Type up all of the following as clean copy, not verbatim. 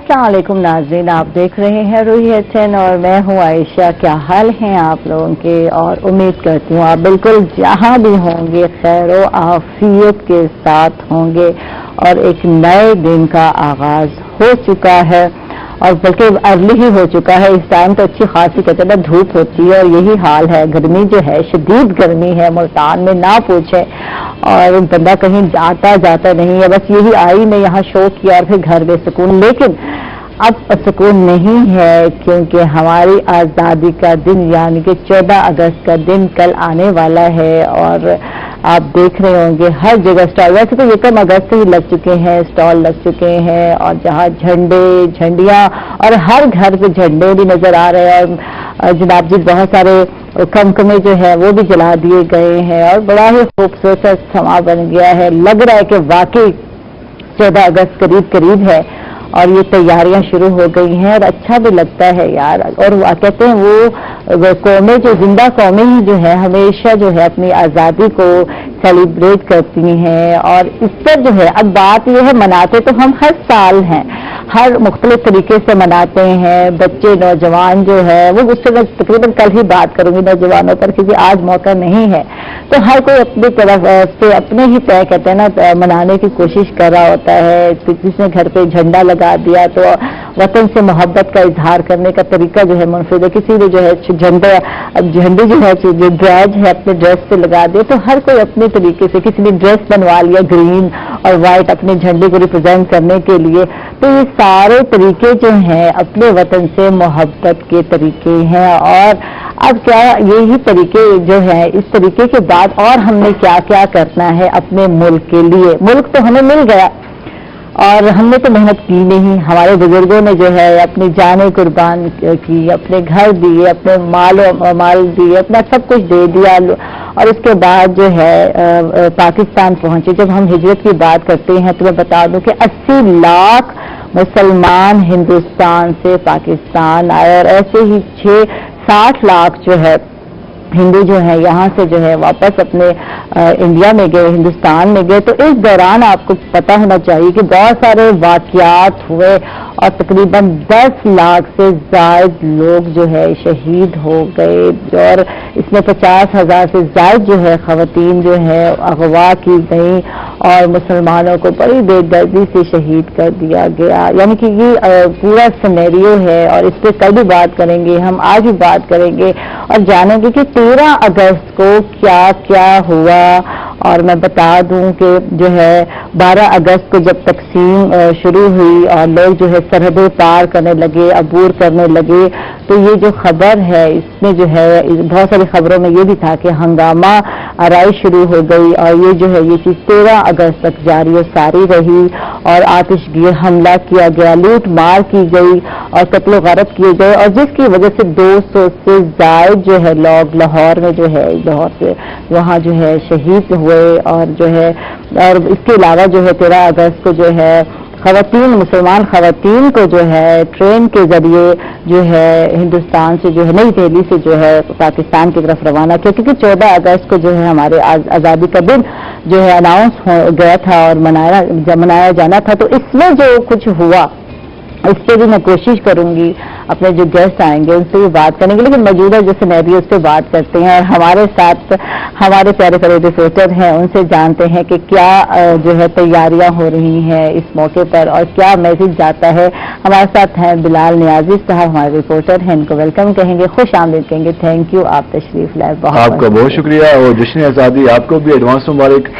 अस्सलाम वालेकुम नाज़रीन, आप देख रहे हैं रूही एचएन और मैं हूं आयशा। क्या हाल हैं आप लोगों के? और उम्मीद करती हूँ आप बिल्कुल जहां भी होंगे खैर व आफियत के साथ होंगे और एक नए दिन का आगाज हो चुका है और बल्कि अर्ली ही हो चुका है। इस टाइम तो अच्छी खासी कहते हैं धूप होती है और यही हाल है। गर्मी जो है शदीद गर्मी है मुल्तान में, ना पूछे। और बंदा कहीं जाता नहीं है, बस यही आई मैं यहाँ शो किया और फिर घर में सुकून। लेकिन अब सुकून नहीं है क्योंकि हमारी आज़ादी का दिन यानी कि 14 अगस्त का दिन कल आने वाला है। और आप देख रहे होंगे हर जगह स्टॉल, वैसे तो 1 अगस्त से ही लग चुके हैं, स्टॉल लग चुके हैं और जहाँ झंडे झंडियाँ और हर घर पे झंडे भी नजर आ रहे हैं। और जनाब जी बहुत सारे खमखमे जो है वो भी जला दिए गए हैं और बड़ा ही खूबसूरत समा बन गया है। लग रहा है कि वाकई 14 अगस्त करीब करीब है और ये तैयारियां शुरू हो गई हैं और अच्छा भी लगता है यार। और कहते हैं वो कौमें जो जिंदा कौमें ही जो है हमेशा जो है अपनी आज़ादी को सेलिब्रेट करती हैं। और इस पर जो है अब बात ये है, मनाते तो हम हर साल हैं, हर मुख्तलिफ तरीके से मनाते हैं। बच्चे नौजवान जो है वो उससे मैं तकरीबन कल ही बात करूंगी नौजवानों पर क्योंकि आज मौका नहीं है। तो हर कोई अपनी तरफ से अपने ही तय कहते हैं ना मनाने की कोशिश कर रहा होता है। किसी घर पे झंडा लगा दिया तो वतन से मोहब्बत का इजहार करने का तरीका जो है मुनफिद है। किसी ने जो है झंडे जो है जो ड्रेस है अपने ड्रेस पे लगा दिए। तो हर कोई अपने तरीके से, किसी ने ड्रेस बनवा लिया ग्रीन और वाइट अपने झंडे को रिप्रेजेंट करने के लिए। तो ये सारे तरीके जो हैं अपने वतन से मोहब्बत के तरीके हैं। और अब क्या यही तरीके जो है, इस तरीके के बाद और हमने क्या क्या करना है अपने मुल्क के लिए। मुल्क तो हमें मिल गया और हमने तो मेहनत की नहीं, हमारे बुजुर्गों ने जो है अपनी जानें कुर्बान की, अपने घर दिए, अपने माल दिए, अपना सब कुछ दे दिया। और उसके बाद जो है पाकिस्तान पहुंचे। जब हम हिजरत की बात करते हैं तो मैं बता दूं कि 80 लाख मुसलमान हिंदुस्तान से पाकिस्तान आए और ऐसे ही 60 लाख जो है हिंदू जो है यहाँ से जो है वापस अपने इंडिया में गए, हिंदुस्तान में गए। तो इस दौरान आपको पता होना चाहिए कि बहुत सारे वाकयात हुए और तकरीबन 10 लाख से ज़ायद लोग जो है शहीद हो गए। और इसमें 50,000 से ज़ायद जो है ख़वातीन जो है अगवा की गई और मुसलमानों को बड़ी बेदर्दी से शहीद कर दिया गया। यानी कि ये पूरा सिनेरियो है और इस पर कल भी बात करेंगे, हम आज भी बात करेंगे और जानेंगे कि 13 अगस्त को क्या क्या हुआ। और मैं बता दूं कि जो है 12 अगस्त को जब तकसीम शुरू हुई और लोग जो है सरहदें पार करने लगे, अबूर करने लगे, तो ये जो खबर है इसमें जो है बहुत सारी खबरों में ये भी था कि हंगामा आराई शुरू हो गई और ये जो है ये चीज़ 13 अगस्त तक जारी और सारी रही। और आतिशगीर हमला किया गया, लूट मार की गई और कत्ल गारत किए गए और जिसकी वजह से 200 से ज़ायद जो है लोग लाहौर में जो है लाहौर से वहाँ जो है शहीद हुए। और जो है और इसके अलावा जो है 13 अगस्त को जो है खवातीन, मुसलमान खवातीन को जो है ट्रेन के जरिए जो है हिंदुस्तान से जो है नई दिल्ली से जो है पाकिस्तान की तरफ रवाना किया क्योंकि 14 अगस्त को जो है हमारे आज़ादी का दिन जो है अनाउंस हो गया था और मनाया जाना था। तो इसमें जो कुछ हुआ इस पर भी मैं कोशिश करूंगी, अपने जो गेस्ट आएंगे उनसे भी बात करेंगे। लेकिन मौजूदा जो सिनेरियो उस पर बात करते हैं और हमारे साथ हमारे प्यारे प्यारे रिपोर्टर हैं, उनसे जानते हैं कि क्या जो है तैयारियां हो रही हैं इस मौके पर और क्या मैसेज जाता है। हमारे साथ हैं बिलाल नियाजी साहब, हमारे रिपोर्टर हैं, इनको वेलकम कहेंगे, खुश आमदीद कहेंगे। थैंक यू, आप तशरीफ लाए, आपका बहुत शुक्रिया। और जश्न आज़ादी आपको भी एडवांस मुबारक।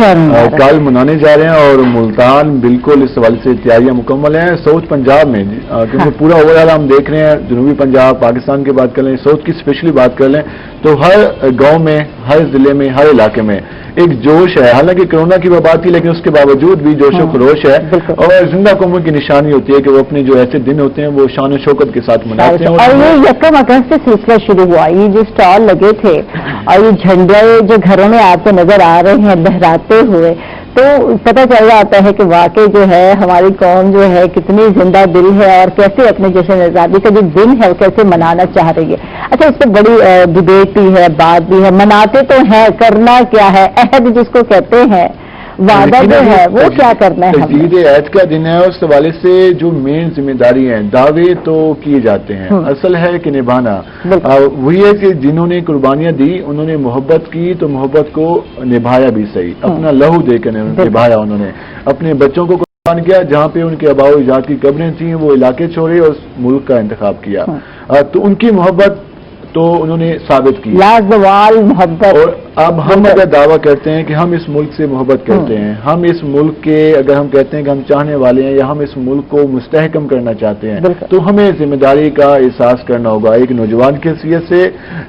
कल मनाने जा रहे हैं और मुल्तान बिल्कुल इस हवाले से तैयारियां मुकम्मल हैं। साउथ पंजाब में क्योंकि पूरा ओवरऑल हम देख रहे हैं, जनूबी पंजाब पाकिस्तान की बात कर लें, साउथ की स्पेशली बात कर लें, तो हर गांव में, हर जिले में, हर इलाके में एक जोश है। हालांकि कोरोना की वबा थी लेकिन उसके बावजूद भी जोश और खरोश है। और जिंदा कौमों की निशानी होती है कि वो अपने जो ऐसे दिन होते हैं वो शान और शौकत के साथ मनाते हैं। और ये 1 अगस्त से सिलसिला शुरू हुआ, ये जो स्टॉल लगे थे और ये झंडे जो घरों में आपको नजर आ रहे हैं लहराते हुए, तो पता चल जाता है कि वाकई जो है हमारी कौम जो है कितनी जिंदा दिल है और कैसे अपने जश्न आज़ादी का जो दिन है वो कैसे मनाना चाह रही है। अच्छा, इस पर बड़ी डिबेट भी है, बात भी है, मनाते तो है, करना क्या है, अहद जिसको कहते हैं وعدہ جو ہے وہ کیا کرنا ہے. تجدید عہد کا دن ہے, اس حوالے سے جو مین ذمہ داری ہیں, دعوے تو کیے جاتے ہیں, اصل ہے کہ نبھانا. وہی ہے کہ جنہوں نے قربانیاں دی انہوں نے محبت کی تو محبت کو نبھایا بھی صحیح, اپنا لہو دے کر نبھایا. انہوں نے اپنے بچوں کو قربان کیا, جہاں پہ ان کے آباء و اجداد کی قبریں تھیں وہ علاقے چھوڑے اور اس ملک کا انتخاب کیا. تو ان کی محبت تو انہوں نے ثابت کی, لازوال محبت. اور اب ہم اگر دعویٰ کرتے ہیں کہ ہم اس ملک سے محبت کرتے ہیں, ہم اس ملک کے اگر ہم کہتے ہیں کہ ہم چاہنے والے ہیں یا ہم اس ملک کو مستحکم کرنا چاہتے ہیں, تو ہمیں ذمہ داری کا احساس کرنا ہوگا. ایک نوجوان کی حیثیت سے,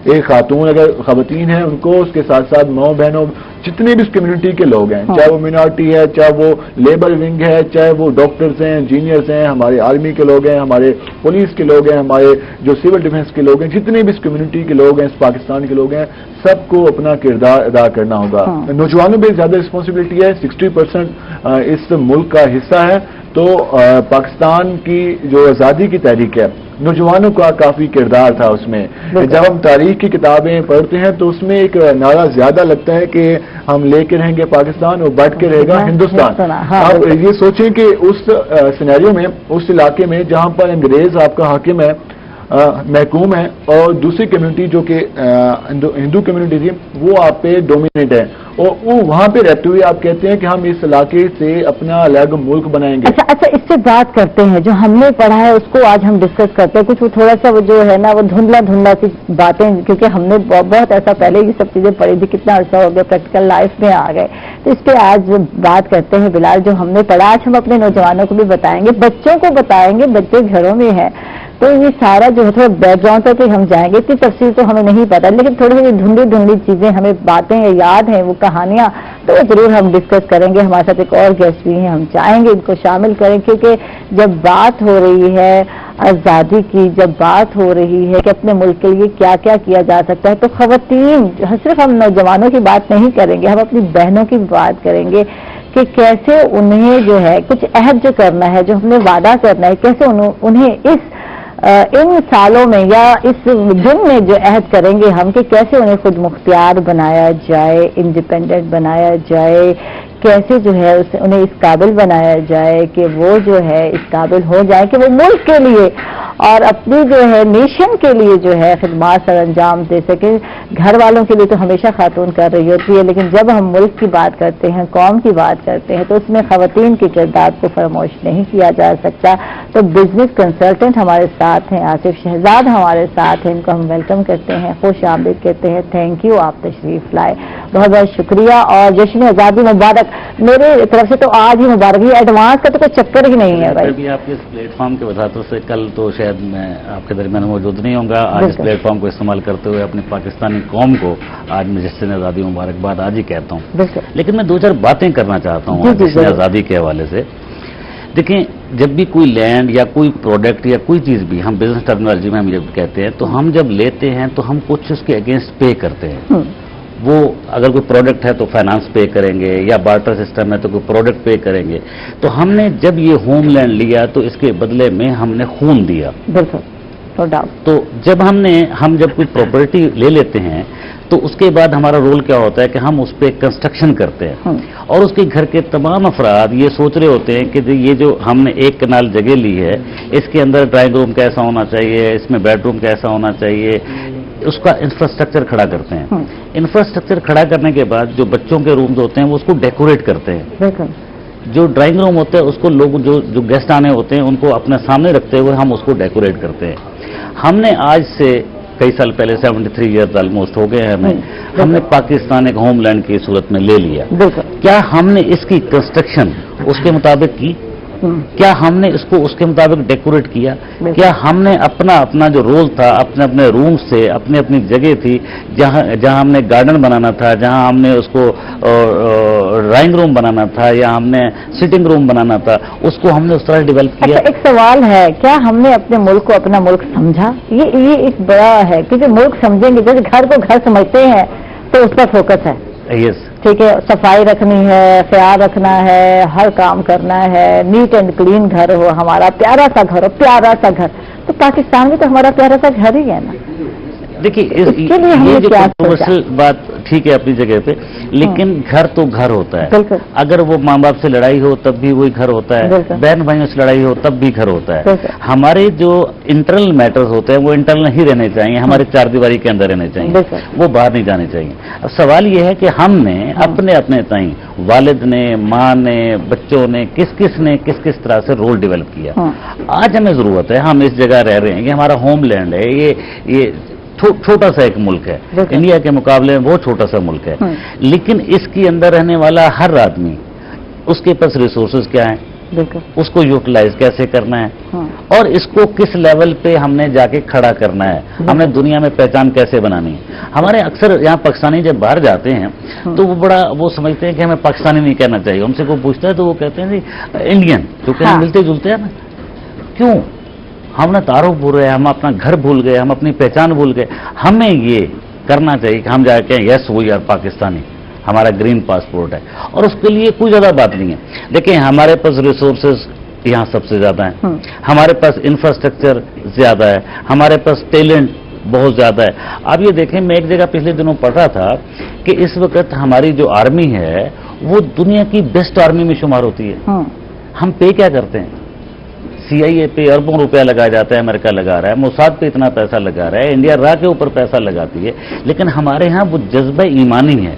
ایک خاتون اگر خواتین ہیں ان کو, اس کے ساتھ ساتھ ماؤں بہنوں, جتنے بھی اس کمیونٹی کے لوگ ہیں, چاہے وہ مینارٹی ہے, چاہے وہ لیبر ونگ ہے, چاہے وہ ڈاکٹرز ہیں, انجینئرز ہیں, ہمارے آرمی کے لوگ ہیں, ہمارے پولیس کے لوگ ہیں, ہمارے جو سول ڈیفنس کے لوگ ہیں, جتنے بھی اس کمیونٹی کے لوگ ہیں, اس پاکستان کے لوگ ہیں, سب کو اپنا کردار ادا کرنا ہوگا. نوجوانوں پہ زیادہ رسپانسبلٹی ہے, 60% اس ملک کا حصہ ہے. تو پاکستان کی جو آزادی کی تحریک ہے, نوجوانوں کا کافی کردار تھا اس میں. جب ہم تاریخ کی کتابیں پڑھتے ہیں تو اس میں ایک نعرہ زیادہ لگتا ہے کہ ہم لے کے رہیں گے پاکستان اور بڑھ کے رہے گا ہندوستان. آپ یہ سوچیں کہ اس سینیریو میں, اس علاقے میں جہاں پر انگریز آپ کا حاکم ہے, محکوم ہے, اور دوسری کمیونٹی جو کہ ہندو کمیونٹی تھی وہ آپ پہ ڈومینیٹ ہے, اور وہ وہاں پہ رہتے ہوئے آپ کہتے ہیں کہ ہم اس علاقے سے اپنا الگ ملک بنائیں گے. اچھا اس سے بات کرتے ہیں, جو ہم نے پڑھا ہے اس کو آج ہم ڈسکس کرتے ہیں. کچھ وہ تھوڑا سا وہ جو ہے نا وہ دھندلا سی باتیں, کیونکہ ہم نے بہت ایسا پہلے یہ سب چیزیں پڑھی تھی, کتنا عرصہ ہو گیا پریکٹیکل لائف میں آ گئے, تو اس پہ آج بات کرتے ہیں. بلال, جو ہم نے پڑھا آج ہم اپنے نوجوانوں کو بھی بتائیں گے, بچوں کو بتائیں گے, بچے گھروں میں ہیں, تو یہ سارا جو ہے تھوڑا بیک گراؤنڈ پہ ہم جائیں گے. اتنی تفصیل تو ہمیں نہیں پتا, لیکن تھوڑی سی دھندلی چیزیں ہمیں باتیں یاد ہیں, وہ کہانیاں, تو ضرور ہم ڈسکس کریں گے. ہمارے ساتھ ایک اور گیسٹ بھی ہیں, ہم چاہیں گے ان کو شامل کریں, کیونکہ جب بات ہو رہی ہے آزادی کی, جب بات ہو رہی ہے کہ اپنے ملک کے لیے کیا کیا کیا جا سکتا ہے, تو خواتین, صرف ہم نوجوانوں کی بات نہیں کریں گے, ہم اپنی بہنوں کی بات کریں گے کہ کیسے انہیں جو ہے کچھ عہد جو کرنا ہے, جو ہم نے وعدہ کرنا ہے, کیسے انہیں ان سالوں میں یا اس دن میں جو عہد کریں گے ہم, کہ کیسے انہیں خود مختار بنایا جائے, انڈیپینڈنٹ بنایا جائے, کیسے جو ہے انہیں اس قابل بنایا جائے کہ وہ جو ہے اس قابل ہو جائے کہ وہ ملک کے لیے اور اپنی جو ہے نیشن کے لیے جو ہے خدمات سر انجام دے سکے. گھر والوں کے لیے تو ہمیشہ خاتون کر رہی ہوتی ہے, لیکن جب ہم ملک کی بات کرتے ہیں, قوم کی بات کرتے ہیں, تو اس میں خواتین کے کردار کو فراموش نہیں کیا جا سکتا. تو بزنس کنسلٹنٹ ہمارے ساتھ ہیں, آصف شہزاد ہمارے ساتھ ہیں, ان کو ہم ویلکم کرتے ہیں, خوش آمدید کہتے ہیں. تھینک یو, آپ تشریف لائے, بہت بہت شکریہ. اور جشن آزادی مبارک میرے طرف سے. تو آج ہی مبارک, یہ ایڈوانس کا تو کوئی چکر ہی نہیں ہے بھائی. آپ کے اس پلیٹ فارم کے وجہ سے کل تو شاید میں آپ کے درمیان موجود نہیں ہوں گا. آج اس پلیٹ فارم کو استعمال کرتے ہوئے اپنی پاکستانی قوم کو آج میں جشن آزادی مبارکباد آج ہی کہتا ہوں. لیکن میں 2-4 باتیں کرنا چاہتا ہوں جشن آزادی کے حوالے سے. دیکھیں, جب بھی کوئی لینڈ یا کوئی پروڈکٹ یا کوئی چیز بھی ہم بزنس ٹرمینالوجی میں ہم جب کہتے ہیں, تو ہم جب لیتے ہیں تو ہم کچھ اس کے اگینسٹ پے کرتے ہیں. وہ اگر کوئی پروڈکٹ ہے تو فائنانس پے کریں گے, یا بارٹر سسٹم ہے تو کوئی پروڈکٹ پے کریں گے. تو ہم نے جب یہ ہوم لینڈ لیا تو اس کے بدلے میں ہم نے خون دیا. تو جب ہم جب کوئی پراپرٹی لے لیتے ہیں تو اس کے بعد ہمارا رول کیا ہوتا ہے کہ ہم اس پہ کنسٹرکشن کرتے ہیں, اور اس کے گھر کے تمام افراد یہ سوچ رہے ہوتے ہیں کہ یہ جو ہم نے 1 کنال جگہ لی ہے, اس کے اندر ڈرائنگ روم کیسا ہونا چاہیے, اس میں بیڈ روم کیسا ہونا چاہیے, اس کا انفراسٹرکچر کھڑا کرتے ہیں. انفراسٹرکچر کھڑا کرنے کے بعد جو بچوں کے رومز ہوتے ہیں وہ اس کو ڈیکوریٹ کرتے ہیں. جو ڈرائنگ روم ہوتا ہے اس کو لوگ جو گیسٹ آنے ہوتے ہیں ان کو اپنے سامنے رکھتے ہوئے ہم اس کو ڈیکوریٹ کرتے ہیں. ہم نے آج سے کئی سال پہلے 73 ایئرز آلموسٹ ہو گئے ہیں ہم نے پاکستان ایک ہوم لینڈ کی صورت میں لے لیا. کیا ہم نے اس کی کنسٹرکشن اس کے مطابق کی؟ کیا ہم نے اس کو اس کے مطابق ڈیکوریٹ کیا؟ کیا ہم نے اپنا جو رول تھا, اپنے روم سے اپنی جگہ تھی جہاں ہم نے گارڈن بنانا تھا, جہاں ہم نے اس کو ڈرائنگ روم بنانا تھا, یا ہم نے سٹنگ روم بنانا تھا, اس کو ہم نے اس طرح ڈیولپ کیا؟ ایک سوال ہے, کیا ہم نے اپنے ملک کو اپنا ملک سمجھا؟ یہ ایک بڑا ہے, کیونکہ ملک سمجھیں گے, جیسے گھر کو گھر سمجھتے ہیں تو اس پر فوکس ہے. یس, ٹھیک ہے, صفائی رکھنی ہے, خیال رکھنا ہے, ہر کام کرنا ہے, نیٹ اینڈ کلین گھر ہو, ہمارا پیارا سا گھر ہو, پیارا سا گھر. تو پاکستان میں تو ہمارا پیارا سا گھر ہی ہے نا. देखिए ये जो कंट्रोवर्शियल बात ठीक है अपनी जगह पे, लेकिन घर तो घर होता है। अगर वो माँ बाप से लड़ाई हो तब भी वही घर होता है, बहन भाइयों से लड़ाई हो तब भी घर होता है। हमारे जो इंटरनल मैटर्स होते हैं वो इंटरनल ही रहने चाहिए, हमारे चार दीवारी के अंदर रहने चाहिए, वो बाहर नहीं जाने चाहिए। अब सवाल ये है कि हमने अपने अपने ताई, वालिद ने, माँ ने, बच्चों ने, किस किस तरह से रोल डेवलप किया। आज हमें जरूरत है, हम इस जगह रह रहे हैं, ये हमारा होम लैंड है, ये छोटा सा एक मुल्क है, इंडिया के मुकाबले में बहुत छोटा सा मुल्क है, लेकिन इसके अंदर रहने वाला हर आदमी, उसके पास रिसोर्सेज क्या है, उसको यूटिलाइज कैसे करना है और इसको किस लेवल पे हमने जाके खड़ा करना है, हमने दुनिया में पहचान कैसे बनानी है। हमारे अक्सर यहाँ पाकिस्तानी जब बाहर जाते हैं तो वो समझते हैं कि हमें पाकिस्तानी नहीं कहना चाहिए। हमसे कोई पूछता है तो वो कहते हैं जी इंडियन, क्योंकि हम मिलते जुलते हैं ना। क्यों? हमने तारुफ भूल रहे, हम अपना घर भूल गए, हम अपनी पहचान भूल गए। हमें ये करना चाहिए कि हम जाके यस वो यार पाकिस्तानी, हमारा ग्रीन पासपोर्ट है, और उसके लिए कोई ज्यादा बात नहीं है। देखिए हमारे पास रिसोर्सेज यहाँ सबसे ज्यादा है, हमारे पास इंफ्रास्ट्रक्चर ज्यादा है, हमारे पास टैलेंट बहुत ज्यादा है। आप ये देखें, मैं एक जगह पिछले दिनों पढ़ रहा था कि इस वक्त हमारी जो आर्मी है वो दुनिया की बेस्ट आर्मी में शुमार होती है। हम पे क्या करते हैं? CIA पे अरबों रुपया लगाया जाता है, अमेरिका लगा रहा है, मोसाद पे इतना पैसा लगा रहा है, इंडिया रा के ऊपर पैसा लगाती है, लेकिन हमारे यहाँ वो जज्बा ईमानी है।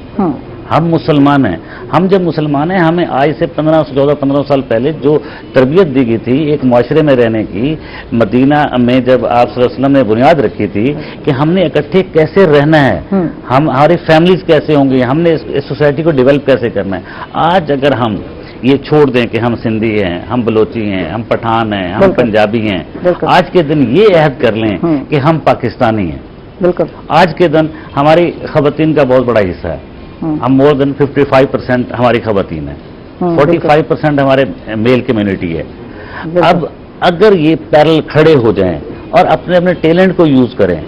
हम मुसलमान हैं, हम जब मुसलमान हैं, हमें आज से 14-15 साल पहले जो तरबियत दी गई थी एक मुआशरे में रहने की, मदीना में जब आप सल्लल्लाहु अलैहि वसल्लम ने बुनियाद रखी थी कि हमने इकट्ठे कैसे रहना है, हम हमारी फैमिलीज कैसे होंगी, हमने इस सोसाइटी को डेवलप कैसे करना है। आज अगर हम ये छोड़ दें कि हम सिंधी हैं, हम बलोची हैं, हम पठान हैं, हम पंजाबी हैं, आज के दिन ये अहद कर लें कि हम पाकिस्तानी हैं, बिल्कुल आज के दिन हमारी खवातीन का बहुत बड़ा हिस्सा है, हम मोर देन 55% हमारी खवातीन है, 45% हमारे मेल कम्युनिटी है। अब अगर ये पैरेलल खड़े हो जाएं और अपने अपने टैलेंट को यूज करें,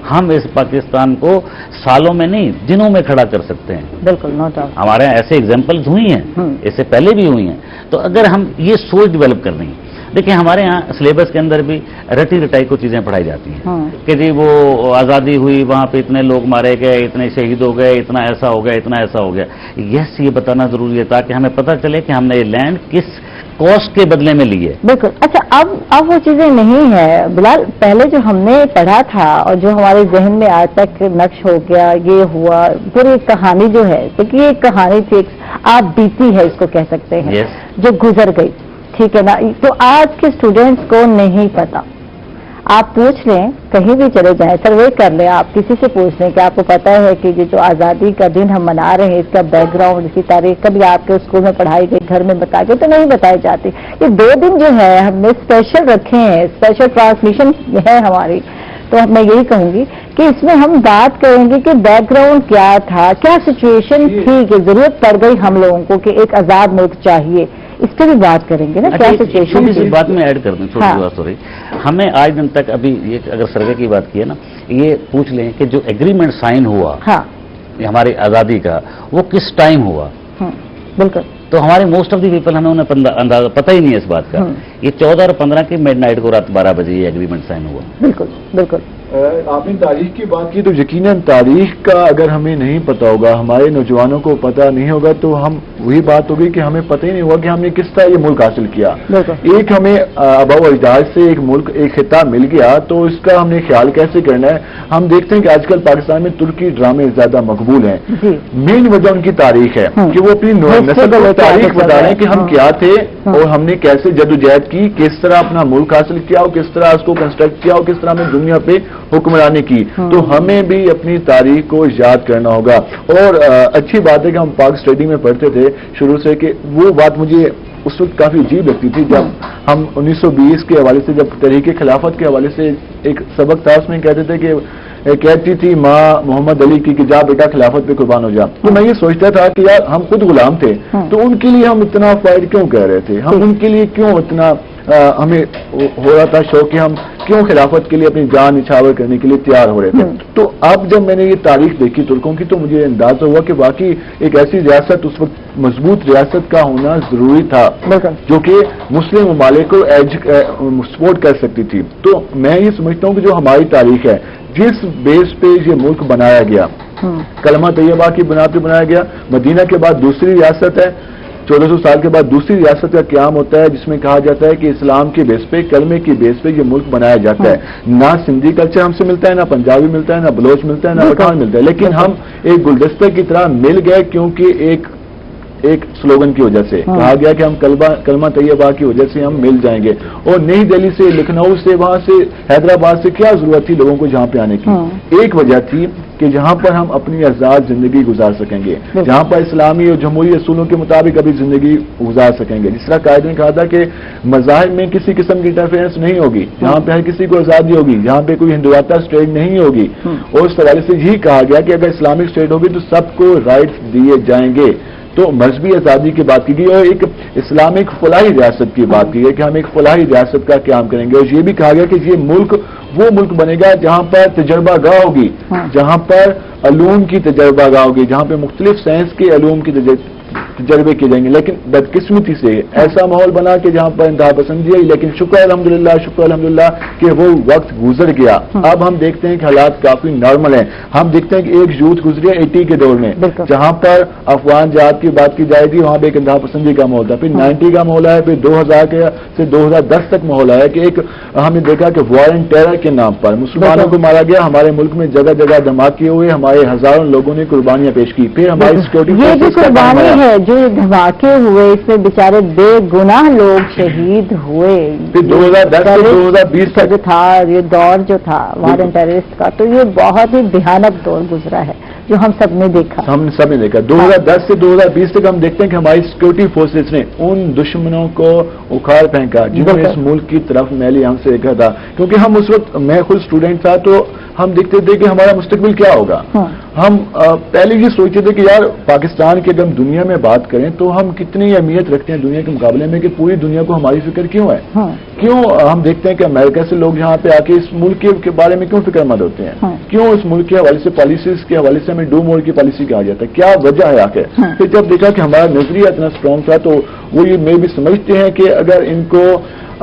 हम इस पाकिस्तान को सालों में नहीं दिनों में खड़ा कर सकते हैं। बिल्कुल, नो डाउट। हमारे यहाँ ऐसे एग्जाम्पल्स हुई हैं, इससे पहले भी हुई हैं। तो अगर हम ये सोच डेवलप करनी है, देखिए हमारे यहाँ सिलेबस के अंदर भी रटी रटाई को चीजें पढ़ाई जाती हैं कि जी वो आज़ादी हुई, वहाँ पे इतने लोग मारे गए, इतने शहीद हो गए, इतना ऐसा हो गया, इतना ऐसा हो गया। यस, ये बताना जरूरी है ताकि हमें पता चले कि हमने ये लैंड किस कॉस्ट के बदले में ली है। बिल्कुल। अच्छा, अब वो चीजें नहीं है बिलाल। पहले जो हमने पढ़ा था और जो हमारे जहन में आज तक नक्श हो गया, ये हुआ, पूरी कहानी जो है, क्योंकि ये कहानी थी, आप बीती है इसको कह सकते हैं, जो गुजर गई, ठीक है ना। तो आज के स्टूडेंट्स को नहीं पता। आप पूछ लें, कहीं भी चले जाएं, सर्वे कर लें, आप किसी से पूछ लें कि आपको पता है कि ये जो आज़ादी का दिन हम मना रहे हैं, इसका बैकग्राउंड, इसकी तारीख कभी आपके स्कूल में पढ़ाई गई, घर में बताई गई? तो नहीं बताई जाती। ये 2 दिन जो है हमने स्पेशल रखे हैं, स्पेशल ट्रांसमिशन है हमारी। तो मैं यही कहूंगी कि इसमें हम बात करेंगे कि बैकग्राउंड क्या था, क्या सिचुएशन थी कि जरूरत पड़ गई हम लोगों को कि एक आजाद मुल्क चाहिए। इस पर भी बात करेंगे ना, क्या सिचुएशन। छोटी सी बात में ऐड कर दूं, छोटी बात हो रही, हमें आज दिन तक अभी ये अगर सर्वे की बात की है ना, ये पूछ लें कि जो एग्रीमेंट साइन हुआ हमारी आजादी का, वो किस टाइम हुआ। बिल्कुल। तो हमारे मोस्ट ऑफ द पीपल, हमें उन्हें अंदाजा पता ही नहीं है इस बात का। ये 14 और 15 की मिडनाइट को रात 12 बजे ये एग्रीमेंट साइन हुआ। बिल्कुल बिल्कुल। आपने तारीख की बात की, तो यकीनन तारीख का अगर हमें नहीं पता होगा, हमारे नौजवानों को पता नहीं होगा, तो हम वही बात होगी कि हमें पता ही नहीं होगा कि हमने किस तरह ये मुल्क हासिल किया। एक हमें आबाओ अजदाद से एक मुल्क, एक खिता मिल गया, तो इसका हमने ख्याल कैसे करना है। हम देखते हैं कि आजकल पाकिस्तान में तुर्की ड्रामे ज्यादा मकबूल हैं। मेन वजह उनकी तारीख है कि वो अपनी नस्ल को तारीख बता रहे हैं कि हम क्या थे और हमने कैसे जद्दोजहद की, किस तरह अपना मुल्क हासिल किया और किस तरह उसको कंस्ट्रक्ट किया और किस तरह हमें दुनिया पे हुक्मरानी की। तो हमें भी अपनी तारीख को याद करना होगा। और अच्छी बात है कि हम पाक स्टडी में पढ़ते थे शुरू से, कि वो बात मुझे उस वक्त काफी अजीब लगती थी जब हम 1920 के हवाले से, जब तहरीक खिलाफत के हवाले से एक सबक था, उसमें कहते थे कि कहती थी माँ मोहम्मद अली की कि जा बेटा खिलाफत पे कुर्बान हो जा। तो मैं ये सोचता था कि यार हम खुद गुलाम थे, तो उनके लिए हम इतना फाइट क्यों कर रहे थे, हम उनके लिए क्यों इतना हमें हो रहा था शौक कि हम क्यों खिलाफत के लिए अपनी जान निछावर करने के लिए तैयार हो रहे थे। तो अब जब मैंने ये तारीख देखी तुर्कों की, तो मुझे अंदाजा हुआ कि वाकई एक ऐसी रियासत, उस वक्त मजबूत रियासत का होना जरूरी था जो कि मुस्लिम ममालिक को सपोर्ट कर सकती थी। तो मैं ये समझता हूँ कि जो हमारी तारीख है, جس بیس پہ یہ ملک بنایا گیا، کلمہ طیبہ کی بنیاد پہ بنایا گیا، مدینہ کے بعد دوسری ریاست ہے، 1400 سال کے بعد دوسری ریاست کا قیام ہوتا ہے جس میں کہا جاتا ہے کہ اسلام کی بیس پہ، کلمے کی بیس پہ یہ ملک بنایا جاتا ہے۔ نہ سندھی کلچر ہم سے ملتا ہے، نہ پنجابی ملتا ہے، نہ بلوچ ملتا ہے، نہ پٹھان ملتا ہے، لیکن ہم ایک گلدستہ کی طرح مل گئے کیونکہ ایک سلوگن کی وجہ سے کہا گیا کہ ہم کلمہ طیبہ کی وجہ سے ہم مل جائیں گے۔ اور نئی دہلی سے، لکھنؤ سے، وہاں سے، حیدرآباد سے کیا ضرورت تھی لوگوں کو جہاں پہ آنے کی؟ ایک وجہ تھی کہ جہاں پر ہم اپنی آزاد زندگی گزار سکیں گے، جہاں پر اسلامی اور جمہوری اصولوں کے مطابق ابھی زندگی گزار سکیں گے۔ جس طرح قائد نے کہا تھا کہ مذاہب میں کسی قسم کی انٹرفیئرنس نہیں ہوگی، جہاں پہ ہر کسی کو آزادی ہوگی، جہاں پہ کوئی ہندوتا اسٹیٹ نہیں ہوگی، اور اس حوالے سے یہی کہا گیا کہ اگر اسلامک اسٹیٹ ہوگی تو سب کو رائٹس دیے جائیں گے۔ تو مذہبی آزادی کی بات کی گئی اور ایک اسلامک فلاحی ریاست کی بات کی گئی کہ ہم ایک فلاحی ریاست کا قیام کریں گے، اور یہ بھی کہا گیا کہ یہ ملک وہ ملک بنے گا جہاں پر تجربہ گاہ ہوگی، جہاں پر علوم کی تجربہ گاہ ہوگی، جہاں پہ مختلف سائنس کے علوم کی تجربے کیے جائیں گے۔ لیکن بدقسمتی سے ایسا ماحول بنا کہ جہاں پر انتہا پسندی آئی، لیکن شکر الحمدللہ کہ وہ وقت گزر گیا۔ اب ہم دیکھتے ہیں کہ حالات کافی نارمل ہیں۔ ہم دیکھتے ہیں کہ ایک یوتھ گزری ہے 80 کے دور میں، جہاں پر افغان جہاد کی بات کی جائے تھی، وہاں پہ ایک انتہا پسندی کا ماحول تھا، پھر 90 کا ماحول ہے، پھر 2000 سے 2010 تک ماحول آیا کہ ایک ہم نے دیکھا کہ وار اینڈ ٹیرر کے نام پر مسلمانوں کو مارا گیا، ہمارے ملک میں جگہ جگہ دھماکے ہوئے، ہمارے ہزاروں لوگوں نے قربانیاں پیش کی، پھر ہماری سیکورٹی قربانی ہے جو دھماکے ہوئے، اس میں بیچارے بے گناہ لوگ شہید ہوئے۔ پھر 2010 سے 2020 تک جو تھا، یہ دور جو تھا وار اینڈ ٹیررسٹ کا، تو یہ بہت ہی بھیانک دور گزرا ہے جو ہم سب نے دیکھا۔ 2010 سے 2020 تک ہم دیکھتے ہیں کہ ہماری سیکورٹی فورسز نے ان دشمنوں کو اکھاڑ پھینکا جنہوں نے اس ملک کی طرف میلی ہم سے دیکھا تھا، کیونکہ ہم اس وقت، میں خود اسٹوڈنٹ تھا، تو ہم دیکھتے تھے کہ ہمارا مستقبل کیا ہوگا۔ ہم پہلے یہ سوچتے تھے کہ یار پاکستان کی اگر ہم دنیا میں بات کریں تو ہم کتنی اہمیت رکھتے ہیں دنیا کے مقابلے میں، کہ پوری دنیا کو ہماری فکر کیوں ہے؟ کیوں ہم دیکھتے ہیں کہ امریکہ سے لوگ یہاں پہ آ کے اس ملک کے بارے میں کیوں فکر مند ہوتے ہیں؟ کیوں اس ملک کے حوالے سے پالیسیز کے حوالے سے ہمیں ڈو مور کی پالیسی کہا جاتا ہے؟ کیا وجہ ہے آخر؟ پھر جب دیکھا کہ ہمارا نظریہ اتنا اسٹرانگ تھا تو وہ یہ میں بھی سمجھتے ہیں کہ اگر ان کو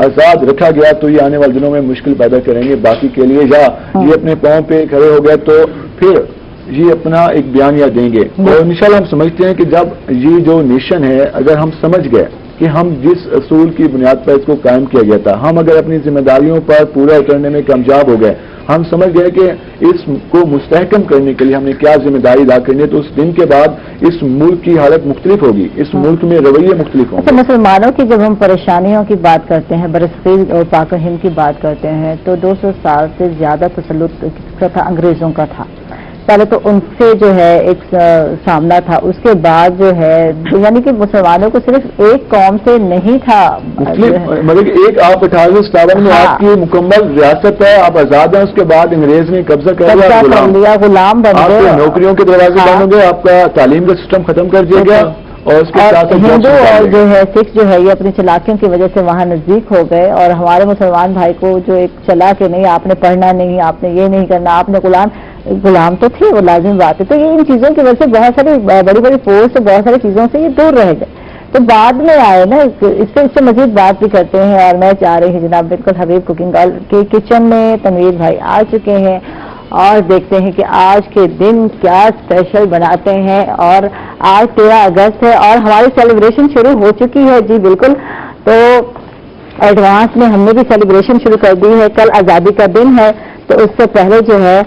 آزاد رکھا گیا تو یہ آنے والے دنوں میں مشکل پیدا کریں گے باقی کے لیے، یا یہ اپنے پاؤں پہ کھڑے ہو گئے تو پھر یہ اپنا ایک بیانیہ دیں گے۔ اور انشاءاللہ ہم سمجھتے ہیں کہ جب یہ جو نیشن ہے، اگر ہم سمجھ گئے کہ ہم جس اصول کی بنیاد پر اس کو قائم کیا گیا تھا، ہم اگر اپنی ذمہ داریوں پر پورا اترنے میں کامیاب ہو گئے، ہم سمجھ گئے کہ اس کو مستحکم کرنے کے لیے ہم نے کیا ذمہ داری ادا کرنی ہے، تو اس دن کے بعد اس ملک کی حالت مختلف ہوگی، اس ملک میں رویے مختلف ہوں گے۔ مسلمانوں کی جب ہم پریشانیوں کی بات کرتے ہیں، برصغیر اور پاک و ہند کی بات کرتے ہیں، تو 200 سال سے زیادہ تسلط کا تھا، انگریزوں کا تھا۔ پہلے تو ان سے جو ہے ایک سامنا تھا، اس کے بعد جو ہے یعنی کہ مسلمانوں کو صرف ایک قوم سے نہیں تھا، مطلب ایک آپ 1857 میں آپ کی مکمل ریاست ہے، آپ آزاد ہیں، اس کے بعد انگریز نے قبضہ کر لیا، غلام بن گئے، آپ نوکریوں کے دروازے بند ہو گئے، آپ کا تعلیم کا سسٹم ختم کر دیا گیا، اور اس کے ساتھ ہندو اور جو ہے سکھ جو ہے یہ اپنی چلاکیوں کی وجہ سے وہاں نزدیک ہو گئے، اور ہمارے مسلمان بھائی کو جو ایک چلا کہ نہیں آپ نے پڑھنا نہیں، آپ نے یہ نہیں کرنا، آپ نے غلام تو تھے، وہ لازمی بات ہے۔ تو یہ ان چیزوں کی وجہ سے بہت ساری بڑی بڑی فورس سے بہت ساری چیزوں سے یہ دور رہ گئے، تو بعد میں آئے نا، اس سے مزید بات بھی کرتے ہیں، اور میں چاہ رہی ہوں جناب بالکل حبیب کوکنگ کے کچن میں تنویر بھائی آ چکے ہیں، اور دیکھتے ہیں کہ آج کے دن کیا اسپیشل بناتے ہیں۔ اور آج 13 اگست ہے اور ہماری سیلیبریشن شروع ہو چکی ہے، جی بالکل، تو ایڈوانس میں ہم نے بھی سیلیبریشن شروع کر دی ہے۔ کل آزادی کا دن ہے، تو اس سے پہلے جو ہے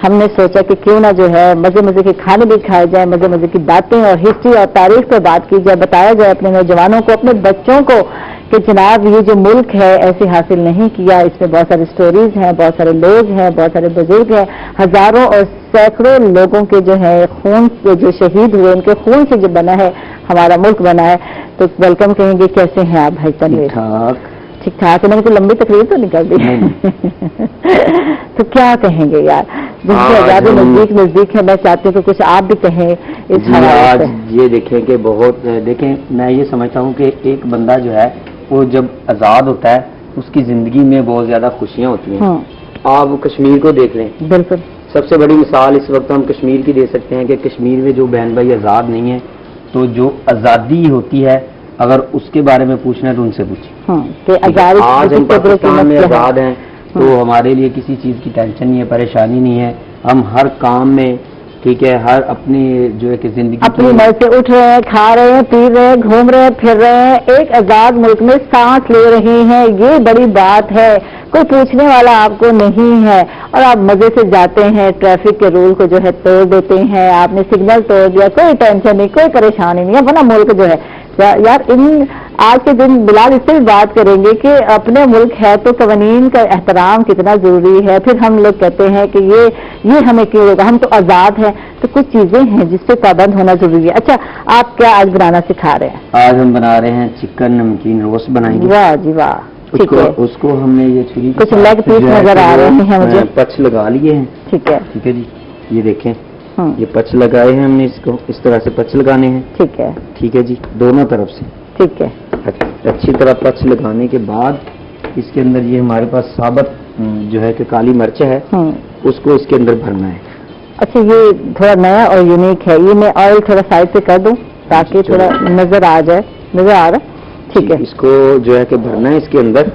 ہم نے سوچا کہ کیوں نہ جو ہے مزے کے کھانے بھی کھائے جائیں، مزے کی باتیں اور ہسٹری اور تاریخ پہ بات کی جائے، بتایا جائے اپنے نوجوانوں کو، اپنے بچوں کو کہ جناب یہ جو ملک ہے ایسے حاصل نہیں کیا، اس میں بہت ساری سٹوریز ہیں، بہت سارے لوگ ہیں، بہت سارے بزرگ ہیں، ہزاروں اور سینکڑوں لوگوں کے جو ہے خون جو شہید ہوئے، ان کے خون سے جو بنا ہے ہمارا ملک بنا ہے۔ تو ویلکم کہیں گے، کیسے ہیں آپ بھائی تنویر؟ ٹھیک ٹھاک ہے، میں نے کوئی لمبی تقریر تو نکل دی تو کیا کہیں گے یار، جس کی آزادی نزدیک ہے، میں چاہتی ہوں کہ کچھ آپ بھی کہیں اس حوالے سے۔ یہ دیکھیں کہ بہت دیکھیں، میں یہ سمجھتا ہوں کہ ایک بندہ جو ہے وہ جب آزاد ہوتا ہے اس کی زندگی میں بہت زیادہ خوشیاں ہوتی ہیں۔ آپ کشمیر کو دیکھ لیں، بالکل سب سے بڑی مثال اس وقت ہم کشمیر کی دے سکتے ہیں کہ کشمیر میں جو بہن بھائی آزاد نہیں ہیں، تو جو آزادی ہوتی ہے اگر اس کے بارے میں پوچھنا ہے تو ان سے پوچھیں۔ آج ہم پاکستان میں آزاد ہیں، تو ہمارے لیے کسی چیز کی ٹینشن نہیں ہے، پریشانی نہیں ہے. ہم ہر کام میں ٹھیک ہے، ہر اپنی جو ہے کہ زندگی اپنی مرضی سے اٹھ رہے ہیں، کھا رہے ہیں، پی رہے ہیں، گھوم رہے ہیں، پھر رہے ہیں، ایک آزاد ملک میں سانس لے رہے ہیں. یہ بڑی بات ہے. کوئی پوچھنے والا آپ کو نہیں ہے اور آپ مزے سے جاتے ہیں، ٹریفک کے رول کو جو ہے توڑ دیتے ہیں. آپ نے سگنل توڑ دیا، کوئی ٹینشن نہیں، کوئی پریشانی نہیں. اپنا ملک جو ہے یار، آج کے دن بلال اس سے بھی بات کریں گے کہ اپنے ملک ہے تو قوانین کا احترام کتنا ضروری ہے. پھر ہم لوگ کہتے ہیں کہ یہ ہمیں کیوں ہوگا، ہم تو آزاد ہیں. تو کچھ چیزیں ہیں جس سے پابند ہونا ضروری ہے. اچھا، آپ کیا آج بنانا سکھا رہے ہیں؟ آج ہم بنا رہے ہیں چکن نمکین روسٹ بنائیں گے. واہ جی واہ، ٹھیک ہے. اس کو ہم نے یہ چھری کچھ لیگ پیس نظر آ رہے ہیں مجھے، پچ لگا لیے ہیں. ٹھیک ہے، ٹھیک ہے جی، یہ دیکھیں یہ پچ لگائے ہیں ہم نے. اس کو اس طرح سے پچ لگانے ہیں. ٹھیک ہے، ٹھیک ہے جی، دونوں طرف سے. ٹھیک ہے. اچھی طرح پچ لگانے کے بعد اس کے اندر یہ ہمارے پاس ثابت جو ہے کہ کالی مرچ ہے، اس کو اس کے اندر بھرنا ہے. اچھا، یہ تھوڑا نیا اور یونیک ہے. یہ میں آئل تھوڑا سائڈ سے کر دوں تاکہ تھوڑا نظر آ جائے. نظر آ رہا ہے؟ ٹھیک ہے. اس کو جو ہے کہ بھرنا ہے اس کے اندر.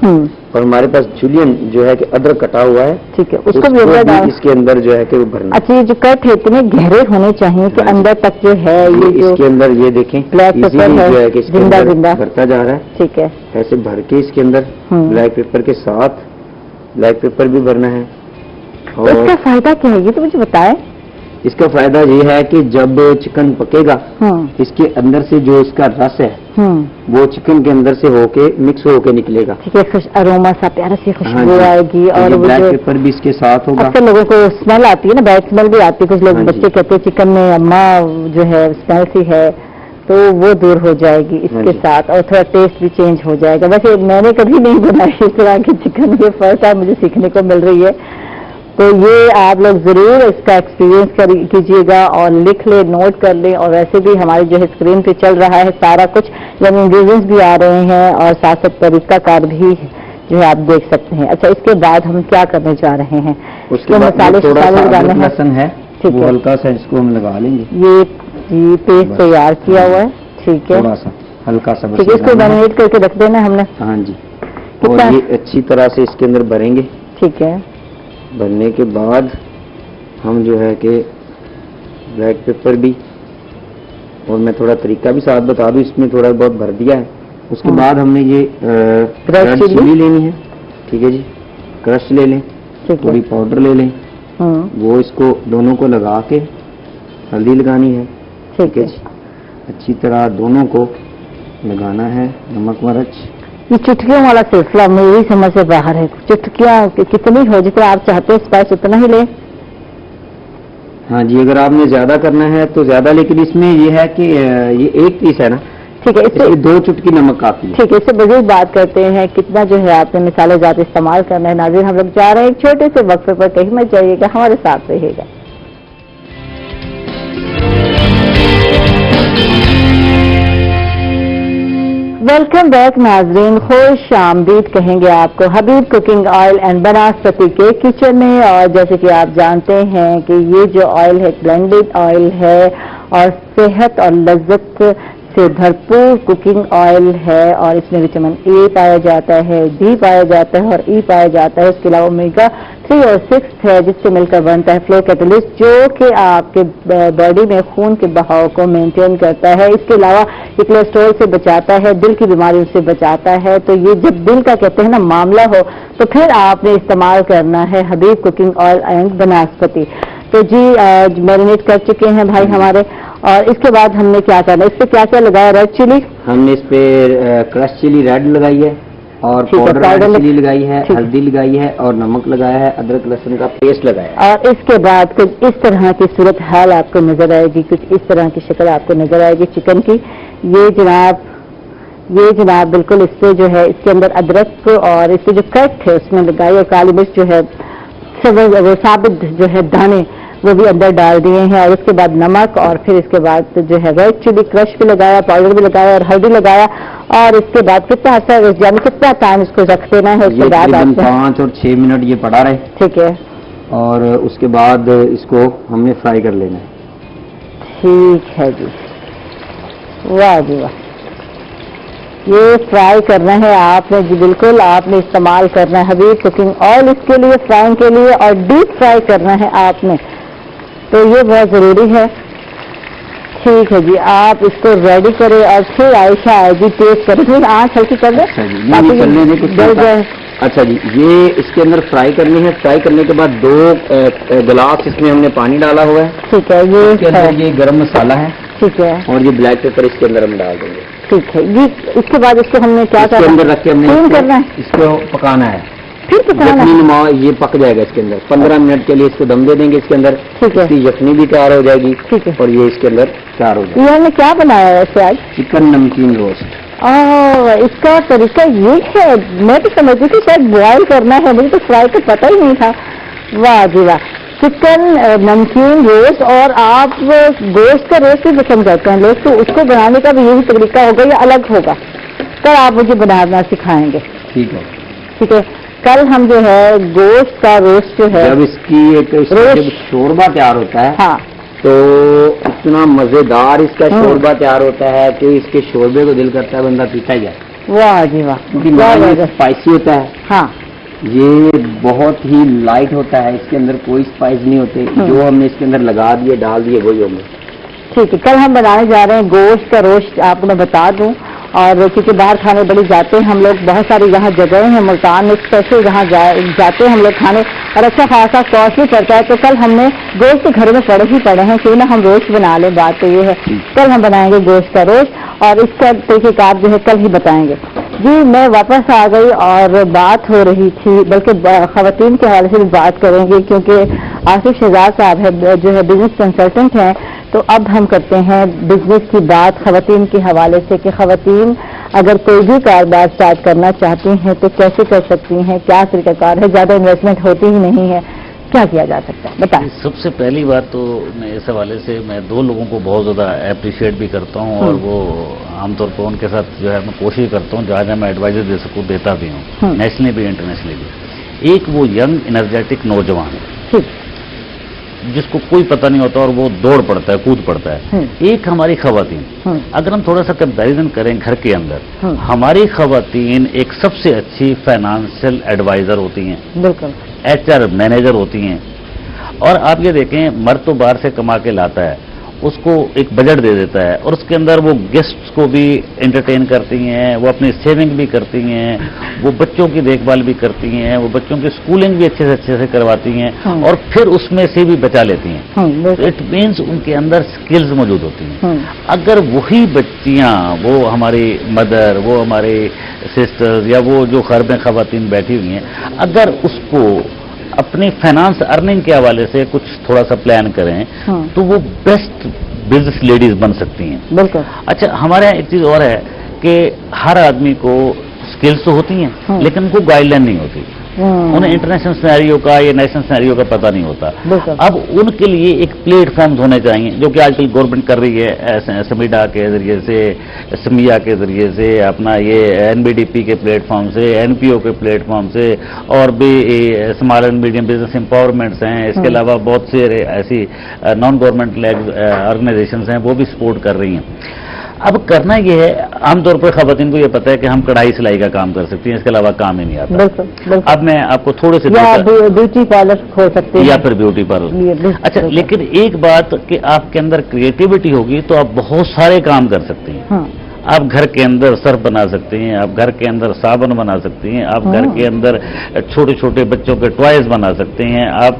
اور ہمارے پاس جولین جو ہے کہ ادرک کٹا ہوا ہے. ٹھیک ہے، اس کو بھی اس کے اندر جو ہے کہ وہ بھرنا. اچھا، یہ جو کٹ ہے اتنے گہرے ہونے چاہیے کہ اندر تک جو ہے یہ اس کے اندر یہ دیکھیں بلیک پیپر ہے زندہ زندہ بھرتا جا رہا ہے. ٹھیک ہے، ایسے بھر کے اس کے اندر بلیک پیپر کے ساتھ بلیک پیپر بھی بھرنا ہے. اور اس کا فائدہ کیا ہے یہ تو مجھے بتائیں. اس کا فائدہ یہ ہے کہ جب چکن پکے گا اس کے اندر سے جو اس کا رس ہے وہ چکن کے اندر سے ہو کے مکس ہو کے نکلے گا. ٹھیک ہے، خوش اروما سا پیارا سی خوشبو آئے گی. اور بلیک پیپر بھی اس کے ساتھ ہوگا. اکثر لوگوں کو اسمیل آتی ہے نا، بیڈ اسمیل بھی آتی ہے. کچھ لوگ بچے کہتے ہیں چکن میں اماں جو ہے اسمیل سی ہے، تو وہ دور ہو جائے گی اس کے ساتھ اور تھوڑا ٹیسٹ بھی چینج ہو جائے گا. ویسے میں نے کبھی نہیں بنائی اس طرح کی چکن، یہ فرسٹ ٹائم مجھے سیکھنے کو مل رہی ہے. تو یہ آپ لوگ ضرور اس کا ایکسپیرینس کیجیے گا اور لکھ لیں، نوٹ کر لیں. اور ویسے بھی ہماری جو ہے اسکرین پہ چل رہا ہے سارا کچھ، یعنی انگریڈینٹس بھی آ رہے ہیں اور ساتھ ساتھ طریقہ کار بھی جو ہے آپ دیکھ سکتے ہیں. اچھا، اس کے بعد ہم کیا کرنے جا رہے ہیں؟ اس کے مسالے لگانے ہیں. لہسن ہے، ٹھیک ہے، ہلکا سا اس کو ہم لگا لیں گے. یہ پیسٹ تیار کیا ہوا ہے. ٹھیک ہے، تھوڑا سا ہلکا سا. ٹھیک ہے، اس کو میرینیٹ کر کے رکھ دینا ہم نے. ہاں جی، اور یہ اچھی طرح سے اس کے اندر بھریں گے. ٹھیک ہے. بھرنے کے بعد ہم جو ہے کہ بلیک پیپر بھی، اور میں تھوڑا طریقہ بھی ساتھ بتا دوں، اس میں تھوڑا بہت بھر دیا ہے. اس کے بعد ہم نے یہ ریڈ چلی لینی ہے. ٹھیک ہے جی، کرش لے لیں، تھوڑی پاؤڈر لے لیں، وہ اس کو دونوں کو لگا کے ہلدی لگانی ہے. ٹھیک ہے جی، اچھی طرح دونوں کو لگانا ہے. نمک مرچ، یہ چٹکیوں والا سلسلہ میری سمجھ سے باہر ہے. چٹکیاں کتنی ہو جتنا آپ چاہتے ہیں اسپائس اتنا ہی لیں. ہاں جی، اگر آپ نے زیادہ کرنا ہے تو زیادہ، لیکن اس میں یہ ہے کہ یہ ایک پیس ہے نا. ٹھیک ہے، اس سے 2 چٹکی نمک کافی ہے. ٹھیک ہے، اس سے مزید بات کرتے ہیں کتنا جو ہے آپ نے مسالے جات استعمال کرنا ہے. ناظرین، ہم لوگ جا رہے ہیں ایک چھوٹے سے وقفے پر، کہیں مت جائیے گا، ہمارے ساتھ رہیے گا. ویلکم بیک ناظرین، خوش آمدید کہیں گے آپ کو حبیب کوکنگ آئل اینڈ بناسپتی کے کچن میں. اور جیسے کہ آپ جانتے ہیں کہ یہ جو آئل ہے بلینڈڈ آئل ہے اور صحت اور لذت سے بھرپور کوکنگ آئل ہے. اور اس میں وٹامن اے پایا جاتا ہے، ڈی پایا جاتا ہے اور ای پایا جاتا ہے. اس کے علاوہ اومیگا 3 اور 6 ہے جس سے مل کر بنتا ہے فلو کیٹلسٹ، جو کہ آپ کے باڈی میں خون کے بہاؤ کو مینٹین کرتا ہے. اس کے علاوہ یہ کولیسٹرول سے بچاتا ہے، دل کی بیماریوں سے بچاتا ہے. تو یہ جب دل کا کہتے ہیں نا معاملہ ہو تو پھر آپ نے استعمال کرنا ہے حبیب کوکنگ آئل اینڈ بناسپتی. تو جی میرینیٹ کر چکے ہیں بھائی ہمارے. اور اس کے بعد ہم نے کیا کرنا ہے؟ اس پہ کیا کیا لگایا؟ ریڈ چلی، ہم نے اس پہ کرش چلی ریڈ لگائی ہے اور پاؤڈر چلی لگائی ہے، ہلدی لگائی ہے اور نمک لگایا ہے، ادرک لہسن کا پیسٹ لگایا ہے. اور اس کے بعد کچھ اس طرح کی صورت حال آپ کو نظر آئے گی، کچھ اس طرح کی شکل آپ کو نظر آئے گی چکن کی. یہ جناب بالکل اس سے جو ہے اس کے اندر ادرک اور اس سے جو کٹ ہے اس میں لگائی اور کالی مرچ جو ہے ثابت جو ہے دانے وہ بھی اندر ڈال دیے ہیں. اور اس کے بعد نمک اور پھر اس کے بعد جو ہے ریڈ چلی کرش بھی لگایا، پاؤڈر بھی لگایا اور ہلدی لگایا. اور اس کے بعد کتنا یعنی کتنا ٹائم اس کو رکھ دینا ہے؟ اس کے بعد 5 اور 6 منٹ یہ پڑا رہے. ٹھیک ہے، اور اس کے بعد اس کو ہم نے فرائی کر لینا ہے. ٹھیک ہے جی، واہ جی واہ. یہ فرائی کرنا ہے آپ نے جی، بالکل آپ نے استعمال کرنا ہے حبیب کوکنگ آئل اس کے لیے فرائنگ کے لیے، اور ڈیپ فرائی کرنا ہے آپ نے، تو یہ بہت ضروری ہے. ٹھیک ہے جی، آپ اس کو ریڈی کریں اور پھر عائشہ آئے گی ٹیسٹ کریں. پھر آنکھ ہلکی کر دیں جل جائے. اچھا جی، یہ اس کے اندر فرائی کرنی ہے. فرائی کرنے کے بعد 2 گلاس اس میں ہم نے پانی ڈالا ہوا ہے. ٹھیک ہے، یہ گرم مسالہ ہے. ٹھیک ہے، اور یہ بلیک پیپر اس کے اندر ہم ڈال دیں گے. ٹھیک ہے جی. اس کے بعد اس کو ہم نے کیا اس کے اندر رکھ کے ہم نے کرنا ہے، اس کو پکانا ہے. پھر پکانا ہے. یہ پک جائے گا اس کے اندر. 15 منٹ کے لیے اس کو دم دے دیں گے اس کے اندر. ٹھیک ہے، اس کی یخنی بھی تیار ہو جائے گی. ٹھیک ہے، اور یہ اس کے اندر تیار ہو جائے گا. یہ ہم نے کیا بنایا ہے ویسے آج؟ چکن نمکین روسٹ. اس کا طریقہ یہ ہے، میں تو سمجھتی تھی شاید بوائل کرنا ہے، مجھے تو فرائی کا پتہ ہی نہیں تھا. واہ جی واہ. چکن نمکین روسٹ، اور آپ گوشت کا روسٹ بھی پسند کرتے ہیں لوگ، تو اس کو بنانے کا بھی یہی طریقہ ہوگا یا الگ ہوگا؟ کل آپ مجھے بنانا سکھائیں گے. ٹھیک ہے، ٹھیک ہے. کل ہم جو ہے گوشت کا روسٹ جو ہے، جب اس کی ایک شوربہ تیار ہوتا ہے ہاں، تو اتنا مزیدار اس کا شوربہ تیار ہوتا ہے کہ اس کے شوربے کو دل کرتا ہے بندہ پیتا جائے. واہ جی واہ. کیونکہ اسپائسی ہوتا ہے. ہاں، یہ بہت ہی لائٹ ہوتا ہے، اس کے اندر کوئی اسپائس نہیں ہوتے. جو ہم نے اس کے اندر لگا دیے ڈال دیے وہی ہوں گے. ٹھیک ہے. کل ہم بنانے جا رہے ہیں گوشت کا روسٹ. آپ کو میں بتا دوں، اور کیونکہ باہر کھانے بڑی جاتے ہیں ہم لوگ، بہت ساری یہاں جگہیں ہیں ملتان میں اسپیشل جہاں جاتے ہیں ہم لوگ کھانے، اور اچھا خاصا کاسٹ بھی پڑتا ہے. تو کل ہم نے گوشت گھر میں پڑے ہیں، کیوں نہ ہم روسٹ بنا لیں. بات تو یہ ہے کل ہم بنائیں گے گوشت کا روسٹ، اور اس کا طریقہ کار جو ہے کل ہی بتائیں گے. جی میں واپس آ گئی اور بات ہو رہی تھی، بلکہ خواتین کے حوالے سے بھی بات کریں گے، کیونکہ آصف شہزاد صاحب ہے جو ہے بزنس کنسلٹنٹ ہیں. تو اب ہم کرتے ہیں بزنس کی بات خواتین کے حوالے سے، کہ خواتین اگر کوئی بھی کاروبار اسٹارٹ کرنا چاہتی ہیں تو کیسے کر سکتی ہیں، کیا طریقہ کار ہے؟ زیادہ انویسٹمنٹ ہوتی ہی نہیں ہے، کیا کیا جا سکتا ہے بتائیں. سب سے پہلی بات تو میں اس حوالے سے میں 2 لوگوں کو بہت زیادہ اپریشیٹ بھی کرتا ہوں، اور وہ عام طور پر ان کے ساتھ جو ہے میں کوشش کرتا ہوں جہاں میں ایڈوائزر دے سکوں دیتا بھی ہوں، نیشنلی بھی انٹرنیشنلی بھی. ایک وہ ینگ انرجیٹک نوجوان ہے جس کو کوئی پتہ نہیں ہوتا اور وہ دوڑ پڑتا ہے، کود پڑتا ہے. ایک ہماری خواتین، اگر ہم تھوڑا سا کمپیریزن کریں گھر کے اندر، ہماری خواتین ایک سب سے اچھی فائنانشیل ایڈوائزر ہوتی ہیں، بالکل HR مینیجر ہوتی ہیں. اور آپ یہ دیکھیں مرد تو باہر سے کما کے لاتا ہے، اس کو ایک بجٹ دے دیتا ہے، اور اس کے اندر وہ گیسٹس کو بھی انٹرٹین کرتی ہیں، وہ اپنی سیونگ بھی کرتی ہیں، وہ بچوں کی دیکھ بھال بھی کرتی ہیں، وہ بچوں کی اسکولنگ بھی اچھے سے کرواتی ہیں، اور پھر اس میں سے بھی بچا لیتی ہیں. اٹ مینس ان کے اندر سکلز موجود ہوتی ہیں. اگر وہی بچیاں، وہ ہماری مدر، وہ ہماری سسٹرز، یا وہ جو گھر میں خواتین بیٹھی ہوئی ہیں، اگر اس کو اپنی فائنانس ارننگ کے حوالے سے کچھ تھوڑا سا پلان کریں تو وہ بیسٹ بزنس لیڈیز بن سکتی ہیں. بالکل. اچھا ہمارے یہاں ایک چیز اور ہے کہ ہر آدمی کو سکلز تو ہوتی ہیں لیکن ان کو گائیڈ لائن نہیں ہوتی. انہیں انٹرنیشنل سینیریو کا یا نیشنل سینیریو کا پتہ نہیں ہوتا. اب ان کے لیے ایک پلیٹ فارمز ہونے چاہیے جو کہ آج کل گورنمنٹ کر رہی ہے، سمیڈا کے ذریعے سے، سمیا کے ذریعے سے، اپنا یہ NBDP کے پلیٹ فارم سے، NPO کے پلیٹ فارم سے، اور بھی اسمال اینڈ میڈیم بزنس امپاورمنٹس ہیں. اس کے علاوہ بہت سے ایسی نان گورنمنٹ آرگنائزیشنز ہیں وہ بھی سپورٹ کر رہی ہیں. اب کرنا یہ ہے، عام طور پر خواتین کو یہ پتہ ہے کہ ہم کڑھائی سلائی کا کام کر سکتی ہیں، اس کے علاوہ کام ہی نہیں آتا. اب میں آپ کو تھوڑے سے بیوٹی پارلر کھول سکتے ہیں، یا پھر بیوٹی پارلر. اچھا لیکن ایک بات کہ آپ کے اندر کریٹیوٹی ہوگی تو آپ بہت سارے کام کر سکتے ہیں. آپ گھر کے اندر سرف بنا سکتے ہیں، آپ گھر کے اندر صابن بنا سکتے ہیں، آپ گھر کے اندر چھوٹے چھوٹے بچوں کے ٹوائز بنا سکتے ہیں. آپ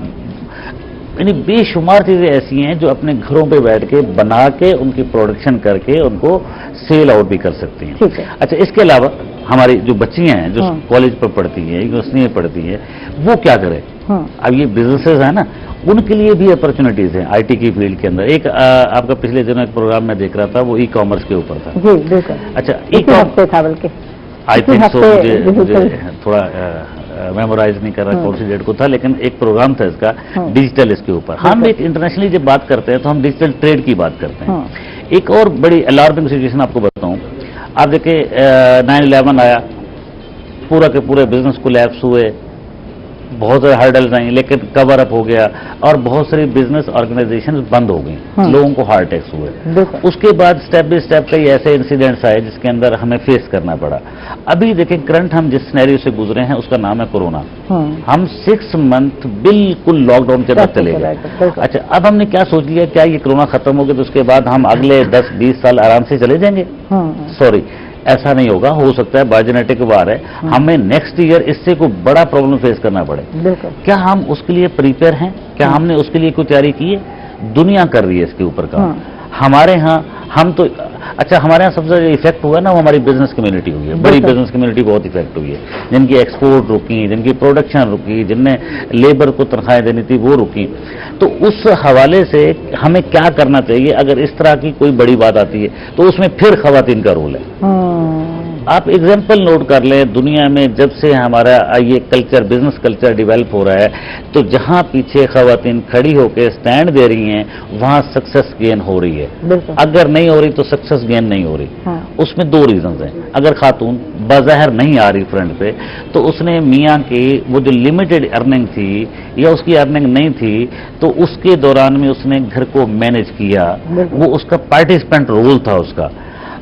یعنی بے شمار چیزیں ایسی ہیں جو اپنے گھروں پہ بیٹھ کے بنا کے ان کی پروڈکشن کر کے ان کو سیل آؤٹ بھی کر سکتی ہیں. اچھا اس کے علاوہ ہماری جو بچیاں ہیں جو کالج پر پڑھتی ہیں، یونیورسٹی میں پڑھتی ہیں، وہ کیا کرے؟ اب یہ بزنسز ہیں نا، ان کے لیے بھی اپرچونیٹیز ہیں IT کی فیلڈ کے اندر. ایک آپ کا پچھلے دنوں ایک پروگرام میں دیکھ رہا تھا، وہ ای کامرس کے اوپر تھا. اچھا آئی تھنک سو، مجھے تھوڑا میمورائز نہیں کر رہا کون سی ڈیٹ کو تھا، لیکن ایک پروگرام تھا اس کا ڈیجیٹل، اس کے اوپر. ہم ایک انٹرنیشنلی جب بات کرتے ہیں تو ہم ڈیجیٹل ٹریڈ کی بات کرتے ہیں. ایک اور بڑی الارمنگ سچویشن آپ کو بتاؤں. آپ دیکھیں 9/11 آیا، پورا کے پورے بزنس کولیپس ہوئے، बहुत सारे हर्डल्स आई, लेकिन कवर अप हो गया और बहुत सारी बिजनेस ऑर्गेनाइजेशन बंद हो गई, लोगों को हार्ट अटैक्स हुए। उसके बाद स्टेप बाय स्टेप कई ऐसे इंसिडेंट्स आए जिसके अंदर हमें फेस करना पड़ा। अभी देखें करंट हम जिस सिनेरियो से गुजरे हैं उसका नाम है कोरोना। हम 6 मंथ बिल्कुल लॉकडाउन के अंदर चले गए। अच्छा, अब हमने क्या सोच लिया, क्या ये कोरोना खत्म हो गया तो उसके बाद हम अगले 10-20 साल आराम से चले जाएंगे? सॉरी, ऐसा नहीं होगा। हो सकता है बायोजेनेटिक वार है, हमें नेक्स्ट ईयर इससे कोई बड़ा प्रॉब्लम फेस करना पड़े। क्या हम उसके लिए प्रिपेयर हैं? क्या हमने उसके लिए कोई तैयारी की है? दुनिया कर रही है इसके ऊपर काम। हमारे यहाँ हम तो अच्छा, हमारे यहाँ सबसे ज्यादा इफेक्ट हुआ ना, वो हमारी बिजनेस कम्युनिटी हुई है। बड़ी बिजनेस कम्युनिटी बहुत इफेक्ट हुई है, जिनकी एक्सपोर्ट रुकी, जिनकी प्रोडक्शन रुकी, जिनने लेबर को तनख्वाहें देनी थी वो रुकी। तो उस हवाले से हमें क्या करना चाहिए अगर इस तरह की कोई बड़ी बात आती है तो उसमें फिर खवातीन का रोल है। आप एग्जाम्पल नोट कर लें, दुनिया में जब से हमारा ये कल्चर, बिजनेस कल्चर डेवलप हो रहा है, तो जहां पीछे खवातीन खड़ी होकर स्टैंड दे रही हैं वहां सक्सेस गेन हो रही है। अगर नहीं हो रही तो सक्सेस गेन नहीं हो रही। उसमें 2 रीजंस हैं। अगर खातून बाज़ाहिर नहीं आ रही फ्रंट पे, तो उसने मियाँ की वो जो लिमिटेड अर्निंग थी या उसकी अर्निंग नहीं थी, तो उसके दौरान में उसने घर को मैनेज किया, वो उसका पार्टिसिपेंट रोल था उसका।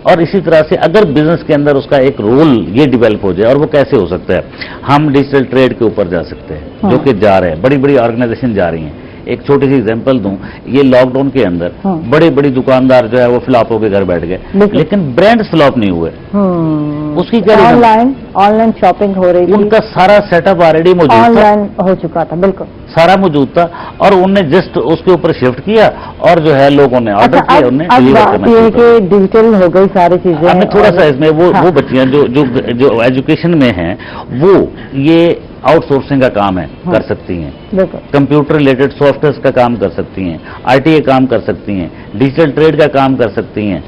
और इसी तरह से अगर बिजनेस के अंदर उसका एक रोल ये डेवलप हो जाए, और वो कैसे हो सकता है, हम डिजिटल ट्रेड के ऊपर जा सकते हैं, जो कि जा रहे हैं, बड़ी बड़ी ऑर्गेनाइजेशन जा रही हैं। एक छोटी सी एग्जांपल दूं, ये लॉकडाउन के अंदर बड़े बड़ी दुकानदार जो है वो फ्लॉप होकर घर बैठ गए, लेकिन ब्रांड फ्लॉप नहीं हुए। उसकी क्या ऑनलाइन शॉपिंग हो रही थी, उनका सारा सेटअप ऑलरेडी मौजूद था, ऑनलाइन हो चुका था, बिल्कुल सारा मौजूद था, और उन्होंने जस्ट उसके ऊपर शिफ्ट किया और जो है लोगों ने ऑर्डर किया, उन्हें डिलीवर करना शुरू किया। डिजिटल हो गई सारी चीजें। हमने थोड़ा सा इसमें वो बच्चियां जो एजुकेशन में हैं, वो ये आउटसोर्सिंग का काम है, कर सकती हैं, कंप्यूटर रिलेटेड सॉफ्टवेयर का काम कर सकती हैं, आरटीए काम कर सकती हैं, डिजिटल ट्रेड का काम कर सकती हैं,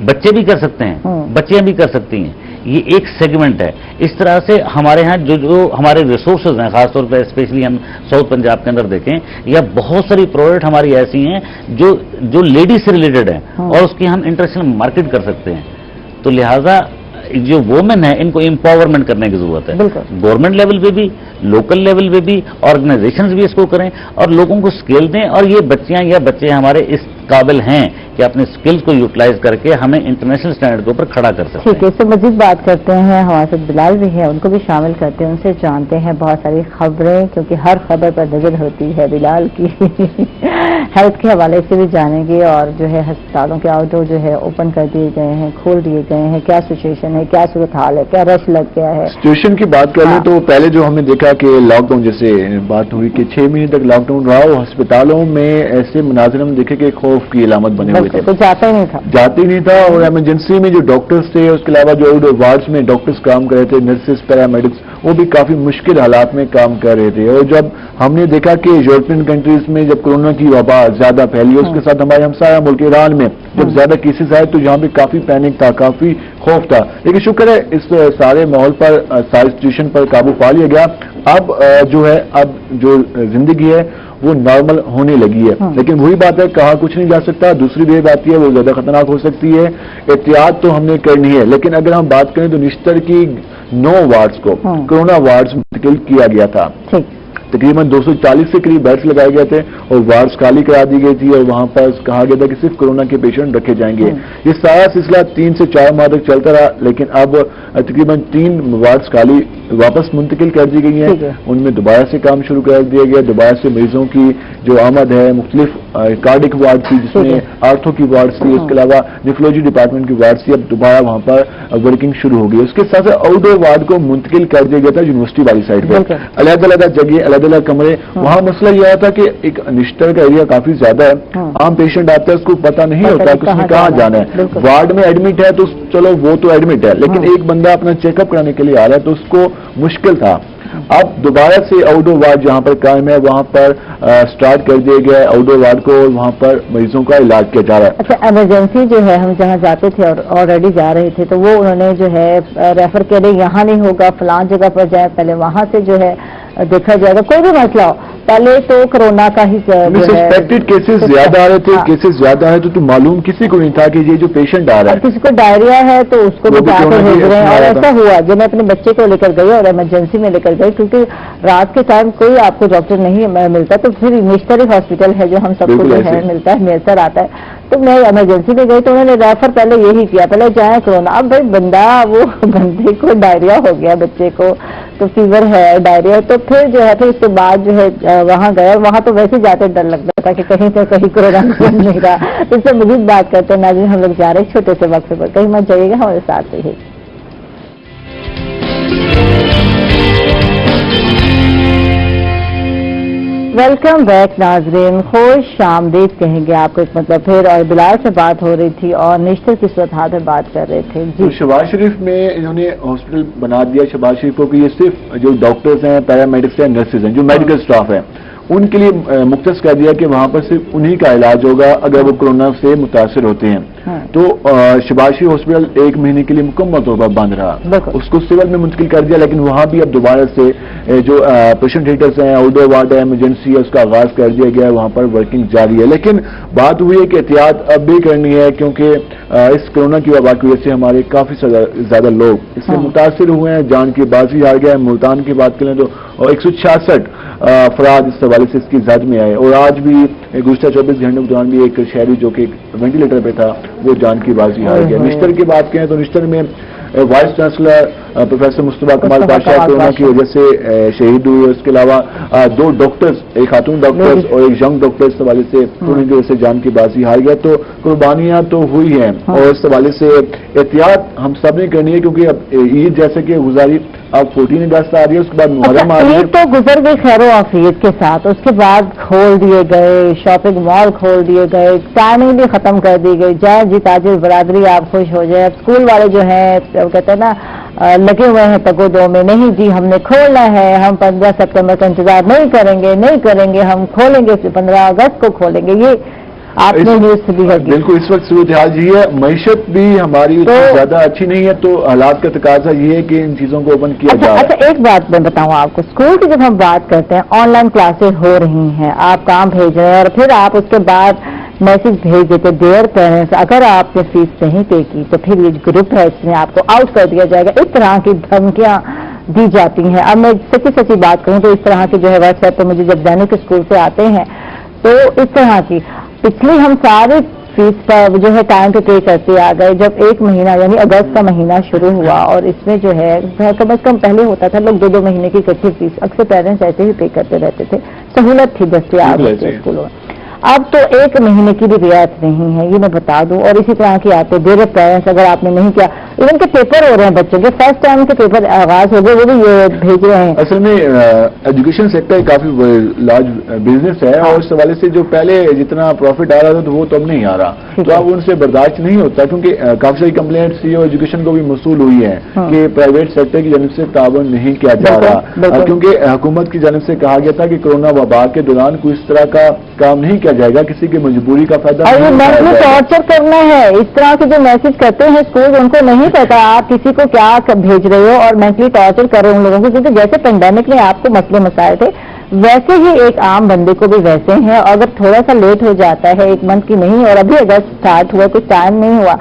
बच्चे भी कर सकते हैं, बच्चियां भी कर सकती हैं। ये एक सेगमेंट है। इस तरह से हमारे यहाँ जो हमारे रिसोर्सेज हैं, खासतौर पर स्पेशली हम साउथ पंजाब के अंदर देखें, या बहुत सारी प्रोडक्ट हमारी ऐसी हैं जो लेडीज से रिलेटेड हैं और उसकी हम इंटरनेशनल मार्केट कर सकते हैं। तो लिहाजा जो वोमेन है, इनको एम्पावरमेंट करने की जरूरत है। गवर्नमेंट लेवल पे भी, लोकल लेवल पे भी, ऑर्गेनाइजेशंस भी इसको करें और लोगों को स्किल दें, और ये बच्चियां या बच्चे हमारे इस काबिल हैं कि अपने स्किल्स को यूटिलाइज करके हमें इंटरनेशनल स्टैंडर्ड के ऊपर खड़ा कर सकते हैं। ठीक है, इससे मजीद बात करते हैं, हमारे साथ बिलाल भी है, उनको भी शामिल करते हैं, उनसे जानते हैं बहुत सारी खबरें, क्योंकि हर खबर पर नजर होती है बिलाल की। हेल्थ के हवाले से भी जानेंगे, और जो है अस्पतालों के आउटडोर जो है ओपन कर दिए गए हैं, खोल दिए गए हैं, क्या सिचुएशन है, क्या सूरत हाल है, क्या रश लग गया है। सिचुएशन की बात कर लें तो पहले जो हमने देखा कि लॉकडाउन, जैसे बात हुई कि 6 महीने तक लॉकडाउन रहा, और अस्पतालों में ऐसे मुनाजिर हम देखे कि खौफ की अलामत बने हुए थे, तो जाता ही नहीं था। और इमरजेंसी में जो डॉक्टर्स थे, उसके अलावा जो वार्ड्स में डॉक्टर्स काम कर रहे थे, नर्सेस, पैरामेडिक्स, वो भी काफी मुश्किल हालात में काम कर रहे थे। और जब हमने देखा कि यूरोपियन कंट्रीज में जब कोरोना की वबा ज्यादा फैली, उसके साथ हमारे हमसाया मुल्क ईरान में जब ज्यादा केसेस आए, तो यहाँ पे काफी पैनिक था, काफी खौफ था। लेकिन शुक्र है इस सारे माहौल पर, सारी सिचुएशन पर काबू पा लिया गया। अब जो है, अब जो जिंदगी है वो नॉर्मल होने लगी है। लेकिन वही बात है, कहा कुछ नहीं जा सकता, दूसरी वेव आती है वो ज्यादा खतरनाक हो सकती है। एहतियात तो हमने करनी है, लेकिन अगर हम बात करें तो निश्तर की 9 वार्ड्स को कोरोना वार्ड्स मुंतकिल किया गया था। तकरीबन 240 से करीब बेड्स लगाए गए थे और वार्ड्स खाली करा दी गई थी, और वहां पर कहा गया था कि सिर्फ कोरोना के पेशेंट रखे जाएंगे। ये सारा सिलसिला 3 से 4 माह तक चलता रहा, लेकिन अब तकरीबन 3 वार्ड्स खाली वापस मुंतकिल कर दी गई हैं, उनमें दोबारा से काम शुरू कर दिया गया। दोबारा से मरीजों की जो आमद है, मुख्तलिफ कार्डिक वार्ड थी जिसमें आर्थो की वार्ड थी, उसके अलावा निफ्रोलॉजी डिपार्टमेंट की वार्ड थी, अब दोबारा वहां पर वर्किंग शुरू हो गई। उसके साथ आउटडोर वार्ड को मुंतकिल कर दिया गया था यूनिवर्सिटी वाली साइड पर, अलग अलग जगह, अलग अलग कमरे। वहां मसला यह था कि एक निश्तर का एरिया काफी ज्यादा है, आम पेशेंट आता है, उसको पता नहीं होता कि उसमें कहाँ जाना है। वार्ड में एडमिट है तो चलो वो तो एडमिट है, लेकिन एक बंदा अपना चेकअप कराने के लिए आ रहा है तो उसको मुश्किल था। अब दोबारा से आउटडोर वार्ड जहां पर कायम है, वहां पर स्टार्ट कर दिया गया है आउटडोर वार्ड को, वहां पर मरीजों का इलाज किया जा रहा है। अच्छा, इमरजेंसी जो है, हम जहां जाते थे और ऑलरेडी जा रहे थे, तो वो उन्होंने जो है रेफर किया, यहाँ नहीं होगा, फलां जगह पर जाए, पहले वहां से जो है देखा जाएगा, कोई भी मसला हो पहले तो कोरोना का ही सस्पेक्टेड केसेस ज्यादा आ रहे थे, केसेस ज्यादा है तो मालूम किसी को नहीं था कि ये जो पेशेंट आ रहा है, किसी को डायरिया है तो उसको भी जाकर भेज रहे हैं। और ऐसा हुआ जब मैं अपने बच्चे को लेकर गई और इमरजेंसी में लेकर गई, क्योंकि रात के टाइम कोई आपको डॉक्टर नहीं मिलता, तो फिर मिस्टरी हॉस्पिटल है जो हम सबको जो है मिलता है, मेसर आता है, तो मैं इमरजेंसी में गई तो उन्होंने रेफर पहले यही किया, पहले जाए कोरोना। अब भाई बंदे को डायरिया हो गया, बच्चे को तो फीवर है, डायरिया, तो फिर जो है फिर उसके बाद जो है वहाँ गए, वहाँ तो वैसे जाते डर लगता था कि कहीं तो कहीं कोरोना नहीं रहा। तो इससे मजीद बात करते हैं नाज़रीन, हम लोग जा रहे हैं छोटे से वक्त पर, कहीं मत जाइएगा, हमारे साथ ही। वेलकम बैक नाजरीन, खुश आमदीद कहेंगे आपको एक मतलब फिर। और बिलाल से बात हो रही थी और निश्तर की सूरत हाल में बात कर रहे थे जी। तो शहबाज शरीफ में इन्होंने हॉस्पिटल बना दिया शहबाज शरीफ को कि ये सिर्फ जो डॉक्टर्स हैं, पैरामेडिक्स हैं, नर्सेज हैं, जो मेडिकल स्टाफ है, उनके लिए मुख्तस कर दिया कि वहां पर सिर्फ उन्हीं का इलाज होगा अगर वो कोरोना से मुतासर होते हैं। तो शहबाज शरीफ हॉस्पिटल 1 महीने के लिए मुकम्मल तौर पर बंद रहा, उसको सिविल में मुंतकिल कर दिया, लेकिन वहां भी अब दोबारा से जो पेशेंट हिटर्स हैं, ऑर्डर वार्ड है, इमरजेंसी है, उसका आगाज कर दिया गया है, वहां पर वर्किंग जारी है। लेकिन बात हुई है कि एहतियात अब भी करनी है, क्योंकि इस कोरोना की वबा की वजह से हमारे काफी ज्यादा लोग इससे मुतासर हुए हैं, जान की बाजी हार गया है। मुल्तान की बात करें तो 166 अफराद इस हवाले से इसकी जद में आए, और आज भी गुज़श्ता 24 घंटे के दौरान भी एक शहरी जो कि वेंटिलेटर पे था वो जान की बाजी हार गया। निश्तर की बात करें तो निश्तर में वाइस चांसलर प्रोफेसर मुस्तफा कमाल बादशाह कोरोना की वजह से शहीद हुए। उसके अलावा 2 डॉक्टर्स, एक खातून डॉक्टर्स और एक यंग डॉक्टर इस हवाले से कोरोना की वजह से जान की बाजी हार गया। तो कुर्बानियां तो हुई हैं और इस हवाले से एहतियात हम सब ने करनी है, क्योंकि अब ईद जैसे कि गुजारी अब 14 अगस्त आ रही है, उसके बाद मुहर्रम आ रही है। तो गुजर गई खैरो आफियत के साथ, उसके बाद खोल दिए गए शॉपिंग मॉल, खोल दिए गए, टाइमिंग भी खत्म कर दी गई, जाए जी ताजिर बरादरी आप खुश हो जाए। अब स्कूल वाले जो हैं कहते हैं ना लगे हुए हैं तगोदो में, नहीं जी हमने खोलना है, हम 15 सितंबर का इंतजार नहीं करेंगे, हम खोलेंगे 15 अगस्त को खोलेंगे। ये आपने न्यूज से भी बिल्कुल इस वक्त सूरत हाल ये है, मैशत भी हमारी तो ज्यादा अच्छी नहीं है, तो हालात का तकाजा ये है कि इन चीजों को ओपन किया जाए। अच्छा एक बात मैं बताऊं आपको, स्कूल की जब हम बात करते हैं, ऑनलाइन क्लासेस हो रही हैं, आप काम भेज रहे हैं और फिर आप उसके बाद मैसेज भेज देते डियर पेरेंट्स, अगर आपने फीस नहीं पे की तो फिर ये ग्रुप है इसमें आपको आउट कर दिया जाएगा, इस तरह की धमकियां दी जाती हैं। अब मैं सच्ची बात करूं तो इस तरह की जो है व्हाट्सएप पर मुझे जब दैनिक स्कूल से आते हैं तो इस तरह की, पिछली हम सारे फीस पर जो है टाइम पे पे करते आ गए, जब 1 महीना यानी अगस्त का महीना शुरू हुआ और इसमें जो है कम से कम पहले होता था लोग 2-2 महीने की इकट्ठी फीस, अक्सर पेरेंट्स ऐसे ही पे करते रहते थे, सहूलत थी दस्तियाब स्कूलों में। अब तो 1 महीने की भी रियायत नहीं है, ये मैं बता दूं। और इसी तरह की आते देर पेरेंट्स, अगर आपने नहीं किया, इवन के पेपर हो रहे हैं बच्चों के, फर्स्ट टाइम के पेपर आगाज हो गए, वो भी ये भेज रहे हैं। असल में एजुकेशन सेक्टर काफी लार्ज बिजनेस है और इस हवाले से जो पहले जितना प्रॉफिट आ रहा था तो वो तो अब नहीं आ रहा, तो अब उनसे बर्दाश्त नहीं होता, क्योंकि काफी सारी कंप्लेंट सीईओ एजुकेशन को भी मसूल हुई है कि प्राइवेट सेक्टर की जानिब से ताउन नहीं किया जा रहा, क्योंकि हुकूमत की जानिब से कहा गया था कि कोरोना वबा के दौरान कोई इस तरह का काम नहीं किया जाएगा, किसी की मजबूरी का फायदा और ये मेंटली टॉर्चर करना है। इस तरह के जो मैसेज करते हैं स्कूल, उनको नहीं पता आप किसी को क्या भेज रहे हो और मेंटली टॉर्चर कर रहे हो उन लोगों को, क्योंकि जैसे पेंडेमिक में आपको मसले मसाइल थे वैसे ही एक आम बंदे को भी वैसे हैं। अगर थोड़ा सा लेट हो जाता है 1 मंथ की नहीं, और अभी अगस्त स्टार्ट हुआ, कुछ टाइम नहीं हुआ,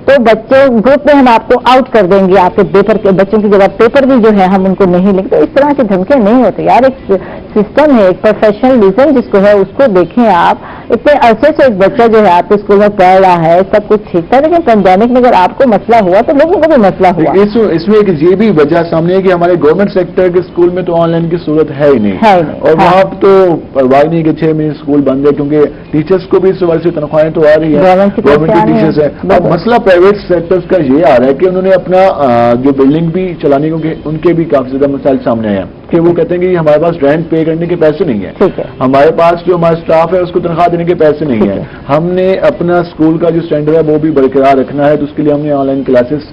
तो बच्चों ग्रुप में हम आपको आउट कर देंगे, आपके पेपर के बच्चों की जगह पेपर भी जो है हम उनको नहीं लिखते। तो इस तरह की धमकियां नहीं होती यार, एक सिस्टम है, एक प्रोफेशनलिज्म जिसको है उसको देखें आप। इतने अरसे से एक बच्चा जो है आपके स्कूल में पढ़ रहा है, सब कुछ ठीक था, लेकिन पेंडेमिक में अगर आपको मसला हुआ तो लोगों को भी मसला हुआ। इसमें एक ये भी वजह सामने है कि हमारे गवर्नमेंट सेक्टर के स्कूल में तो ऑनलाइन की सूरत है ही नहीं, और वहाँ तो परवाह नहीं कि 6 महीने स्कूल बंद है, क्योंकि टीचर्स को भी इस वजह से तनख्वाहें तो आ रही है, गवर्नमेंट के टीचर्स है। अब मसला प्राइवेट सेक्टर्स का ये आ रहा है कि उन्होंने अपना जो बिल्डिंग भी चलाने के उनके भी काफी ज्यादा मसाइल सामने आए हैं कि वो कहते हैं कि हमारे पास रेंट पे करने के पैसे नहीं है, हमारे पास जो हमारा स्टाफ है उसको तनख्वाह देने के पैसे नहीं है, हमने अपना स्कूल का जो स्टैंडर्ड है वो भी बरकरार रखना है, तो उसके लिए हमने ऑनलाइन क्लासेस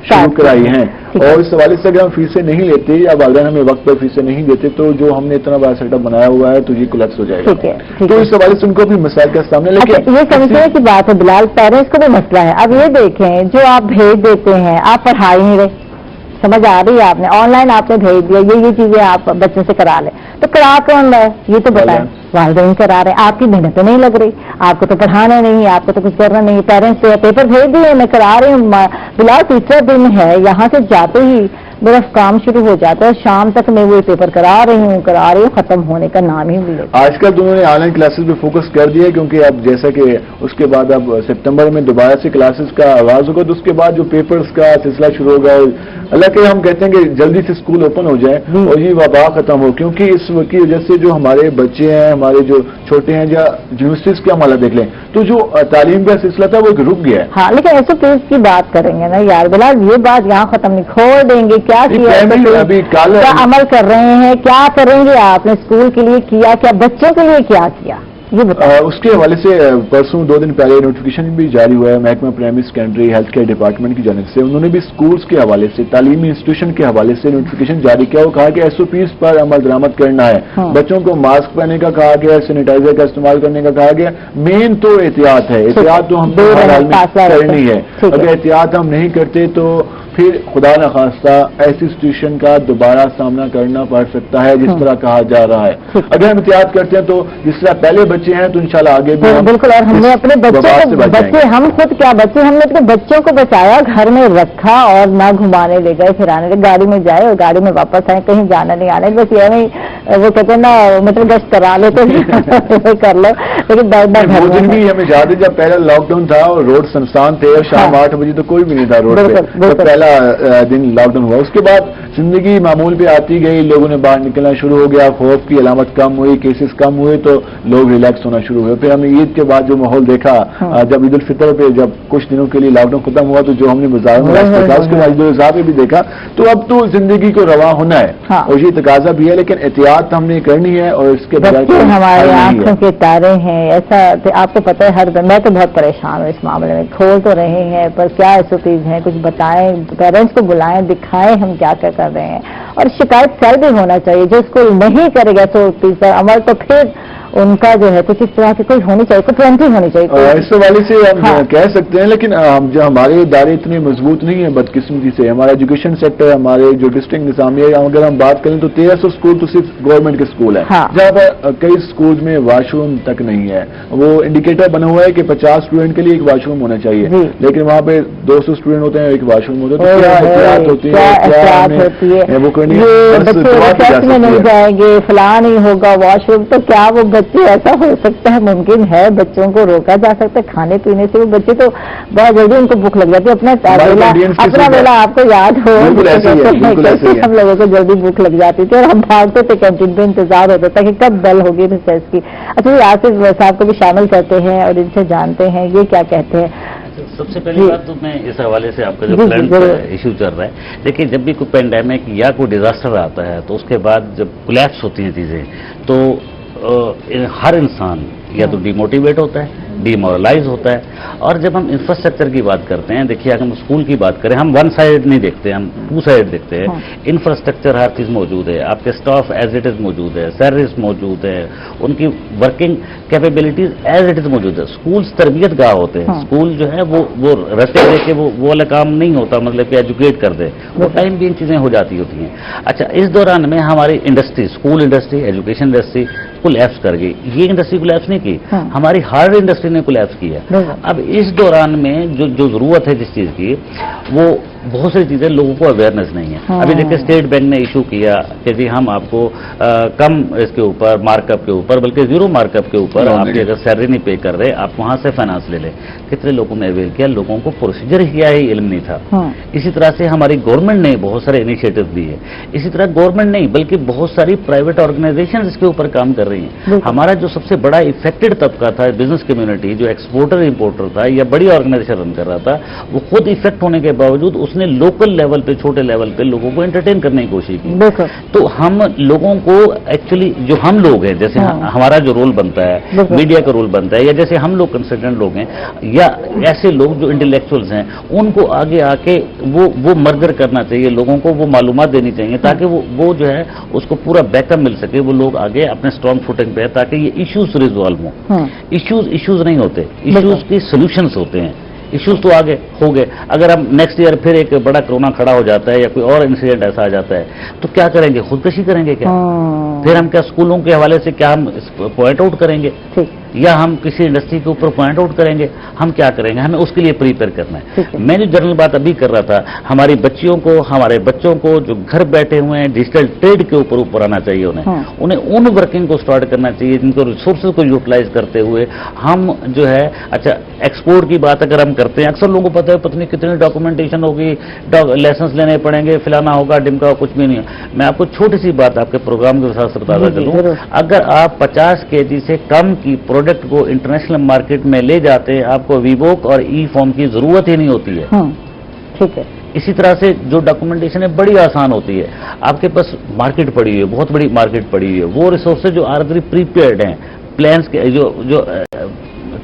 शुरू कराई हैं। और इस हवाले से अगर हम फीसें नहीं लेते या वालिदैन हमें वक्त पर फीसें नहीं देते तो जो हमने इतना बड़ा सेटअप बनाया हुआ है तो ये कोलैप्स हो जाएगा। तो इस हवाले से उनको भी मसाइल का सामने, लेकिन ये समझने की बात है बिलाल, पेरेंट्स को भी मसला है। अब ये देखें जो आप भेज देते हैं, आप पढ़ा ही नहीं रहे, समझ आ रही है, आपने ऑनलाइन आपने भेज दिया, ये चीजें आप बच्चों से करा लें, تو करा कौन रहा है ये तो बताएं। वालिदैन करा रहे हैं, आपकी मेहनत तो नहीं लग रही, आपको तो पढ़ाना नहीं, आपको तो कुछ करना नहीं। पेरेंट्स तो पेपर भेज दिए, मैं करा रही हूँ, बिलाल तीसरा दिन है, यहाँ से जाते ही मेरा काम शुरू हो जाता है, शाम तक मैं वो पेपर करा रही हूँ, खत्म होने का नाम ही नहीं लेता। आजकल तो उन्होंने ऑनलाइन क्लासेस पे फोकस कर दिया है, क्योंकि अब जैसा कि उसके बाद अब सितंबर में दोबारा से क्लासेस का आगाज होगा, तो उसके बाद जो पेपर्स का सिलसिला शुरू होगा, अल्लाह के हम कहते हैं कि जल्दी से स्कूल ओपन हो जाए और ये वबा खत्म हो, क्योंकि इस की वजह से जो हमारे बच्चे हैं, हमारे जो छोटे हैं, या यूनिवर्सिटीज के हम हालत देख लें, तो जो तालीम का सिलसिला था वो रुक गया है। हाँ, लेकिन ऐसे केस की बात करेंगे ना यार बिलाल, ये बात यहाँ खत्म नहीं, छोड़ देंगे क्या किया, अभी क्या अमल कर रहे हैं, क्या करेंगे आपने स्कूल के लिए किया, क्या बच्चों के लिए क्या किया, ये बताओ। उसके हवाले से परसों 2 दिन पहले नोटिफिकेशन भी जारी हुआ है महकमा primary secondary health care department की जानिब से। उन्होंने भी स्कूल्स के हवाले से, तालीमी इंस्टीट्यूशन के हवाले से नोटिफिकेशन जारी किया। वो कहा कि SOPs पर अमल दरामद करना है, बच्चों को मास्क पहनने का कहा गया, सैनिटाइजर का इस्तेमाल करने का कहा गया। मेन तो एहतियात है, एहतियात तो हम हर हाल में करनी है। अगर एहतियात हम नहीं करते तो फिर खुदा न खास्ता ऐसी सिचुएशन का दोबारा सामना करना पड़ सकता है, जिस तरह कहा जा रहा है। अगर हम एहतियात करते हैं तो जिस तरह पहले बच्चे हैं तो इंशाल्लाह आगे भी बिल्कुल। और हमने अपने बच्चे हम खुद क्या बच्चे, हमने अपने बच्चों को बचाया, घर में रखा और ना घुमाने ले गए फिराने ले, गाड़ी में जाए और गाड़ी में वापस आए, कहीं जाना नहीं आने, बस ये नहीं वो कहते हैं ना मतलब गश्त करा ले तो कर लो, लेकिन वो दिन भी हमें याद है जब पहला लॉकडाउन था और रोड सुनसान थे और शाम 8 बजे तो कोई भी नहीं था रोड पे, तो पहला दिन लॉकडाउन हुआ। उसके बाद जिंदगी मामूल पे आती गई, लोगों ने बाहर निकलना शुरू हो गया, खौफ की अलामत कम हुई, केसेस कम हुए तो लोग रिलैक्स होना शुरू हुए। फिर हमने ईद के बाद जो माहौल देखा, जब ईद उल फितर पे जब कुछ दिनों के लिए लॉकडाउन खत्म हुआ तो जो हमने बाजार में देखा, उसके बाद ईद उल अज़हा पे भी देखा, तो अब तो जिंदगी को रवा होना है और ये तकाजा भी है, लेकिन एहतियात हमने करनी है। और इसके बजाय हमारे आंखों के तारे हैं, ऐसा आपको पता है, हर मैं तो बहुत परेशान हूँ इस मामले में। खोल तो रहे हैं पर क्या SOPs हैं, कुछ बताएं, पेरेंट्स को बुलाएं, दिखाएं हम क्या क्या कर रहे हैं। और शिकायत सेल भी होना चाहिए, जो स्कूल नहीं करेगा SOPs पर अमल तो फिर उनका जो है कुछ इस तरह की कोई होनी चाहिए, कोई पेनल्टी होनी चाहिए। इस हवाले से हम कह सकते हैं, लेकिन जो हमारे इदारे इतने मजबूत नहीं है बदकिस्मती से। हमारा एजुकेशन सेक्टर, हमारे जो डिस्ट्रिक्ट निजामिया, अगर हम बात करें तो 1300 स्कूल तो सिर्फ गवर्नमेंट के स्कूल है, जहाँ पर कई स्कूल में वॉशरूम तक नहीं है। वो इंडिकेटर बना हुआ है कि 50 स्टूडेंट के लिए एक वॉशरूम होना चाहिए, लेकिन वहाँ पे 200 स्टूडेंट होते हैं, एक वॉशरूम होता है। तो क्या एहतियात होती है, वो करनी में नहीं जाएंगे, फलां नहीं होगा वॉशरूम, तो क्या वो बच्चे ऐसा हो सकता है, मुमकिन है बच्चों को रोका जा सकता है खाने पीने से? वो बच्चे तो बहुत जल्दी उनको भूख लग जाती है। अपना वेला आपको याद हो, हम लोगों को जल्दी भूख लग जाती थी और हम भागते थे, कैंटीन पे इंतजार होता था कि कब बेल होगी रिसेस की। अच्छा, आसिफ साहब को भी शामिल करते हैं और इनसे जानते हैं ये क्या कहते हैं। सबसे पहली बात तो मैं इस हवाले से आपका जो प्लान इशू चल रहा है, देखिए जब भी कोई पेंडेमिक या कोई डिजास्टर आता है तो उसके बाद जब कोलैप्स होती हैं चीज़ें तो हर इंसान या तो डिमोटिवेट होता है, डिमोरलाइज होता है। और जब हम इंफ्रास्ट्रक्चर की बात करते हैं, देखिए अगर हम स्कूल की बात करें, हम वन साइड नहीं देखते, हम टू साइड देखते हैं। इंफ्रास्ट्रक्चर हर चीज़ मौजूद है, आपके स्टाफ एज इट इज़ मौजूद है, सैलरीज मौजूद है, उनकी working capabilities as it is मौजूद है। स्कूल्स तरबियत गाह होते हैं, स्कूल जो है वो रटे दे के वो वाला काम नहीं होता, मतलब कि एजुकेट कर दे, वो टाइम भी इन चीज़ें हो जाती होती हैं। अच्छा, इस दौरान में हमारी industry, school industry, education industry collapse कर गई। ये इंडस्ट्री कोलैप्स नहीं की, हमारी हार्ड इंडस्ट्री ने कोलैप्स किया। अब इस दौरान में जो जरूरत है जिस चीज की, वो बहुत सारी चीजें लोगों को अवेयरनेस नहीं है। अभी देखिए स्टेट बैंक ने इशू किया कि जी हम आपको कम इसके ऊपर मार्कअप के ऊपर, बल्कि जीरो मार्कअप के ऊपर आपकी अगर सैलरी नहीं पे कर रहे, आप वहां से फाइनेंस ले लें। कितने लोगों ने अवेयर किया, लोगों को प्रोसीजर किया ही इल्म नहीं था। इसी तरह से हमारी गवर्नमेंट ने बहुत सारे इनिशिएटिव दिए। इसी तरह गवर्नमेंट नहीं बल्कि बहुत सारी प्राइवेट ऑर्गेनाइजेशन इसके ऊपर काम कर रही हैं। हमारा जो सबसे बड़ा इफेक्टेड तबका था, बिजनेस कम्युनिटी, जो एक्सपोर्टर इंपोर्टर था या बड़ी ऑर्गेनाइजेशन रन कर रहा था, वो खुद इफेक्ट होने के बावजूद उसने लोकल लेवल पे, छोटे लेवल पे लोगों को एंटरटेन करने की कोशिश की। तो हम लोगों को एक्चुअली जो हम लोग हैं, जैसे हमारा जो रोल बनता है, मीडिया का रोल बनता है, या जैसे हम लोग कंसल्टेंट लोग हैं या ऐसे लोग जो इंटेलेक्चुअल्स हैं, उनको आगे आके वो मर्जर करना चाहिए, लोगों को वो मालूमात देनी चाहिए ताकि वो जो है उसको पूरा बैकअप मिल सके, वो लोग आगे अपने स्ट्रॉन्ग फुटिंग पे है, ताकि ये इश्यूज रिजॉल्व हों। इश्यूज नहीं होते, इश्यूज की सोल्यूशंस होते हैं। इश्यूज तो आगे हो गए, अगर हम नेक्स्ट ईयर फिर एक बड़ा कोरोना खड़ा हो जाता है या कोई और इंसिडेंट ऐसा आ जाता है तो क्या करेंगे, खुदकशी करेंगे क्या? फिर हम क्या स्कूलों के हवाले से क्या हम पॉइंट आउट करेंगे या हम किसी इंडस्ट्री के ऊपर पॉइंट आउट करेंगे? हम क्या करेंगे? हमें उसके लिए प्रिपेयर करना है। मैं जो जनरल बात अभी कर रहा था, हमारी बच्चियों को, हमारे बच्चों को जो घर बैठे हुए हैं डिजिटल ट्रेड के ऊपर आना चाहिए, उन्हें उन वर्किंग को स्टार्ट करना चाहिए जिनको रिसोर्सेज को यूटिलाइज करते हुए हम जो है, अच्छा एक्सपोर्ट की बात अगर हम करते हैं, अक्सर लोगों को पता है पत्नी कितनी डॉक्यूमेंटेशन होगी, लाइसेंस लेने पड़ेंगे, फलाना होगा, डिमका, कुछ भी नहीं है। मैं आपको छोटी सी बात आपके प्रोग्राम के हिसाब से बताता चलूं, अगर आप 50 केजी से कम की प्रोडक्ट को इंटरनेशनल मार्केट में ले जाते हैं, आपको वीवोक और ई फॉर्म की जरूरत ही नहीं होती है। ठीक है। इसी तरह से जो डॉक्यूमेंटेशन है बड़ी आसान होती है, आपके पास मार्केट पड़ी हुई है, बहुत बड़ी मार्केट पड़ी हुई है, वो रिसोर्सेज जो ऑलरेडी प्रीपेयर्ड हैं, प्लान्स के जो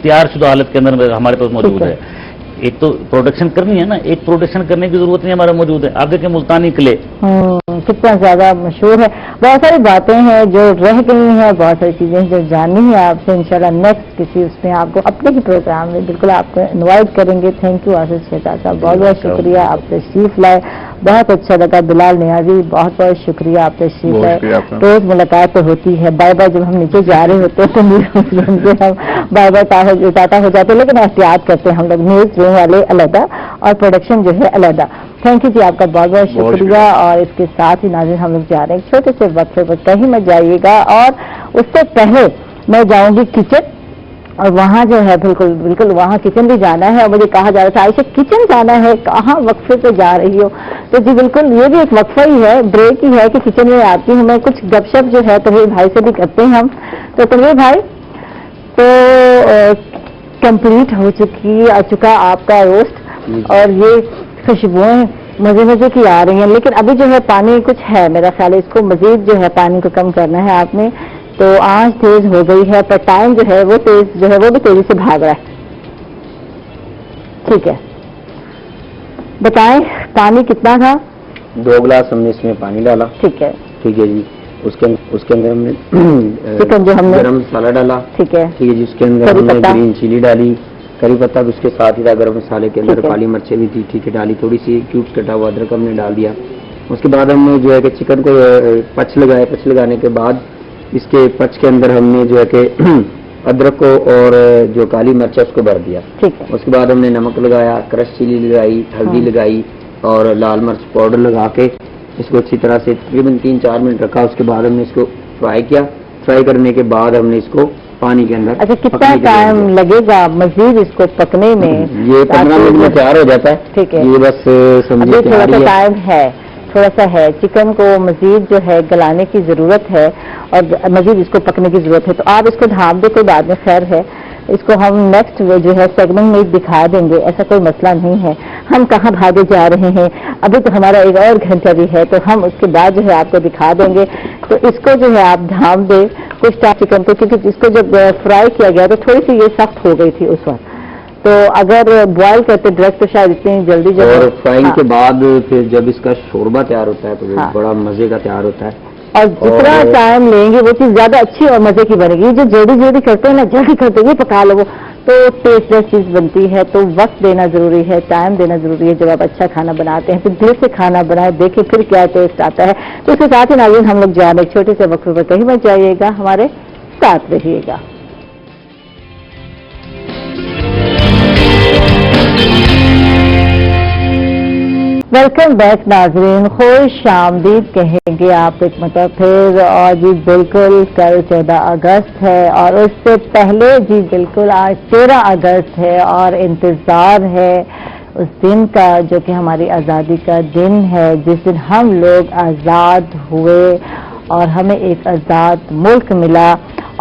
तैयार शुदा हालत के अंदर हमारे पास मौजूद है। एक तो प्रोडक्शन करनी है ना, एक प्रोडक्शन करने की जरूरत नहीं हमारे मौजूद है। आप देखें मुल्तानी क्ले कितना ज्यादा मशहूर है, बहुत सारी बातें हैं जो रह गई हैं, बहुत सारी चीजें जो जाननी है आपसे। इंशाल्लाह नेक्स्ट किसी उसमें आपको अपने ही प्रोग्राम में बिल्कुल आपको इन्वाइट करेंगे। थैंक यू आसिफ शहजाद साहब, बहुत बहुत शुक्रिया, आप तशरीफ लाए, बहुत अच्छा लगा। बिलाल नियाजी, बहुत बहुत शुक्रिया, आप तशरीफ लाए। रोज मुलाकात तो होती है, बाय बाय जब हम नीचे जा रहे होते हैं तो न्यूज हम बाय बाय टाटा हो जाते हैं, लेकिन एहतियात करते हैं हम लोग, न्यूज रूम वाले अलहदा और प्रोडक्शन जो है अलहदा। थैंक यू जी, आपका बहुत बहुत शुक्रिया। और इसके साथ ही नाज़रीन हम लोग जा रहे हैं छोटे से वक्फे पर, कहीं मत जाइएगा। और उससे पहले मैं जाऊंगी किचन, और वहाँ जो है बिल्कुल बिल्कुल वहाँ किचन भी जाना है। और मुझे कहा जा रहा था आयशा किचन जाना है, कहाँ वक्फे पे जा रही हो? तो जी बिल्कुल ये भी एक वक्फा ही है, ब्रेक ही है कि किचन में आती हूँ मैं। कुछ गपशप जो है तनवीर भाई से भी करते हैं हम। तो तनवीर भाई, तो कंप्लीट हो चुका आपका रोस्ट, और ये खुशबुएं मजे मजे की आ रही हैं, लेकिन अभी जो है पानी कुछ है, मेरा ख्याल है इसको मजीद जो है पानी को कम करना है आपने। तो आंच तेज हो गई है, पर टाइम जो है वो तेज जो है वो भी तेजी से भाग रहा है। ठीक है, बताएं पानी कितना था? 2 गिलास हमने इसमें पानी डाला। ठीक है जी। उसके अंदर हमने चिकन जो हमने गरम मसाला डाला। ठीक है जी। उसके अंदर हमने ग्रीन चिली डाली, करी पत्ता भी उसके साथ ही था, गरम मसाले के अंदर काली मिर्चें भी थी, ठीक है, डाली। थोड़ी सी क्यूब्स कटा हुआ अदरक हमने डाल दिया। उसके बाद हमने जो है कि चिकन को पच लगाया। पच लगाने के बाद इसके पच के अंदर हमने जो है कि अदरक को और जो काली मिर्च है उसको भर दिया। ठीक है। उसके बाद हमने नमक लगाया, क्रश चिली लगाई, हल्दी लगाई और लाल मिर्च पाउडर लगा के इसको अच्छी तरह से तकरीबन 3-4 मिनट रखा। उसके बाद हमने इसको फ्राई किया। फ्राई करने के बाद हमने इसको पानी के अंदर। अच्छा, कितना टाइम लगेगा मजीद इसको पकने में? ये 15 मिनट में तैयार हो जाता है। ठीक है, ये बस समझिए थोड़ा सा टाइम है, थोड़ा सा है। चिकन को मजीद जो है गलाने की जरूरत है और मजीद इसको पकने की जरूरत है। तो आप इसको ढाँप दे, कोई बाद में खैर है, इसको हम नेक्स्ट जो है सेगमेंट में दिखा देंगे, ऐसा कोई मसला नहीं है। हम कहाँ भागे जा रहे हैं, अभी तो हमारा एक और घंटा भी है, तो हम उसके बाद जो है आपको दिखा देंगे। तो इसको जो है आप ढाँप दे कुछ टाइम चिकन को, क्योंकि इसको जब फ्राई किया गया तो थोड़ी सी ये सख्त हो गई थी उस वक्त। तो अगर बॉयल करते डायरेक्ट तो शायद इतनी जल्दी जो और फ्राइंग के बाद फिर जब इसका शोरबा तैयार होता है तो बड़ा मजे का तैयार होता है। और जितना टाइम लेंगे वो चीज ज्यादा अच्छी और मजे की बनेगी। जो जल्दी करते हैं ना, जल्दी करते ये पका लो, वो तो टेस्टलेस चीज बनती है। तो वक्त देना जरूरी है, टाइम देना जरूरी है। जब आप अच्छा खाना बनाते हैं तो दिल से खाना बनाए, देखें फिर क्या टेस्ट आता है। तो इसके साथ ही नाज़रीन हम लोग जा रहे छोटे से वक्फे पर, कहीं मत जाइएगा, हमारे साथ रहिएगा। वेलकम बैक नाजरीन, खुश आमदीद कहेंगे आप एक मतलब फिर। और जी बिल्कुल कल 14 अगस्त है और उससे पहले जी बिल्कुल आज 13 अगस्त है और इंतज़ार है उस दिन का जो कि हमारी आज़ादी का दिन है, जिस दिन हम लोग आज़ाद हुए और हमें एक आज़ाद मुल्क मिला।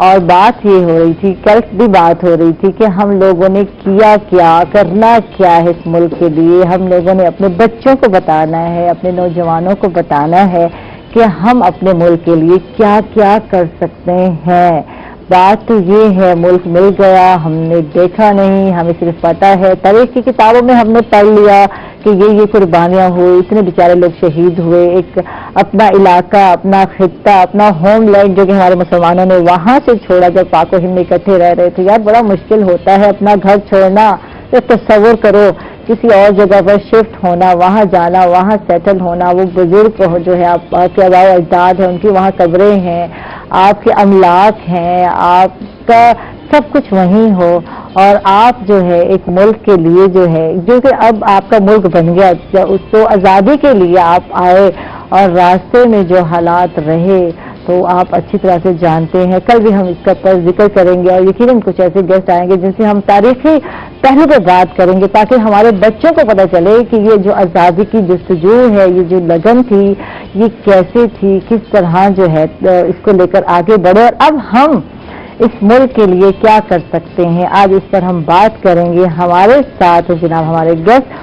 और बात ये हो रही थी, कल भी बात हो रही थी कि हम लोगों ने किया क्या, करना क्या है इस मुल्क के लिए। हम लोगों ने अपने बच्चों को बताना है, अपने नौजवानों को बताना है कि हम अपने मुल्क के लिए क्या क्या कर सकते हैं। बात तो ये है, मुल्क मिल गया, हमने देखा नहीं, हमें सिर्फ पता है, तारीख की किताबों में हमने पढ़ लिया कि ये कुर्बानियां हुई, इतने बेचारे लोग शहीद हुए। एक अपना इलाका, अपना खित्ता, अपना होमलैंड जो कि हमारे मुसलमानों ने वहां से छोड़ा जब पाको हिंद में इकट्ठे रह रहे थे। यार बड़ा मुश्किल होता है अपना घर छोड़ना, तो तस्वर करो किसी और जगह पर शिफ्ट होना, वहाँ जाना, वहाँ सेटल होना, वो बुजुर्ग जो है आपके आबा अजदाद हैं उनकी वहाँ कब्रें हैं, आपके अमलाक हैं, आपका सब कुछ वहीं हो, और आप जो है एक मुल्क के लिए जो है, जो कि अब आपका मुल्क बन गया, तो आज़ादी के लिए आप आए और रास्ते में जो हालात रहे तो आप अच्छी तरह से जानते हैं। कल भी हम इसका पर जिक्र करेंगे और यकीनन कुछ ऐसे गेस्ट आएंगे जिनसे हम तारीखी पहलू पर बात करेंगे, ताकि हमारे बच्चों को पता चले कि ये जो आज़ादी की जस्तजू है, ये जो लगन थी, ये कैसे थी, किस तरह जो है इसको लेकर आगे बढ़े और अब हम इस मुल्क के लिए क्या कर सकते हैं। आज इस पर हम बात करेंगे। हमारे साथ जनाब हमारे गेस्ट,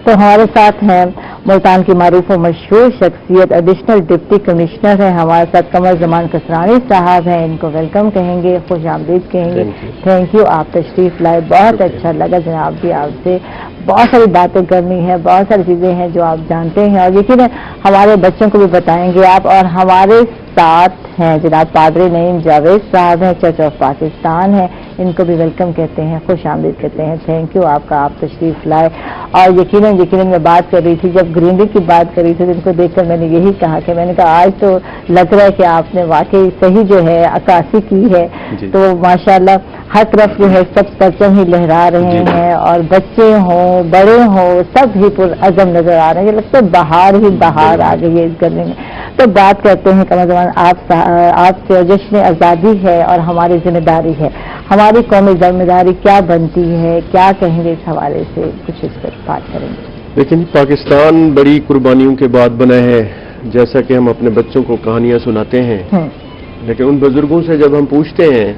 तो हमारे साथ हैं मुल्तान की मारूफ और मशहूर शख्सियत एडिशनल डिप्टी कमिश्नर है हमारे साथ कमर जमान कसरानी साहब हैं। इनको वेलकम कहेंगे, खुश आमदीद कहेंगे। थैंक यू, आप तशरीफ लाए, बहुत अच्छा लगा जनाब भी आपसे। बहुत सारी बातें करनी है, बहुत सारी चीजें हैं जो आप जानते हैं और यकीन हमारे बच्चों को भी बताएंगे आप। और हमारे साथ हैं जनाब पादरी नईम जावेद साहब हैं, चर्च ऑफ पाकिस्तान है, इनको भी वेलकम कहते हैं, खुश आमदीद कहते हैं। थैंक यू आपका, आप तशरीफ लाए। और यकीनन मैं बात कर रही थी, जब ग्रीनरी की बात कर रही थी, इनको देखकर मैंने यही कहा कि मैंने कहा आज तो लग रहा है कि आपने वाकई सही जो है अक्कासी की है। तो माशाल्लाह हर तरफ जो है सब परचम ही लहरा रहे हैं और बच्चे हों बड़े हों सब ही पुरअज़म नजर आ रहे हैं। लगता है बाहर ही बाहर आ गई है इस गले में। तो बात करते हैं कमर जमान आपसे, जश्न आज़ादी है और हमारी जिम्मेदारी है, हमारी कौमी जिम्मेदारी क्या बनती है, क्या कहेंगे इस हवाले से, कुछ इस पर बात करेंगे। लेकिन पाकिस्तान बड़ी कुर्बानियों के बाद बना है, जैसा कि हम अपने बच्चों को कहानियां सुनाते हैं, लेकिन उन बुजुर्गों से जब हम पूछते हैं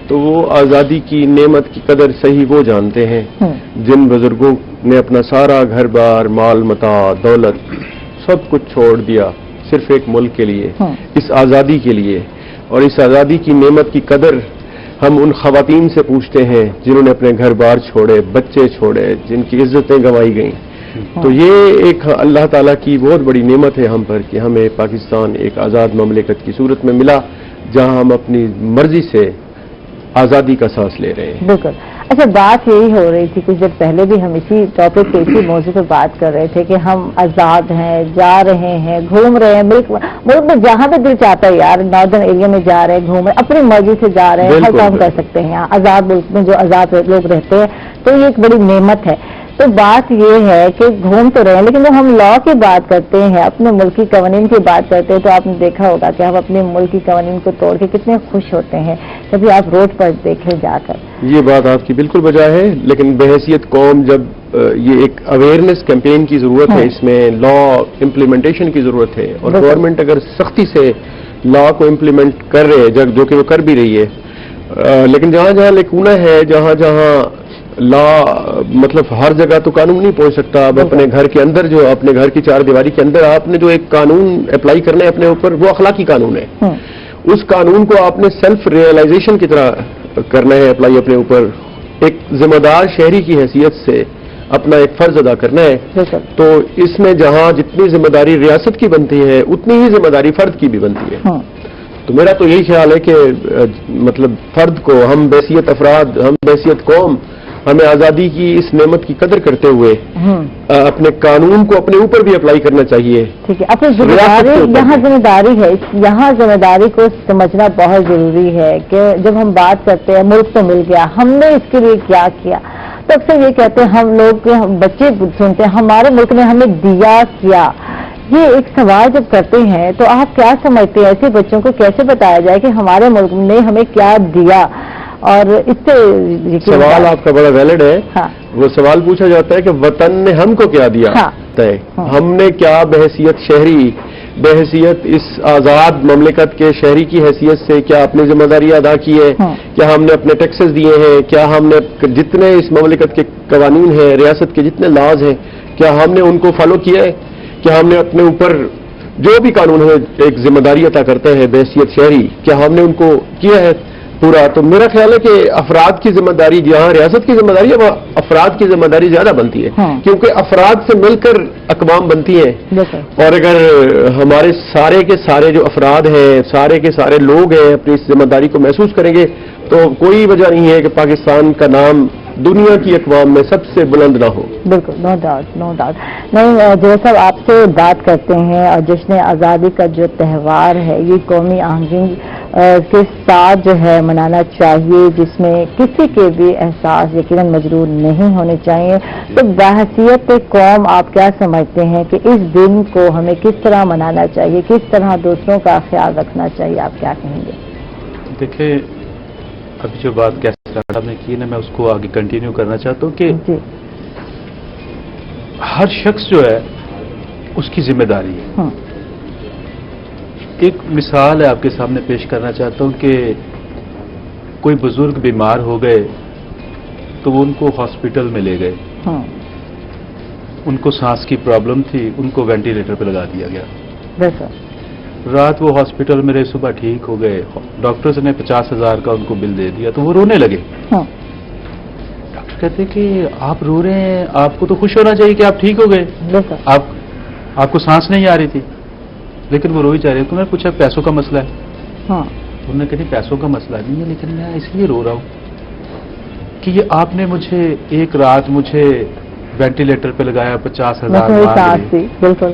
तो वो आज़ादी की नेमत की कदर सही वो जानते हैं जिन बुजुर्गों ने अपना सारा घर बार माल मता दौलत सब कुछ छोड़ दिया सिर्फ एक मुल्क के लिए, इस आज़ादी के लिए। और इस आज़ादी की नेमत की कदर हम उन खवातीन से पूछते हैं जिन्होंने अपने घर बार छोड़े, बच्चे छोड़े, जिनकी इज्जतें गंवाई गईं। तो ये एक अल्लाह ताला की बहुत बड़ी नेमत है हम पर कि हमें पाकिस्तान एक आज़ाद ममलिकत की सूरत में मिला, जहां हम अपनी मर्जी से आज़ादी का सांस ले रहे हैं। बिल्कुल। अच्छा, बात यही हो रही थी कुछ देर पहले भी हम इसी टॉपिक पे, इसी मौजू पर बात कर रहे थे कि हम आज़ाद हैं, जा रहे हैं, घूम रहे हैं, मुल्क में जहाँ पे दिल चाहता है यार, नॉर्दर्न एरिया में जा रहे हैं, घूम रहे हैं, अपनी मर्जी से जा रहे हैं, हर काम कर सकते हैं। यहाँ आज़ाद मुल्क में जो आज़ाद लोग रहते हैं तो ये एक बड़ी नेमत है। तो बात ये है कि घूम तो रहे हैं, लेकिन जब हम लॉ की बात करते हैं, अपने मुल्क की कवानीन की बात करते हैं, तो आपने देखा होगा कि हम अपने मुल्क की कवानीन को तोड़ के कितने खुश होते हैं जब आप रोड पर देखें जाकर। ये बात आपकी बिल्कुल बजा है, लेकिन बहैसियत कौम जब ये एक अवेयरनेस कैंपेन की जरूरत है, इसमें लॉ इम्प्लीमेंटेशन की जरूरत है और गवर्नमेंट अगर सख्ती से लॉ को इम्प्लीमेंट कर रहे हैं, जो कि वो कर भी रही है, लेकिन जहां जहां लेकुना है, जहां जहां लॉ मतलब हर जगह तो कानून नहीं पहुंच सकता। अब अपने घर के अंदर, जो अपने घर की चार दीवारी के अंदर आपने जो एक कानून अप्लाई करना है अपने ऊपर, वो अखलाकी कानून है। उस कानून को आपने सेल्फ रियलाइजेशन की तरह करना है अप्लाई अपने ऊपर, एक जिम्मेदार शहरी की हैसियत से अपना एक फर्ज अदा करना है। तो इसमें जहां जितनी जिम्मेदारी रियासत की बनती है उतनी ही जिम्मेदारी फर्द की भी बनती है। तो मेरा तो यही ख्याल है कि मतलब फर्द को, हम बैसियत अफराद, हम बैसियत कौम, हमें आज़ादी की इस नेमत की कदर करते हुए अपने कानून को अपने ऊपर भी अप्लाई करना चाहिए। ठीक है, अपनी जिम्मेदारी, यहाँ जिम्मेदारी है, यहाँ जिम्मेदारी को समझना बहुत जरूरी है कि जब हम बात करते हैं मुल्क तो मिल गया, हमने इसके लिए क्या किया, तो अक्सर ये कहते हैं हम लोग, बच्चे सुनते हैं हमारे मुल्क ने हमें दिया क्या। ये एक सवाल जब करते हैं तो आप क्या समझते हैं, ऐसे बच्चों को कैसे बताया जाए कि हमारे मुल्क ने हमें क्या दिया? और इससे सवाल आपका बड़ा वैलिड है। हाँ। वो सवाल पूछा जाता है कि वतन ने हमको क्या दिया। हाँ। हमने क्या बहैसियत शहरी, बहैसियत इस आज़ाद ममलिकत के शहरी की हैसियत से क्या अपनी जिम्मेदारी अदा की है? हाँ। क्या हमने अपने टैक्सेस दिए हैं? क्या हमने जितने इस ममलिकत के कानून हैं, रियासत के जितने लॉज हैं, क्या हमने उनको फॉलो किया है? क्या हमने अपने ऊपर जो भी कानून है एक जिम्मेदारी अता करता है बहैसियत शहरी, क्या हमने उनको किया है पूरा? तो मेरा ख्याल है कि अफराद की जिम्मेदारी, जहां रियासत की जिम्मेदारी है वहाँ अफराद की जिम्मेदारी ज्यादा बनती है। हाँ। क्योंकि अफराद से मिलकर अकवाम बनती है। और अगर हमारे सारे के सारे जो अफराद हैं, सारे के सारे लोग हैं, अपनी इस जिम्मेदारी को महसूस करेंगे तो कोई वजह नहीं है कि पाकिस्तान का नाम دنیا کی اقوام میں سب سے بلند نہ ہو. بالکل، نو ڈاؤٹ، نو ڈاؤٹ. نہیں، جو صاحب آپ سے بات کرتے ہیں اور جشن آزادی کا جو تہوار ہے یہ قومی آہنگی کے ساتھ جو ہے منانا چاہیے، جس میں کسی کے بھی احساس یقیناً مجروح نہیں ہونے چاہیے. تو بحیثیت قوم آپ کیا سمجھتے ہیں کہ اس دن کو ہمیں کس طرح منانا چاہیے، کس طرح دوسروں کا خیال رکھنا چاہیے، آپ کیا کہیں گے؟ دیکھیں، ابھی جو بات کیسر صاحب نے کی نا، میں اس کو آگے کنٹینیو کرنا چاہتا ہوں کہ جی. ہر شخص جو ہے اس کی ذمہ داری ہے. ایک مثال ہے آپ کے سامنے پیش کرنا چاہتا ہوں کہ کوئی بزرگ بیمار ہو گئے تو وہ ان کو ہاسپٹل میں لے گئے. ان کو سانس کی پرابلم تھی، ان کو وینٹیلیٹر پہ لگا دیا گیا. رات وہ ہاسپٹل میں رہے، صبح ٹھیک ہو گئے. ڈاکٹرز نے 50,000 کا ان کو بل دے دیا تو وہ رونے لگے. ڈاکٹر کہتے کہ آپ رو رہے ہیں، آپ کو تو خوش ہونا چاہیے کہ آپ ٹھیک ہو گئے. آپ کو سانس نہیں آ رہی تھی لیکن وہ رو ہی جا رہے. تو میں نے پوچھا پیسوں کا مسئلہ ہے؟ انہوں نے کہا پیسوں کا مسئلہ نہیں ہے، لیکن میں اس لیے رو رہا ہوں کہ یہ آپ نے مجھے ایک رات مجھے وینٹیلیٹر پہ لگایا، 50,000 بالکل.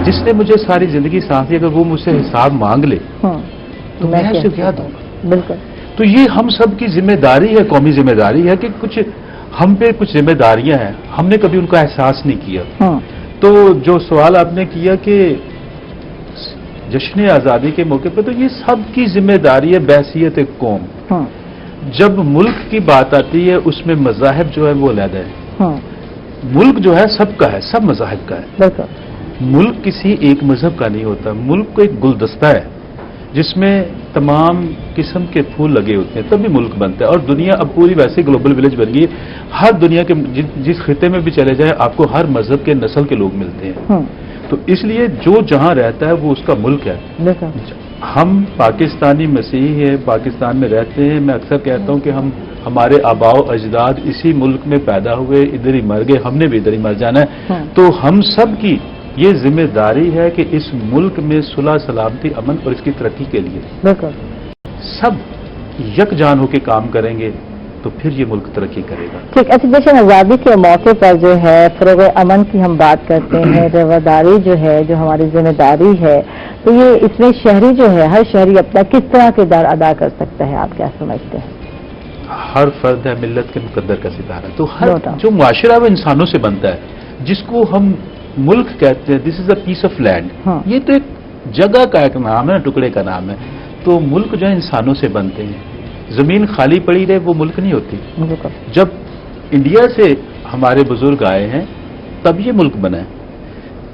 جس نے مجھے ساری زندگی سانس دی، اگر وہ مجھ سے حساب مانگ لے تو میں اسے کیا دوں گا؟ بالکل. تو یہ ہم سب کی ذمہ داری ہے، قومی ذمہ داری ہے کہ کچھ ہم پہ کچھ ذمہ داریاں ہیں، ہم نے کبھی ان کا احساس نہیں کیا. تو جو سوال آپ نے کیا کہ جشن آزادی کے موقع پہ، تو یہ سب کی ذمہ داری ہے بحیثیت قوم. جب ملک کی بات آتی ہے اس میں مذاہب جو ہے وہ علیحدہ ہے. ملک جو ہے سب کا ہے، سب مذاہب کا ہے. ملک کسی ایک مذہب کا نہیں ہوتا. ملک کو ایک گلدستہ ہے جس میں تمام قسم کے پھول لگے ہوتے ہیں، تبھی ملک بنتا ہے. اور دنیا اب پوری ویسے گلوبل ولیج بن گئی. ہر دنیا کے جس خطے میں بھی چلے جائیں آپ کو ہر مذہب کے نسل کے لوگ ملتے ہیں. تو اس لیے جو جہاں رہتا ہے وہ اس کا ملک ہے. ہم پاکستانی مسیحی ہیں، پاکستان میں رہتے ہیں. میں اکثر کہتا ہوں کہ ہمارے آباء و اجداد اسی ملک میں پیدا ہوئے، ادھر ہی مر گئے، ہم نے بھی ادھر ہی مر جانا ہے. تو ہم سب کی یہ ذمہ داری ہے کہ اس ملک میں صلح، سلامتی، امن اور اس کی ترقی کے لیے سب یکجان ہو کے کام کریں گے تو پھر یہ ملک ترقی کرے گا. ٹھیک. اچھا، جشن آزادی کے موقع پر جو ہے فروغ امن کی ہم بات کرتے ہیں، رواداری جو ہے، جو ہماری ذمہ داری ہے، تو یہ اس میں شہری جو ہے، ہر شہری اپنا کس طرح کردار ادا کر سکتا ہے، آپ کیا سمجھتے ہیں؟ ہر فرد ہے ملت کے مقدر کا ستارہ. تو ہر جو معاشرہ وہ انسانوں سے بنتا ہے، جس کو ہم ملک کہتے ہیں. دس از اے پیس آف لینڈ. یہ تو ایک جگہ کا ایک نام ہے، ٹکڑے کا نام ہے. تو ملک جو ہے انسانوں سے بنتے ہیں. زمین خالی پڑی رہے وہ ملک نہیں ہوتی. جب انڈیا سے ہمارے بزرگ آئے ہیں تب یہ ملک بنا ہے.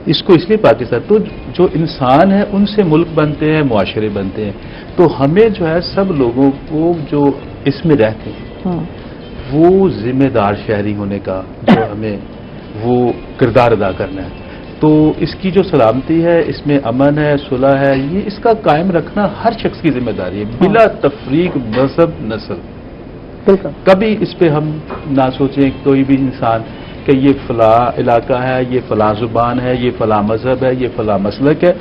اس کو اس لیے پاکستان، تو جو انسان ہے ان سے ملک بنتے ہیں، معاشرے بنتے ہیں. تو ہمیں جو ہے سب لوگوں کو جو اس میں رہتے ہیں وہ ذمہ دار شہری ہونے کا جو ہمیں وہ کردار ادا کرنا ہے. تو اس کی جو سلامتی ہے، اس میں امن ہے، صلح ہے، یہ اس کا قائم رکھنا ہر شخص کی ذمہ داری ہے بلا تفریق مذہب نسل. کبھی اس پہ ہم نہ سوچیں کوئی بھی انسان کہ یہ فلاں علاقہ ہے، یہ فلاں زبان ہے، یہ فلاں مذہب ہے، یہ فلاں مسلک ہے.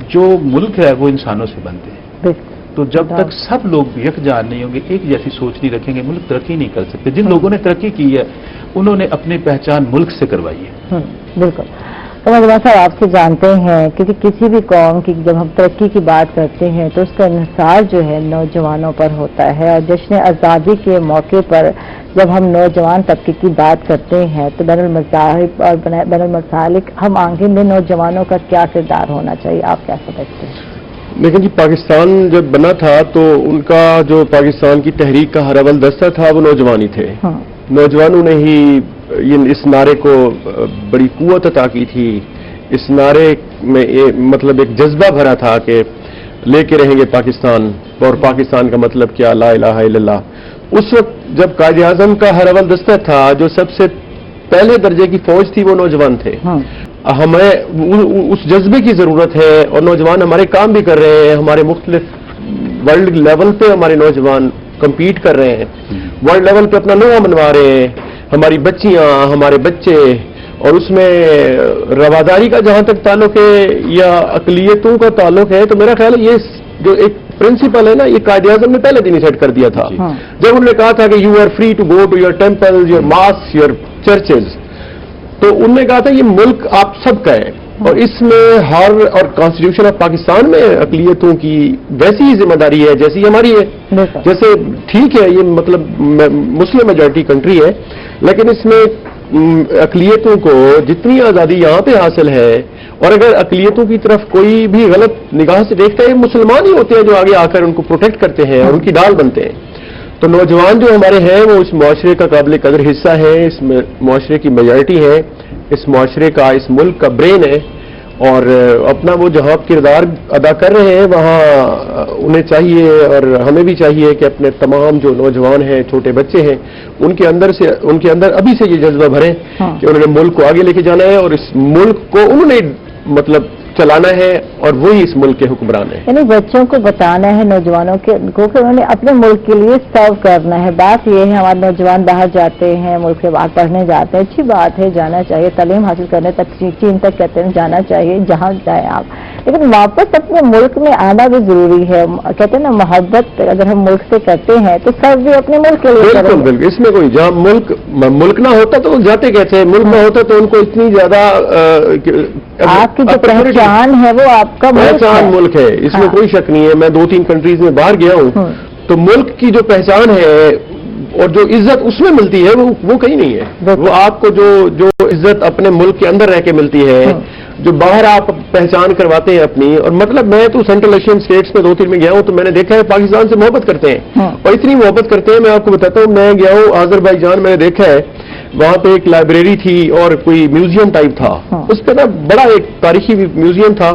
جو ملک ہے وہ انسانوں سے بنتے ہیں. تو جب تک سب لوگ یکجان نہیں ہوں گے، ایک جیسی سوچ نہیں رکھیں گے، ملک ترقی نہیں کر سکتے. جن لوگوں نے ترقی کی ہے انہوں نے اپنی پہچان ملک سے کروائی ہے. بالکل. صاحب آپ سے جانتے ہیں کہ کسی بھی قوم کی جب ہم ترقی کی بات کرتے ہیں تو اس کا انحصار جو ہے نوجوانوں پر ہوتا ہے. اور جشن آزادی کے موقع پر جب ہم نوجوان طبقے کی بات کرتے ہیں تو بین المذاہب اور بین المسالک ہم آگے میں نوجوانوں کا کیا کردار ہونا چاہیے، آپ کیا سمجھتے ہیں؟ لیکن جی پاکستان جب بنا تھا تو ان کا جو پاکستان کی تحریک کا ہر اول دستہ تھا وہ نوجوان ہی تھے. نوجوانوں نے ہی اس نعرے کو بڑی قوت عطا کی تھی. اس نعرے میں مطلب ایک جذبہ بھرا تھا کہ لے کے رہیں گے پاکستان، اور پاکستان کا مطلب کیا، لا الہ الا اللہ. اس وقت جب قائد اعظم کا ہر اول دستہ تھا، جو سب سے پہلے درجے کی فوج تھی وہ نوجوان تھے. ہمیں اس جذبے کی ضرورت ہے، اور نوجوان ہمارے کام بھی کر رہے ہیں. ہمارے مختلف ورلڈ لیول پہ ہمارے نوجوان کمپیٹ کر رہے ہیں، ورلڈ لیول پہ اپنا نام منوا رہے ہیں. ہماری بچیاں، ہمارے بچے، اور اس میں رواداری کا جہاں تک تعلق ہے یا اقلیتوں کا تعلق ہے تو میرا خیال ہے یہ جو ایک प्रिंसिपल है ना, ये कायदे आज़म ने पहले दिन ही सेट कर दिया था जब उन्होंने कहा था कि you are free to go to your temples, your mosque, your churches. तो उन्होंने कहा था ये मुल्क आप सबका है और इसमें हर और कॉन्स्टिट्यूशन ऑफ पाकिस्तान में अक़लियतों की वैसी ही जिम्मेदारी है जैसी हमारी है। जैसे ठीक है ये मतलब मुस्लिम मेजॉरिटी कंट्री है, लेकिन इसमें अक़लियतों को जितनी आज़ादी यहाँ पे हासिल है, और अगर अक़लियतों की तरफ कोई भी गलत निगाह से देखता है, मुसलमान ही होते हैं जो आगे आकर उनको प्रोटेक्ट करते हैं और उनकी ढाल बनते हैं। तो नौजवान जो हमारे हैं वो इस मुआशरे का काबिल कदर हिस्सा है, इस मुआशरे की मेजॉरिटी है, इस मुआशरे का, इस मुल्क का ब्रेन है, और अपना वो जहाँ किरदार अदा कर रहे हैं वहाँ उन्हें चाहिए और हमें भी चाहिए कि अपने तमाम जो नौजवान हैं, छोटे बच्चे हैं, उनके अंदर अभी से ये जज्बा भरें कि उन्होंने मुल्क को आगे लेके जाना है और इस मुल्क को उन्होंने मतलब चलाना है और वही इस मुल्क के हुक्मरान है। यानी बच्चों को बताना है, नौजवानों को कि उन्होंने अपने मुल्क के लिए सर्व करना है। बात ये है हमारे नौजवान बाहर जाते हैं, मुल्क से बाहर पढ़ने जाते हैं, अच्छी बात है, जाना चाहिए, तालीम हासिल करने तक, चीन तक कहते हैं जाना चाहिए, जहाँ जाए आप, लेकिन वापस अपने मुल्क में आना भी जरूरी है। कहते हैं ना मोहब्बत अगर हम मुल्क से करते हैं तो सर्व भी अपने मुल्क के लिए बिल्कुल बिल्कुल, इसमें कोई जहाँ मुल्क ना होता तो जाते कहते हैं, मुल्क ना होता तो उनको इतनी ज्यादा आपकी जो पहचान है वो आपका पहचान मुल्क है, इसमें कोई शक नहीं है। मैं 2-3 कंट्रीज में बाहर गया हूँ तो मुल्क की जो पहचान है और जो इज्जत उसमें मिलती है वो कहीं नहीं है। वो आपको जो इज्जत अपने मुल्क के अंदर रह के मिलती है, जो बाहर आप पहचान करवाते हैं अपनी। और मतलब मैं तो सेंट्रल एशियन स्टेट्स में 2-3 में गया हूँ तो मैंने देखा है पाकिस्तान से मोहब्बत करते हैं और इतनी मोहब्बत करते हैं, मैं आपको बताता हूँ। मैं गया हूँ आज़रबाईजान, मैंने देखा है वहां पे एक लाइब्रेरी थी और कोई म्यूजियम टाइप था, उस पर ना बड़ा एक तारीखी म्यूजियम था,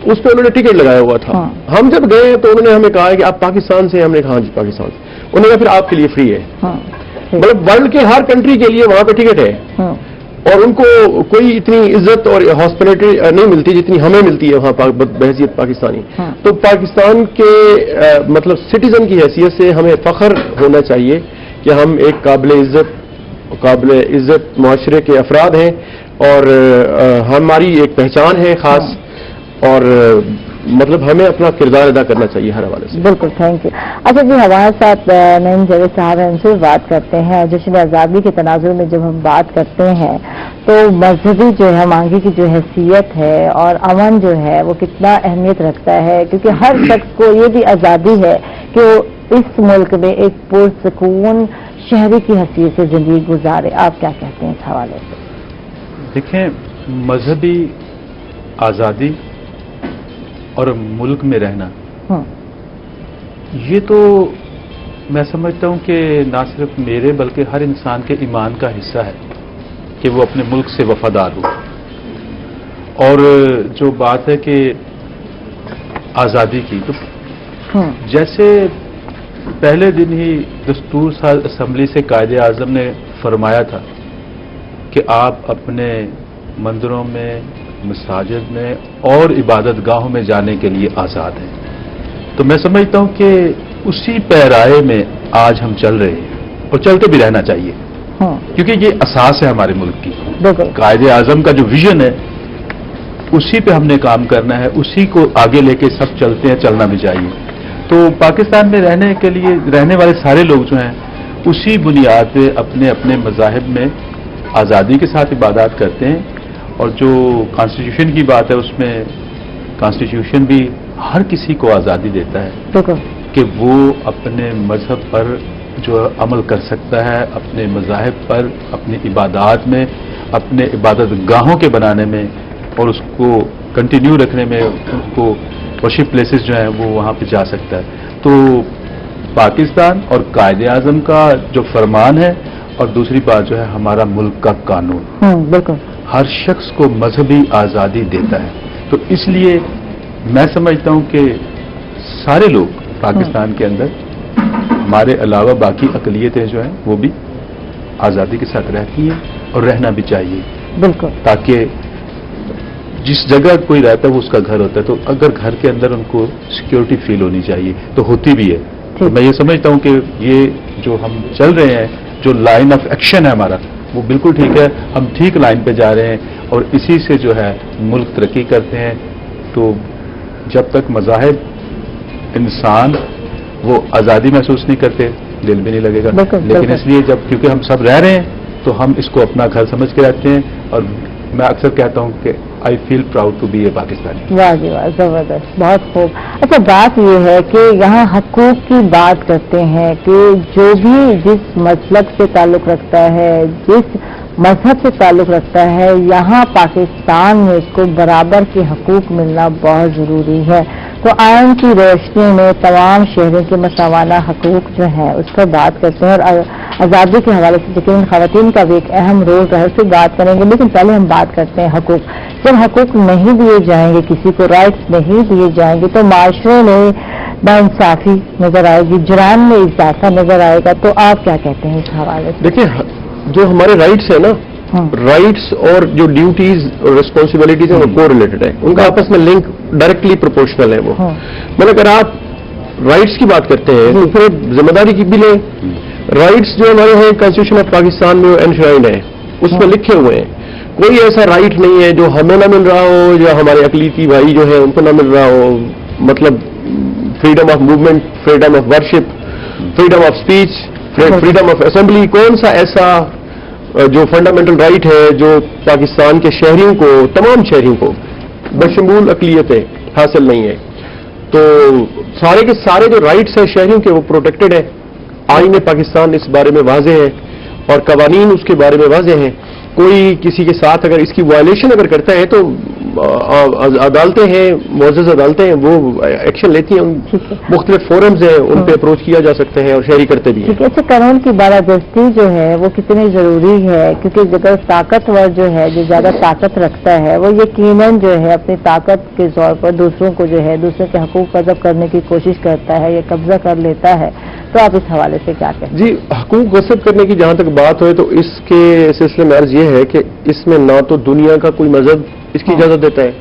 उस पर उन्होंने टिकट लगाया हुआ था। हम जब गए तो उन्होंने हमें कहा कि आप पाकिस्तान से, हमने कहा जी पाकिस्तान से। उन्होंने कहा फिर आपके लिए फ्री है, मतलब वर्ल्ड के हर कंट्री के लिए वहां पे टिकट है और उनको कोई इतनी इज्जत और हॉस्पिटलिटी नहीं मिलती जितनी हमें मिलती है वहां बहैसियत पाकिस्तानी। तो पाकिस्तान के मतलब सिटीजन की हैसियत से हमें फख्र होना चाहिए कि हम एक काबिल इज्जत मुआशरे के अफराद हैं और हमारी एक पहचान है खास, और मतलब हमें अपना किरदार अदा करना चाहिए हर हवाले से। बिल्कुल, थैंक यू। अच्छा जी, हमारे साथ नईम जावेद साहब हैं, उनसे बात करते हैं। जश्न आज़ादी के तनाजुर में जब हम बात करते हैं तो मजहबी जो है मांगी की जो हैसियत है और अमन जो है वो कितना अहमियत रखता है, क्योंकि हर शख्स को ये भी आज़ादी है कि वो इस मुल्क में एक पुरसकून शहरी की हैसियत से जिंदगी गुजारे। आप क्या कहते हैं इस हवाले से? देखें, मजहबी आज़ादी और मुल्क में रहना, ये तो मैं समझता हूं कि ना सिर्फ मेरे बल्कि हर इंसान के ईमान का हिस्सा है कि वो अपने मुल्क से वफादार हो। और जो बात है कि आज़ादी की, तो जैसे पहले दिन ही दस्तूर असम्बली से कायदे आज़म ने फरमाया था कि आप अपने मंदिरों में, मसाजिद में और इबादत गाहों में जाने के लिए आज़ाद हैं। तो मैं समझता हूं कि उसी पैराए में आज हम चल रहे हैं और चलते भी रहना चाहिए, क्योंकि ये असास है हमारे मुल्क की। कायदे आज़म का जो विजन है उसी पे हमने काम करना है, उसी को आगे लेके सब चलते हैं, चलना भी चाहिए। तो पाकिस्तान में रहने के लिए रहने वाले सारे लोग जो हैं उसी बुनियाद पे अपने अपने मज़ाहिब में आज़ादी के साथ इबादत करते हैं। और जो कॉन्स्टिट्यूशन की बात है उसमें कॉन्स्टिट्यूशन भी हर किसी को आज़ादी देता है कि वो अपने मजहब पर जो अमल कर सकता है, अपने मज़ाहिब पर, अपनी इबादत में, अपने इबादत गाहों के बनाने में और उसको कंटिन्यू रखने में, उनको वर्शिप प्लेसेस जो हैं वो वहाँ पे जा सकता है। तो पाकिस्तान और कायदे आज़म का जो फरमान है और दूसरी बात जो है हमारा मुल्क का कानून, बिल्कुल हर शख्स को मजहबी आज़ादी देता है। तो इसलिए मैं समझता हूं कि सारे लोग पाकिस्तान के अंदर हमारे अलावा बाकी अक़लियतें जो हैं वो भी आज़ादी के साथ रहती हैं और रहना भी चाहिए, बिल्कुल, ताकि जिस जगह कोई रहता है वो उसका घर होता है। तो अगर घर के अंदर उनको सिक्योरिटी फील होनी चाहिए तो होती भी है। तो मैं ये समझता हूं कि ये जो हम चल रहे हैं, जो लाइन ऑफ एक्शन है हमारा, वो बिल्कुल ठीक है, हम ठीक लाइन पे जा रहे हैं और इसी से जो है मुल्क तरक्की करते हैं। तो जब तक मज़ाहिब इंसान वो आज़ादी महसूस नहीं करते, दिल भी नहीं लगेगा। लेकिन इसलिए जब क्योंकि हम सब रह रहे हैं तो हम इसको अपना घर समझ के रहते हैं, और मैं अक्सर कहता हूँ कि I feel proud to be a Pakistani. वाह जी वाह, जबरदस्त, बहुत खूब। अच्छा, बात ये है कि यहाँ हकूक की बात करते हैं कि जो भी जिस मसलक से ताल्लुक़ रखता है, जिस मजहब से ताल्लुक़ रखता है, यहाँ पाकिस्तान में इसको बराबर के हकूक मिलना बहुत ज़रूरी है। तो आयन की रोशनी में तमाम शहरों के मसावाना हकूक जो है उस पर बात करते हैं, और आज़ादी के हवाले से यकीन ख़वातीन का भी एक अहम रोल रहा है, उससे बात करेंगे। लेकिन पहले हम बात करते हैं हकूक। जब हकूक नहीं दिए जाएंगे, किसी को राइट्स नहीं दिए जाएंगे, तो माशरे में नाइंसाफ़ी नजर आएगी, जुर्म में इजाफा नजर आएगा। तो आप क्या कहते हैं इस हवाले से? देखिए, जो हमारे राइट्स है ना, राइट्स और जो ड्यूटीज और रिस्पॉन्सिबिलिटीज है वो को रिलेटेड है, उनका आपस में लिंक डायरेक्टली प्रोपोर्शनल है। वो मतलब अगर आप राइट्स की बात करते हैं तो फिर जिम्मेदारी की भी लें। राइट्स जो हमारे हैं कॉन्स्टिट्यूशन ऑफ पाकिस्तान में एनश्राइंड है, उसमें लिखे हुए हैं। कोई ऐसा राइट नहीं है जो हमें ना मिल रहा हो या हमारे अकलीती भाई जो है उनको ना मिल रहा हो। मतलब freedom of movement, freedom of worship, freedom of speech, freedom of assembly, कौन सा ऐसा जो फंडामेंटल राइट है जो पाकिस्तान के शहरियों को, तमाम शहरियों को बशमूल अकलियतें हासिल नहीं है। तो सारे के सारे जो राइट्स हैं शहरियों के वो प्रोटेक्टेड है। आईन पाकिस्तान इस बारे में वाज़ेह है और कवानीन उसके बारे में वाज़ेह हैं। कोई किसी के साथ अगर इसकी वायलेशन अगर करता है तो अदालतें हैं, मुअज़्ज़ज़ अदालतें हैं, वो एक्शन लेती हैं। मुख्तलिफ फोरम्स हैं, उन पे अप्रोच किया जा सकते हैं और शहरी करते भी हैं। अच्छा, कानून की बालादस्ती जो है वो कितनी जरूरी है? क्योंकि अगर ताकतवर जो है, जो ज्यादा ताकत रखता है, वो यकीनन जो है अपनी ताकत के तौर पर दूसरों को जो है, दूसरों के हकूक कब्जा करने की कोशिश करता है या कब्जा कर लेता है। तो आप इस हवाले से क्या कहते हैं? जी, हकूक गसब करने की जहां तक बात हो तो इसके सिलसिले में अर्ज ये है कि इसमें ना तो दुनिया का कोई मजहब इसकी इजाजत देता है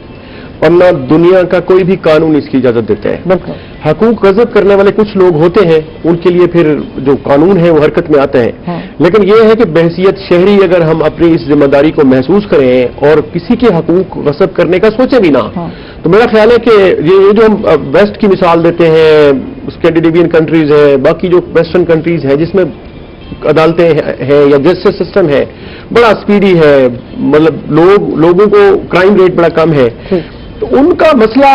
और ना दुनिया का कोई भी कानून इसकी इजाजत देता है। हकूक गजब करने वाले कुछ लोग होते हैं, उनके लिए फिर जो कानून है वो हरकत में आते हैं। लेकिन ये है कि बहसियत शहरी अगर हम अपनी इस जिम्मेदारी को महसूस करें और किसी के हकूक गसब करने का सोचे भी ना, तो मेरा ख्याल है कि ये जो हम वेस्ट की मिसाल देते हैं, स्कैंडिनेवियन कंट्रीज है, बाकी जो वेस्टर्न कंट्रीज है जिसमें अदालतें हैं या जस्टिस सिस्टम है बड़ा स्पीडी है, मतलब लोगों को क्राइम रेट बड़ा कम है, तो उनका मसला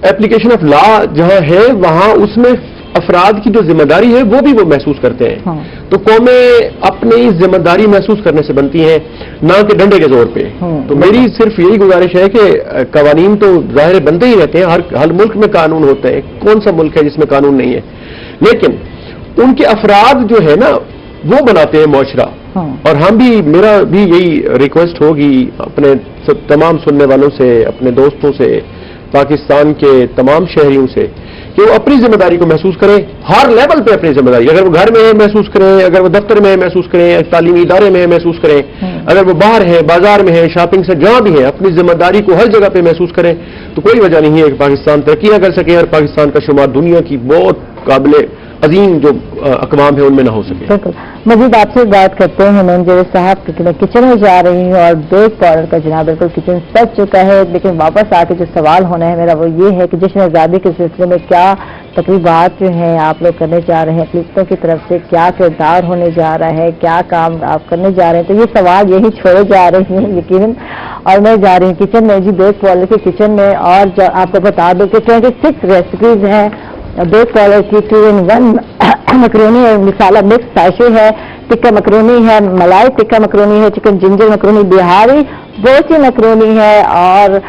एप्लीकेशन ऑफ लॉ जहां है वहां उसमें अफराद की जो जिम्मेदारी है वो भी वो महसूस करते हैं। तो कौमें अपनी जिम्मेदारी महसूस करने से बनती हैं, ना कि डंडे के जोर पे। तो मेरी सिर्फ यही गुजारिश है कि कवानीन तो जाहिर बनते ही रहते हैं, हर मुल्क में कानून होते हैं, कौन सा मुल्क है जिसमें कानून नहीं है, लेकिन उनके अफराद जो है ना वो बनाते हैं मुआशरा। और हम भी, मेरा भी यही रिक्वेस्ट होगी अपने तमाम सुनने वालों से, अपने दोस्तों से, पाकिस्तान के तमाम शहरियों से, कि वो अपनी जिम्मेदारी को महसूस करें, हर लेवल पे अपनी जिम्मेदारी। अगर वो घर में है महसूस करें, अगर वो दफ्तर में है महसूस करें, तालीमी इदारे में है महसूस करें, अगर वो बाहर है, बाजार में है, शॉपिंग से जहां भी है, अपनी जिम्मेदारी को हर जगह पे महसूस करें। तो कोई वजह नहीं है कि पाकिस्तान तरक्की न कर सके और पाकिस्तान का शुमार दुनिया की बहुत काबिल अजीम जो अकवाम है उनमें ना हो सके। बिल्कुल। मजीद आपसे बात करते हैं मंजर साहब, क्योंकि मैं किचन में जा रही हूँ और ब्रेक पाउडर का जनाब बिल्कुल किचन सज चुका है। लेकिन वापस आके जो सवाल होना है मेरा वो ये है कि जश्न आज़ादी के सिलसिले में क्या तकरीबात जो हैं आप लोग करने जा रहे हैं, अकलीतों की तरफ से क्या किरदार होने जा रहा है, क्या काम आप करने जा रहे हैं? तो ये सवाल यही छोड़े जा रही हैं यकीनन। और मैं जा रही हूँ किचन में जी, ब्रेक पाउडर के किचन में, और आपको बता दो कि 26 रेसिपीज हैं ब्रेक पाउडर की। 2-in-1 मकरोनी और मसाला मिक्स साशे है, टिक्का मकरोनी है, मलाई टिक्का मकरोनी है, चिकन जिंजर मकरोनी, बिहारी बोसी मकरोनी है, और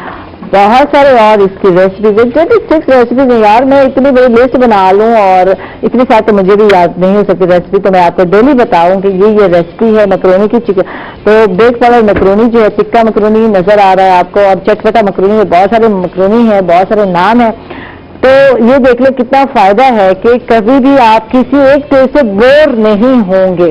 बहुत सारे और इसकी रेसिपीज है। 26 रेसिपीज है यार, मैं इतनी बड़ी लिस्ट बना लूं और इतनी सारी तो मुझे भी याद नहीं हो सकती रेसिपी, तो मैं आपको डेली बताऊं कि ये रेसिपी है मकरोनी की। तो ब्रेक पाउडर मकरोनी जो है, टिक्का मकरोनी नजर आ रहा है आपको, और चटपटा मकरोनी है, बहुत सारे मकरोनी है, बहुत सारे नाम है। तो ये देख लो कितना फायदा है कि कभी भी आप किसी एक चीज से बोर नहीं होंगे।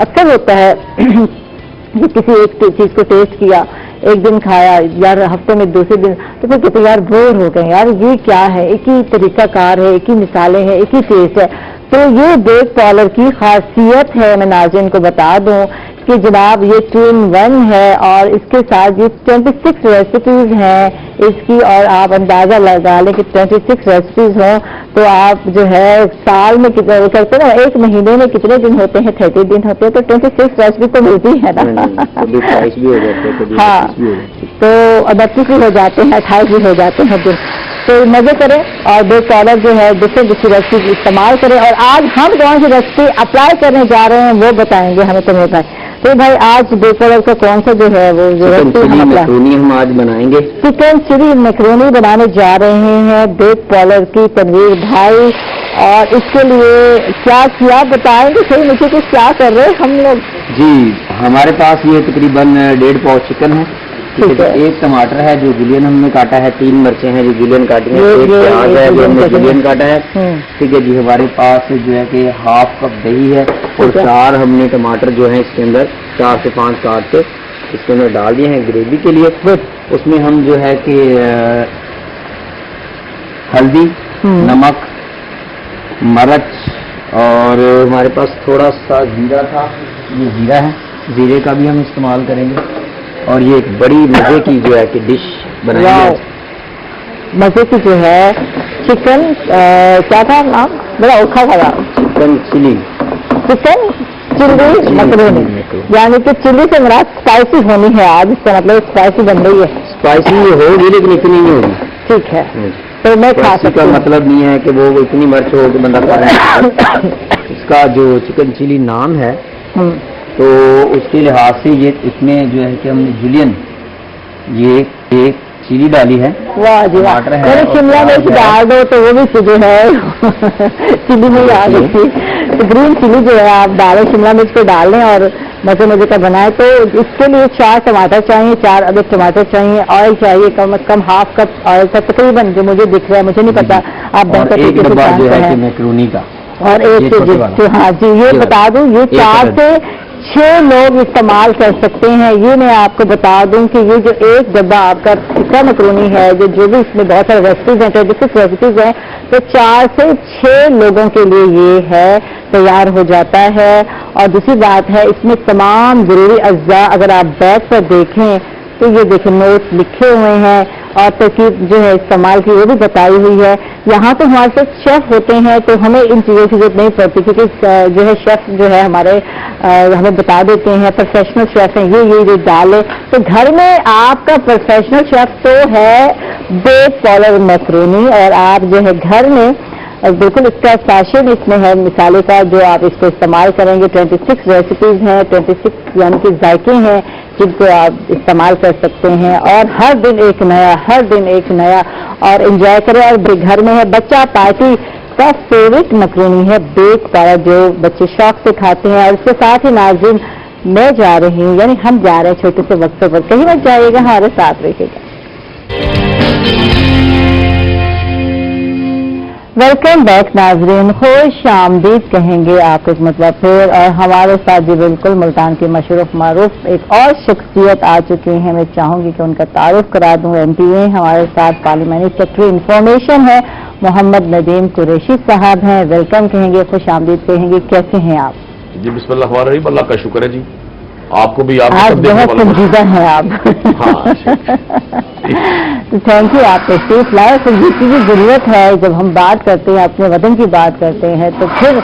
अक्सर होता है कि किसी एक चीज को टेस्ट किया, एक दिन खाया यार, हफ्ते में दूसरे दिन, तो फिर कहते यार बोर हो गए, यार ये क्या है, एक ही तरीका कार है, एक ही मिसालें हैं, एक ही टेस्ट है। तो ये ब्रेक पाउडर की खासियत है, मैं नाज़रीन को बता दूं कि जनाब ये 2-in-1 है और इसके साथ ये 26 रेसिपीज हैं इसकी, और आप अंदाजा लगा लें कि 26 रेसिपीज हों तो आप जो है साल में कितने करते ना, एक महीने में कितने दिन होते हैं, 30 दिन होते हैं, तो 26 रेसिपी तो मिलती है ना। हाँ, तो 29 भी हो जाते हैं, 28 भी हो जाते हैं दिन। तो मजे करें और बेक पाउडर जो है डिफरेंट रेसिपी इस्तेमाल करें। और आज हम कौन सी रेसिपी अप्लाई करने जा रहे हैं वो बताएंगे हमें तुम्हें भाई। तो भाई आज बेक पाउडर का कौन सा जो है वो मैक्रोनी हम आज बनाएंगे, चिकन चिली मैक्रोनी बनाने जा रहे हैं बेक पाउडर की तनवीर भाई। और इसके लिए क्या किया बताएंगे सही मुझे कुछ क्या कर रहे हैं हम लोग? जी हमारे पास ये तकरीबन 1.5 पाव चिकन है, ठीक है, एक टमाटर है जो जुलियन हमने काटा है, 3 मिर्चें हैं जो जुलियन काटी हैं, एक प्याज है जो हमने जुलियन काटा है, ठीक है जी। हमारे पास जो है कि 1/2 कप दही है और 4 हमने टमाटर जो है इसके अंदर 4 से 5 काट के इसके अंदर डाल दिए हैं ग्रेवी के लिए। उसमें हम जो है कि हल्दी, नमक, मिर्च और हमारे पास थोड़ा सा जीरा था, ये जीरा है, जीरे का भी हम इस्तेमाल करेंगे। और ये एक बड़ी मजे की जो है कि डिश बनाएंगे, मजे की जो है चिकन क्या था नाम बड़ा औखा था, चिकन चिली मैक्रोनी, यानी कि चिली से मुराद स्पाइसी होनी है आज, इसका मतलब स्पाइसी बन रही है। स्पाइसी होगी लेकिन इतनी नहीं होगी, ठीक है, तो मैं खा सकता का मतलब नहीं है कि वो इतनी मिर्च हो कि बंदा खा रहा है। इसका जो चिकन चिली नाम है तो उसके लिहाज से ये इसमें जो है कि हमने जुलियन ये एक चिली डाली है। वाह जी वाह, शिमला मिर्च डाल दो तो वो भी जो है चिली में आ गई थी, तो ग्रीन चिली जो है आप डालें, शिमला मिर्च को डाल लें और मजे मजे का बनाए। तो इसके लिए 4 टमाटर चाहिए, 4 अदद टमाटर चाहिए, ऑयल चाहिए कम से कम 1/2 कप ऑयल का तकरीबन, जो मुझे दिख रहा है, मुझे नहीं पता आप बेहतर एक डब्बा जो है कि मैक्रोनी का, और एक हाँ जी ये बता दूं ये 4 से 6 लोग इस्तेमाल कर सकते हैं। ये मैं आपको बता दूं कि ये जो एक डब्बा आपका चिकन मैक्रोनी है, जो भी इसमें बहुत सारे रेसिपीज हैं, 26 रेसिपीज हैं, तो 4 से 6 लोगों के लिए ये है तैयार हो जाता है। और दूसरी बात है इसमें तमाम जरूरी अज्जा अगर आप बैक पर देखें तो ये देखें नोट लिखे हुए हैं और तरकीब जो है इस्तेमाल की वो भी बताई हुई है। यहाँ तो हमारे साथ शेफ होते हैं तो हमें इन चीज़ों की जरूरत नहीं पड़ती, क्योंकि जो है शेफ जो है हमारे हमें बता देते हैं, प्रोफेशनल शेफ हैं, ये डाले। तो घर में आपका प्रोफेशनल शेफ तो है बेक पाउडर मैक्रोनी, और आप जो है घर में बिल्कुल इसका फैशन इसमें है मिसाले का जो आप इसको इस्तेमाल करेंगे। 26 रेसिपीज हैं, 26 यानी कि जायके हैं जिनको आप इस्तेमाल कर सकते हैं, और हर दिन एक नया और एंजॉय करें। और घर में है बच्चा पार्टी का फेवरेट मैक्रोनी है बेक पाउडर, जो बच्चे शौक से खाते हैं। और इसके साथ ही नाज़रीन मैं जा रही हूँ, यानी हम जा रहे हैं छोटे से वक्तों पर, कहीं मत जाइएगा, हमारे साथ रहिएगा। वेलकम बैक नाजरीन, खुश आमदीद कहेंगे आप एक मतलब फिर। और हमारे साथ जी बिल्कुल मुल्तान की मशरूफ मारूफ एक और शख्सियत आ चुकी हैं, मैं चाहूंगी कि उनका तारुफ करा दूं। MPA हमारे साथ पार्लियामेंट्री सेक्रेटरी इंफॉर्मेशन है मोहम्मद नदीम कुरैशी साहब हैं। वेलकम कहेंगे, खुश आमदीद कहेंगे, कैसे हैं आप? जी बिस्मिल्लाह रहीम, अल्लाह का शुक्र है जी, आपको भी। आज बहुत संजीदा हैं आप। तो थैंक यू, आप तशरीफ लाए। संजीदगी की जरूरत है जब हम बात करते हैं, अपने वतन की बात करते हैं, तो फिर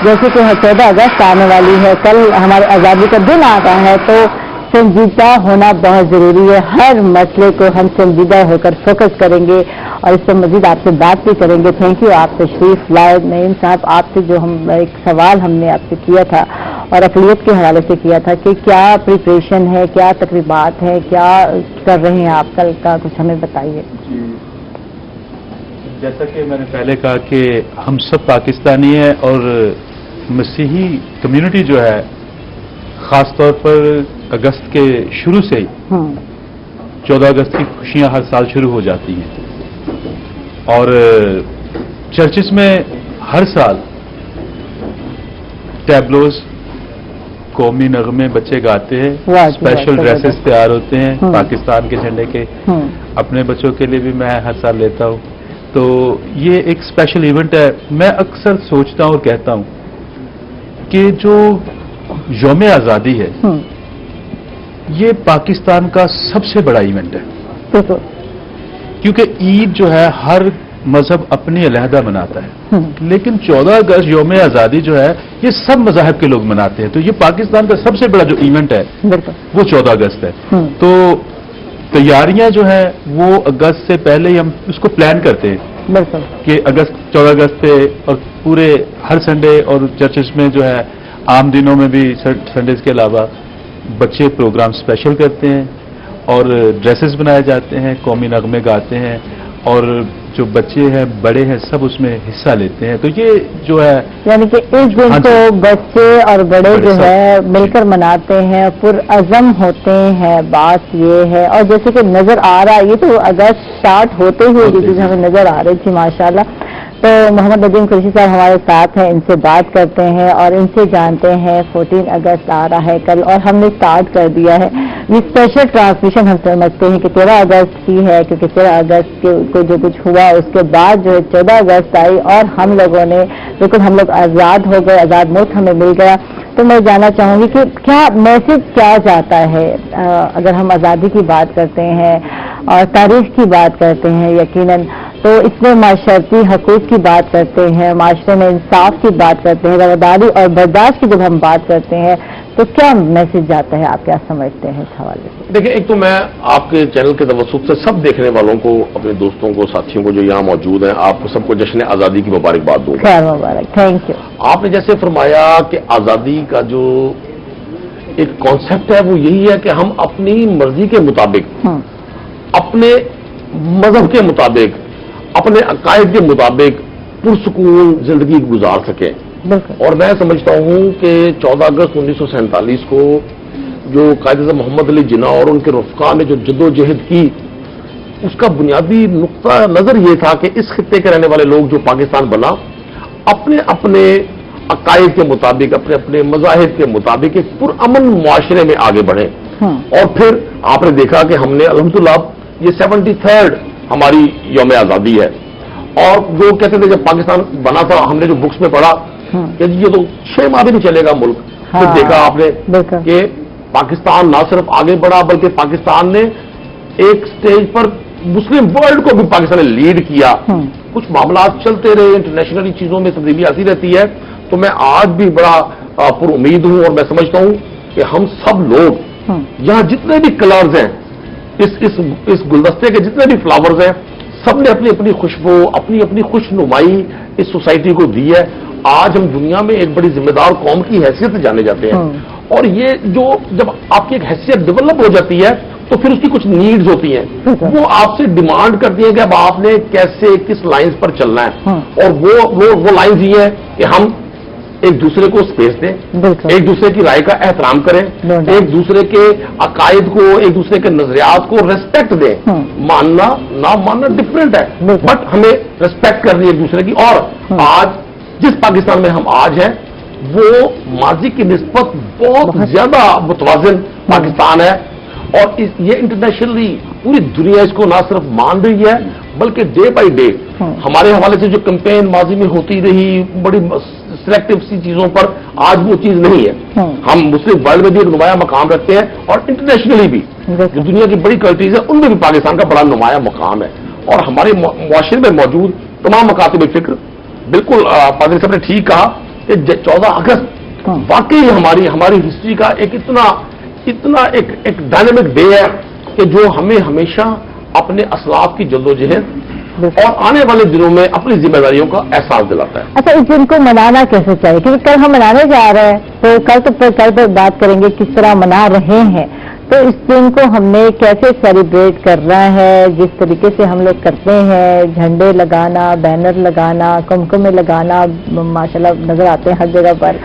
जैसे कि 14 अगस्त आने वाली है, कल हमारे आज़ादी का दिन आता है, तो संजीदा होना बहुत जरूरी है। हर मसले को हम संजीदा होकर फोकस करेंगे और इससे मजीद आपसे बात भी करेंगे। थैंक यू, आप तशरीफ लाए। नईम साहब, आपसे जो हम एक सवाल हमने आपसे किया था और अक़लियत के हवाले से किया था कि क्या प्रिपरेशन है, क्या तकरीबात है, क्या कर रहे हैं आप कल का, कुछ हमें बताइए। जैसा कि मैंने पहले कहा कि हम सब पाकिस्तानी हैं और मसीही कम्युनिटी जो है ख़ास तौर पर अगस्त के शुरू से ही 14 अगस्त की खुशियां हर साल शुरू हो जाती हैं और चर्चेस में हर साल टैब्लोज, कौमी नगमे बच्चे गाते हैं, स्पेशल ड्रेसेस तैयार होते हैं पाकिस्तान के झंडे के। अपने बच्चों के लिए भी मैं हर साल लेता हूं, तो ये एक स्पेशल इवेंट है। मैं अक्सर सोचता हूं और कहता हूं कि जो یوم آزادی ہے یہ پاکستان کا سب سے بڑا ایونٹ ہے، کیونکہ عید جو ہے ہر مذہب اپنی علیحدہ مناتا ہے، لیکن 14 اگست یوم آزادی جو ہے یہ سب مذاہب کے لوگ مناتے ہیں، تو یہ پاکستان کا سب سے بڑا جو ایونٹ ہے وہ 14 اگست ہے۔ تو تیاریاں جو ہیں وہ اگست سے پہلے ہی ہم اس کو پلان کرتے ہیں کہ 14 اگست پہ، اور پورے ہر سنڈے اور چرچز میں جو ہے عام دنوں میں بھی سنڈیز کے علاوہ بچے پروگرام اسپیشل کرتے ہیں اور ڈریسز بنائے جاتے ہیں، قومی نغمے گاتے ہیں، اور جو بچے ہیں بڑے ہیں سب اس میں حصہ لیتے ہیں۔ تو یہ جو ہے یعنی کہ اس دن کو بچے اور بڑے جو ہے مل کر مناتے ہیں، پرعزم ہوتے ہیں۔ بات یہ ہے، اور جیسے کہ نظر آ رہا ہے، یہ تو اگست اسٹارٹ ہوتے ہوئے یہ چیز ہمیں نظر آ رہی تھی ماشاءاللہ۔ تو محمد ندیم قریشی صاحب ہمارے ساتھ ہیں، ان سے بات کرتے ہیں اور ان سے جانتے ہیں 14 اگست آ رہا ہے کل، اور ہم نے سٹارٹ کر دیا ہے یہ اسپیشل ٹرانسمیشن۔ ہم سمجھتے ہیں کہ 13 اگست کی ہے، کیونکہ 13 اگست کو جو کچھ ہوا اس کے بعد جو ہے 14 اگست آئی، اور ہم لوگوں نے بالکل ہم لوگ آزاد ہو گئے، آزاد ملک ہمیں مل گیا۔ تو میں جاننا چاہوں گی کہ کیا میسج کیا جاتا ہے اگر ہم آزادی کی بات کرتے ہیں اور تاریخ کی بات کرتے ہیں، یقیناً تو اس میں معاشرتی حقوق کی بات کرتے ہیں، معاشرے میں انصاف کی بات کرتے ہیں، رواداری اور برداشت کی جب ہم بات کرتے ہیں تو کیا میسج جاتا ہے، آپ کیا سمجھتے ہیں اس حوالے سے؟ دیکھیں، ایک تو میں آپ کے چینل کے توسط سے سب دیکھنے والوں کو، اپنے دوستوں کو، ساتھیوں کو جو یہاں موجود ہیں، آپ کو سب کو جشن آزادی کی مبارکباد دوں گا۔ خیر مبارک، تھینک یو۔ آپ نے جیسے فرمایا کہ آزادی کا جو ایک کانسیپٹ ہے وہ یہی ہے کہ ہم اپنی مرضی کے مطابق، اپنے مذہب کے مطابق، اپنے عقائد کے مطابق پرسکون زندگی گزار سکیں۔ اور میں سمجھتا ہوں کہ 14 اگست 1947 کو جو قائد اعظم محمد علی جناح اور ان کے رفقا نے جو جدوجہد کی، اس کا بنیادی نقطہ نظر یہ تھا کہ اس خطے کے رہنے والے لوگ جو پاکستان بنا، اپنے اپنے عقائد کے مطابق، اپنے اپنے مذاہب کے مطابق ایک پرامن معاشرے میں آگے بڑھیں۔ اور پھر آپ نے دیکھا کہ ہم نے الحمدللہ یہ 73rd ہماری یوم آزادی ہے، اور جو کہتے تھے جب پاکستان بنا تھا، ہم نے جو بکس میں پڑھا کہ یہ تو 6 ماہ بھی نہیں چلے گا ملک، پھر دیکھا آپ نے کہ پاکستان نہ صرف آگے بڑھا بلکہ پاکستان نے ایک سٹیج پر مسلم ورلڈ کو بھی پاکستان نے لیڈ کیا۔ کچھ معاملات چلتے رہے، انٹرنیشنلی چیزوں میں تبدیلی آتی رہتی ہے، تو میں آج بھی بڑا پر امید ہوں، اور میں سمجھتا ہوں کہ ہم سب لوگ یہاں جتنے بھی کلرز ہیں، اس گلدستے کے جتنے بھی فلاورز ہیں، سب نے اپنی اپنی خوشبو، اپنی اپنی خوش نمائی اس سوسائٹی کو دی ہے۔ آج ہم دنیا میں ایک بڑی ذمہ دار قوم کی حیثیت سے جانے جاتے ہیں، اور یہ جو جب آپ کی ایک حیثیت ڈیولپ ہو جاتی ہے تو پھر اس کی کچھ نیڈز ہوتی ہیں، وہ آپ سے ڈیمانڈ کرتی ہیں کہ اب آپ نے کیسے کس لائنز پر چلنا ہے، اور وہ لائنز یہ ہیں کہ ہم ایک دوسرے کو سپیس دیں، ایک دوسرے کی رائے کا احترام کریں، ایک دوسرے کے عقائد کو، ایک دوسرے کے نظریات کو ریسپیکٹ دیں۔ ماننا نہ ماننا ڈفرینٹ ہے، بٹ ہمیں ریسپیکٹ کرنی ہے ایک دوسرے کی۔ اور آج جس پاکستان میں ہم آج ہیں وہ ماضی کی نسبت بہت زیادہ متوازن پاکستان ہے، اور یہ انٹرنیشنلی پوری دنیا اس کو نہ صرف مان رہی ہے بلکہ ڈے بائی ڈے ہمارے حوالے سے جو کمپین ماضی میں ہوتی رہی بڑی سلیکٹو سی چیزوں پر، آج وہ چیز نہیں ہے۔ ہم مسلم ورلڈ میں بھی ایک نمایاں مقام رکھتے ہیں، اور انٹرنیشنلی بھی جو دنیا کی بڑی کنٹریز ہیں ان میں بھی پاکستان کا بڑا نمایاں مقام ہے، اور ہمارے معاشرے میں موجود تمام مکاتب فکر، بالکل پادری صاحب نے ٹھیک کہا کہ 14 اگست واقعی ہماری ہسٹری کا ایک اتنا ایک ڈائنامک ڈے ہے کہ جو ہمیں ہمیشہ اپنے اسلاف کی جدوجہد اور آنے والے دنوں میں اپنی ذمہ داریوں کا احساس دلاتا ہے۔ اچھا، اس دن کو منانا کیسے چاہیے؟ کیونکہ کل ہم منانے جا رہے ہیں، تو کل پر بات کریں گے کس طرح منا رہے ہیں، تو اس دن کو ہم نے کیسے سیلیبریٹ کرنا ہے؟ جس طریقے سے ہم لوگ کرتے ہیں، جھنڈے لگانا، بینر لگانا، کمکمے لگانا ماشاءاللہ نظر آتے ہیں ہر جگہ پر،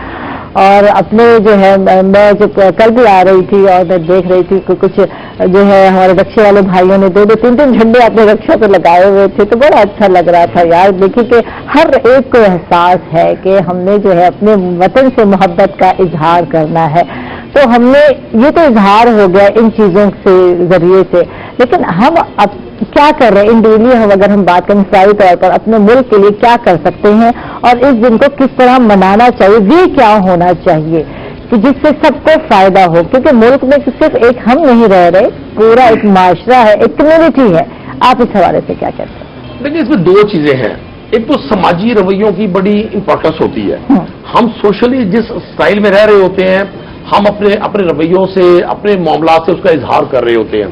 اور اپنے جو ہے میں جو کل بھی آ رہی تھی اور میں دیکھ رہی تھی کہ کچھ جو ہے ہمارے رکشے والے بھائیوں نے 2-2 3-3 جھنڈے اپنے رکشا پہ لگائے ہوئے تھے، تو بڑا اچھا لگ رہا تھا یار۔ دیکھیے کہ ہر ایک کو احساس ہے کہ ہم نے جو ہے اپنے وطن سے محبت کا اظہار کرنا ہے، تو ہم نے یہ تو اظہار ہو گیا ان چیزوں سے ذریعے سے، لیکن ہم اب کیا کر رہے ہیں انڈیویجلی؟ اگر ہم بات کریں انفرادی طور پر اپنے ملک کے لیے کیا کر سکتے ہیں، اور اس دن کو کس طرح منانا چاہیے، یہ کیا ہونا چاہیے؟ कि जिससे सबको फायदा हो, क्योंकि मुल्क में सिर्फ एक हम नहीं रह रहे, पूरा एक माशरा है, एक कम्युनिटी है। आप इस हवाले से क्या कहते हैं? देखिए, इसमें दो चीजें हैं। एक तो समाजी रवैयों की बड़ी इंपॉर्टेंस होती है। हम सोशली जिस स्टाइल में रह रहे होते हैं, हम अपने रवैयों से, अपने मामला से उसका इजहार कर रहे होते हैं।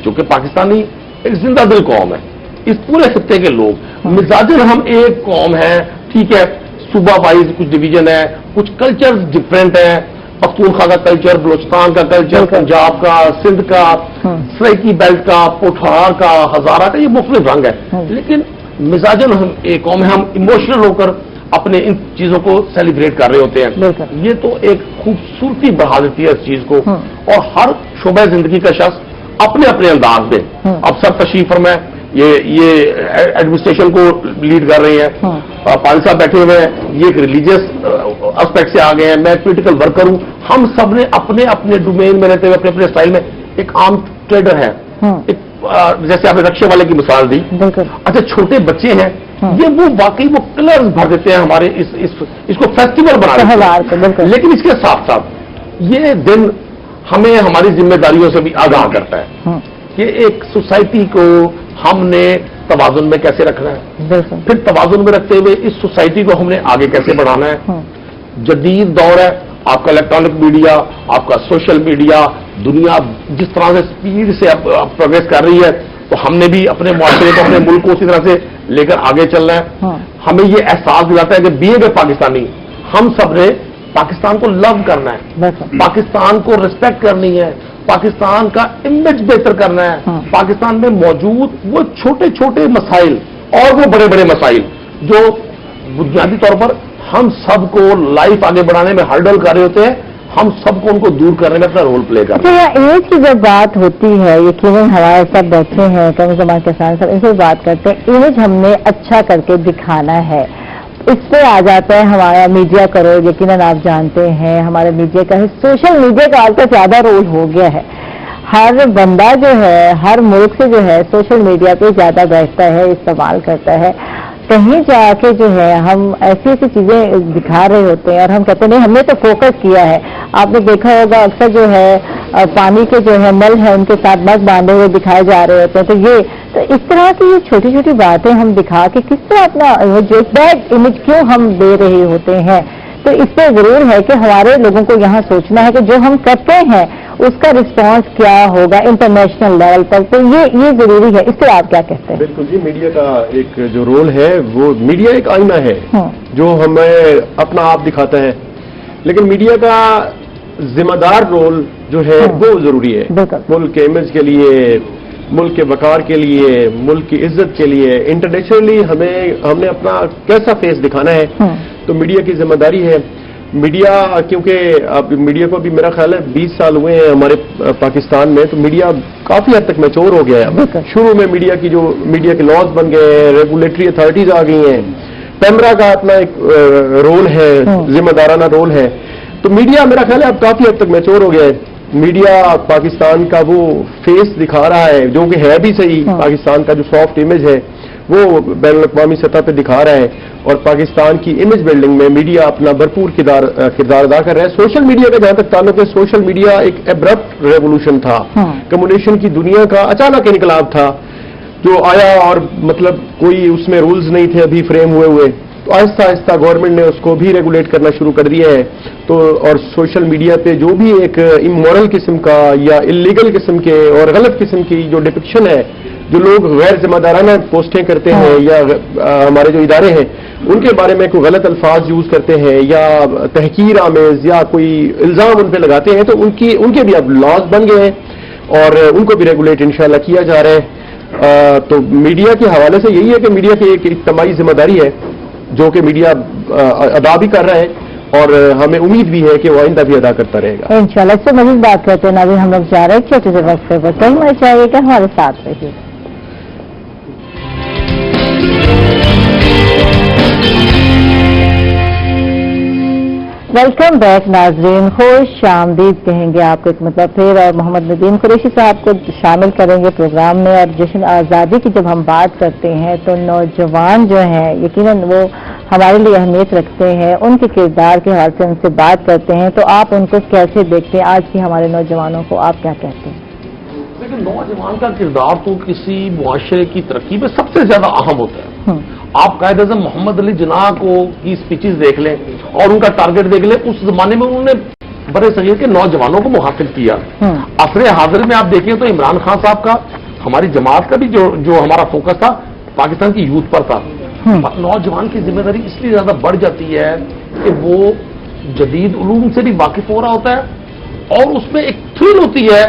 क्योंकि पाकिस्तानी एक जिंदा दिल कौम है, इस पूरे खत्ते के लोग मिजाजन हम एक कौम है, ठीक है, सूबा वाइज कुछ डिवीजन है, कुछ कल्चर डिफरेंट है, पख्तूनख्वा का कल्चर, बलोचिस्तान का कल्चर, पंजाब का, सिंध का, सराइकी बेल्ट का, पोठार का, हजारा का, ये मुख्तलिफ रंग है, लेकिन मिजाजन हम एक कौम है। हम इमोशनल होकर अपने इन चीजों को सेलिब्रेट कर रहे होते हैं। ये तो एक खूबसूरती बढ़ा देती है इस चीज को, और हर शोबे जिंदगी का शख्स अपने अपने अंदाज में। अब सब तशरीफ फरमा ये एडमिनिस्ट्रेशन को लीड कर रही हैं, पाल साहब बैठे हुए हैं, ये एक रिलीजियस एस्पेक्ट से आ गए हैं, मैं पॉलिटिकल वर्कर हूं। हम सब ने अपने अपने डोमेन में रहते हुए अपने अपने स्टाइल में, एक आम ट्रेडर है, एक जैसे आपने रक्शे वाले की मिसाल दी। अच्छा, छोटे बच्चे हैं, ये वो वाकई वो कलर्स भर देते हैं हमारे इसको फेस्टिवल बना देते हैं। लेकिन इसके साथ साथ ये दिन हमें हमारी जिम्मेदारियों से भी आगाह करता है कि एक सोसाइटी को हमने तवाजुन में कैसे रखना है, फिर तवाजुन में रखते हुए इस सोसाइटी को हमने आगे कैसे बढ़ाना है। जदीद दौर है, आपका इलेक्ट्रॉनिक मीडिया, आपका सोशल मीडिया, दुनिया जिस तरह से स्पीड से प्रोग्रेस कर रही है, तो हमने भी अपने मुआशरे को, अपने मुल्क को उसी तरह से लेकर आगे चलना है। हमें ये एहसास दिलाता है कि बीइंग ए पाकिस्तानी, हम सब ने पाकिस्तान को लव करना है, पाकिस्तान को रिस्पेक्ट करनी है, पाकिस्तान का इमेज बेहतर करना है, पाकिस्तान में मौजूद वो छोटे छोटे मसाइल और वो बड़े बड़े मसाइल जो बुनियादी तौर पर हम सबको लाइफ आगे बढ़ाने में हर्डल कर रहे होते हैं, हम सबको उनको दूर करने में अपना रोल प्ले करते हैं। अच्छा, एज की जब बात होती है, यकीनन हमारे सब बैठे हैं कम जमान के साथ सब इनसे बात करते हैं, इमेज हमने अच्छा करके दिखाना है, इससे आ जाता है हमारा मीडिया का रोल। यकीनन आप जानते हैं हमारे मीडिया का है, सोशल मीडिया का आजकल ज्यादा रोल हो गया है। हर बंदा जो है, हर मुल्क से जो है सोशल मीडिया पे ज्यादा बैठता है, इस्तेमाल करता है। कहीं जाके जो है हम ऐसी ऐसी चीजें दिखा रहे होते हैं और हम कहते नहीं, हमने तो फोकस किया है। आपने देखा होगा अक्सर जो है पानी के जो है नल है उनके साथ मग बांधे हुए दिखाए जा रहे होते हैं। तो इस तरह की ये छोटी छोटी बातें हम दिखा के किस तरह अपना जो बैड इमेज क्यों हम दे रहे होते हैं। तो इससे जरूर है कि हमारे लोगों को यहाँ सोचना है कि जो हम करते हैं उसका रिस्पांस क्या होगा इंटरनेशनल लेवल पर। तो ये जरूरी है। इससे आप क्या कहते हैं? बिल्कुल जी, मीडिया का एक जो रोल है, वो मीडिया एक आईना है जो हमें अपना आप दिखाता है, लेकिन मीडिया का जिम्मेदार रोल जो है वो जरूरी है मुल्क के इमेज के लिए, मुल्क के वकार के लिए, मुल्क की इज्जत के लिए। इंटरनेशनली हमने अपना कैसा फेस दिखाना है, तो मीडिया की जिम्मेदारी है। मीडिया, क्योंकि अब मीडिया को भी मेरा ख्याल है 20 साल हुए हैं हमारे पाकिस्तान में, तो मीडिया काफी हद तक मैच्योर हो गया है। शुरू में मीडिया के लॉज बन गए हैं, रेगुलेटरी अथॉरिटीज आ गई हैं, पैमरा का अपना एक रोल है, जिम्मेदाराना रोल है। तो मीडिया मेरा ख्याल है अब काफी हद तक मैच्योर हो गया है। मीडिया पाकिस्तान का वो फेस दिखा रहा है जो कि है भी सही। पाकिस्तान का जो सॉफ्ट इमेज है वो बैनुल-अक़वामी सतह पर दिखा रहा है, और पाकिस्तान की इमेज बिल्डिंग में मीडिया अपना भरपूर किरदार अदा कर रहा है। सोशल मीडिया का जहां तक ताल्लुक है, सोशल मीडिया एक एब्रप्ट रेवोल्यूशन था, कम्युनिकेशन की दुनिया का अचानक इनकलाब था जो आया, और मतलब कोई उसमें रूल्स नहीं थे अभी फ्रेम हुए। तो आहिस्ता आहिस्ता गवर्नमेंट ने उसको भी रेगुलेट करना शुरू कर दिया है। तो और सोशल मीडिया पे जो भी एक इमोरल किस्म का या इलीगल किस्म के और गलत किस्म की जो डिपिक्शन है, जो लोग गैर जिम्मेदाराना पोस्टें करते हैं या हमारे जो इदारे हैं उनके बारे में कोई गलत अल्फाज यूज करते हैं या तहकीर आमेज या कोई इल्जाम उन पर लगाते हैं, तो उनके भी अब लॉज बन गए हैं और उनको भी रेगुलेट इंशाल्लाह किया जा रहा है। तो मीडिया के हवाले से यही है कि मीडिया की एक इज्तिमाई जिम्मेदारी है जो कि मीडिया अदा भी कर रहा है, और हमें उम्मीद भी है कि वो आइंदा भी अदा करता रहेगा इंशाल्लाह। इससे मजीद बात करते हैं नाज़रीन, हम लोग जा रहे हैं छोटे से वक्फे पर, कहीं हमें चाहिए कि हमारे साथ रहिए। वेलकम बैक नाजरीन, खुश आमदीद कहेंगे आपको एक मतलब फिर, और मोहम्मद नदीम कुरैशी साहब को शामिल करेंगे प्रोग्राम में। और जश्न आज़ादी की जब हम बात करते हैं तो नौजवान जो हैं यकीनन वो हमारे लिए अहमियत रखते हैं, उनके किरदार के हवाले से उनसे बात करते हैं, तो आप उनको कैसे देखते हैं? आज की हमारे नौजवानों को आप क्या कहते हैं? लेकिन नौजवान का किरदार तो किसी मुआशरे की तरक्की में सबसे ज्यादा अहम होता है। आप कायद आज़म मोहम्मद अली जिन्ना को की स्पीचेस देख लें और उनका टारगेट देख लें, उस जमाने में उन्होंने बड़े सगीर के नौजवानों को मुखातिब किया। असरे हाजिर में आप देखें तो इमरान खान साहब का, हमारी जमात का भी जो हमारा फोकस था पाकिस्तान की यूथ पर था। नौजवान की जिम्मेदारी इसलिए ज्यादा बढ़ जाती है कि वो जदीद उलूम से भी वाकिफ हो रहा होता है और उसमें एक थ्रिल होती है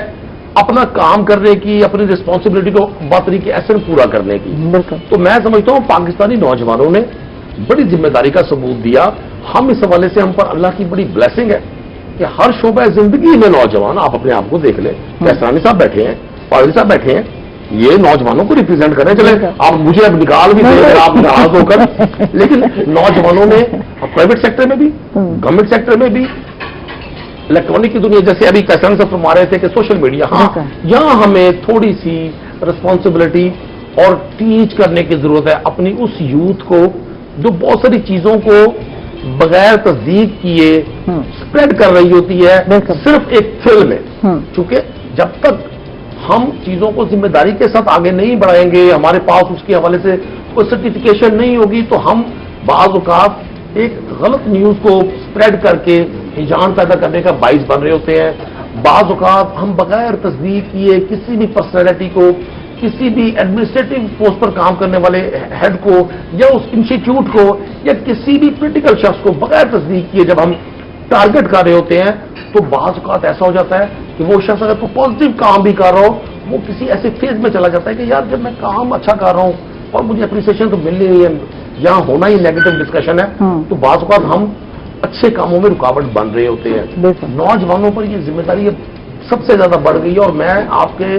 अपना काम करने की, अपनी रिस्पॉन्सिबिलिटी को बातरीके एहसन पूरा करने की। तो मैं समझता हूं पाकिस्तानी नौजवानों ने बड़ी जिम्मेदारी का सबूत दिया। हम इस हवाले से हम पर अल्लाह की बड़ी ब्लेसिंग है कि हर शोबे जिंदगी में नौजवान, आप अपने आप को देख लें, फैसलानी साहब बैठे हैं, पायल साहब बैठे हैं, ये नौजवानों को रिप्रेजेंट करें। चले आप मुझे अब निकाल भी दें आप नाराज होकर, लेकिन नौजवानों ने प्राइवेट सेक्टर में भी, गवर्नमेंट सेक्टर में भी, इलेक्ट्रॉनिक की दुनिया, जैसे अभी कैसन से फरमा रहे थे कि सोशल मीडिया, हाँ यहां हमें थोड़ी सी रिस्पॉन्सिबिलिटी और टीच करने की जरूरत है अपनी उस यूथ को जो बहुत सारी चीजों को बगैर तस्दीक किए स्प्रेड कर रही होती है सिर्फ एक फिल्म में। चूंकि जब तक हम चीजों को जिम्मेदारी के साथ आगे नहीं बढ़ाएंगे, हमारे पास उसके हवाले से कोई सर्टिफिकेशन नहीं होगी, तो हम बाज़ औक़ात एक गलत न्यूज को स्प्रेड करके हिजान पैदा करने का बाइस बन रहे होते हैं। बाज़ औक़ात हम बगैर तस्दीक किए किसी भी पर्सनैलिटी को, किसी भी एडमिनिस्ट्रेटिव पोस्ट पर काम करने वाले हेड को या उस इंस्टीट्यूट को या किसी भी पोलिटिकल शख्स को बगैर तस्दीक किए जब हम टारगेट कर रहे होते हैं, तो बाज़ औक़ात ऐसा हो जाता है कि वो शख्स अगर कोई पॉजिटिव काम भी कर रहा हो, वो किसी ऐसे फेज में चला जाता है कि यार जब मैं काम अच्छा कर रहा हूं और मुझे अप्रिसिएशन तो मिल नहीं है, यहां होना ही नेगेटिव डिस्कशन है, तो बाज़ औक़ात हम अच्छे कामों में रुकावट बन रहे होते हैं। नौजवानों पर ये जिम्मेदारी सबसे ज्यादा बढ़ गई है और मैं आपके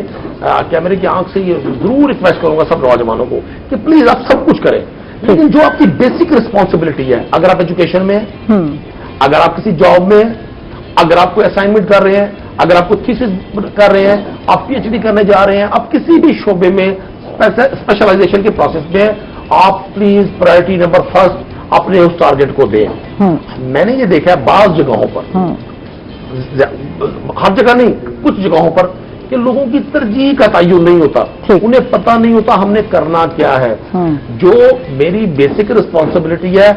कैमरे की आंख से ये जरूर रिक्वेस्ट करूंगा सब नौजवानों को कि प्लीज आप सब कुछ करें, लेकिन जो आपकी बेसिक रिस्पॉन्सिबिलिटी है, अगर आप एजुकेशन में हैं, अगर आप किसी जॉब में हैं, अगर आप कोई असाइनमेंट कर रहे हैं, अगर आप कोई थीसिस कर रहे हैं, आप पीएचडी करने जा रहे हैं, आप किसी भी शोबे में स्पेशलाइजेशन के प्रोसेस में, आप प्लीज प्रायोरिटी नंबर फर्स्ट अपने उस टारगेट को दें। मैंने ये देखा है बाज़ जगहों पर, हर जगह नहीं, कुछ जगहों पर कि लोगों की तरजीह का तयन नहीं होता, उन्हें पता नहीं होता हमने करना क्या है। जो मेरी बेसिक रिस्पॉन्सिबिलिटी है,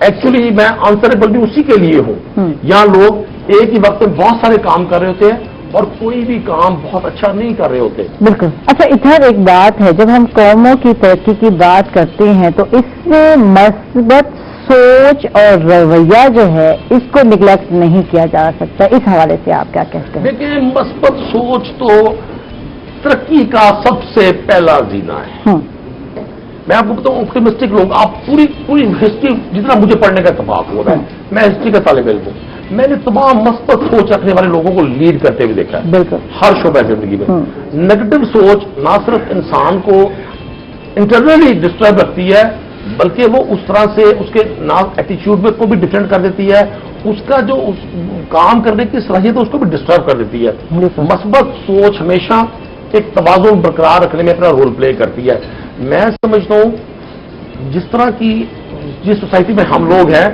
एक्चुअली मैं आंसरेबल भी उसी के लिए हूं। यहां लोग एक ही वक्त में बहुत सारे काम कर रहे होते हैं और कोई भी काम बहुत अच्छा नहीं कर रहे होते। बिल्कुल। अच्छा, इधर एक बात है, जब हम कौमों की तरक्की की बात करते हैं तो इसमें मस्बत सोच और रवैया जो है इसको निगलेक्ट नहीं किया जा सकता। इस हवाले से आप क्या कहते हैं? देखिए, मस्बत सोच तो तरक्की का सबसे पहला जीना है। मैं आपको बताऊं, ऑप्टिमिस्टिक लोग, आप पूरी हिस्ट्री, जितना मुझे पढ़ने का इत्तेफाक हो रहा है, मैं हिस्ट्री का तालिब इल्म हूं, मैंने तमाम मस्बत सोच रखने वाले लोगों को लीड करते हुए देखा है। बिल्कुल। हर शोबे जिंदगी में नेगेटिव सोच ना सिर्फ इंसान को इंटरनली डिस्टर्ब रखती है, बल्कि वो उस तरह से उसके ना एटीट्यूड में को भी डिफरेंट कर देती है, उसका जो काम करने की सलाहियत है उसको भी डिस्टर्ब कर देती है। मस्बत सोच हमेशा एक तवाज़ुन बरकरार रखने में अपना रोल प्ले करती है। मैं समझता हूं जिस तरह की जिस सोसाइटी में हम लोग हैं,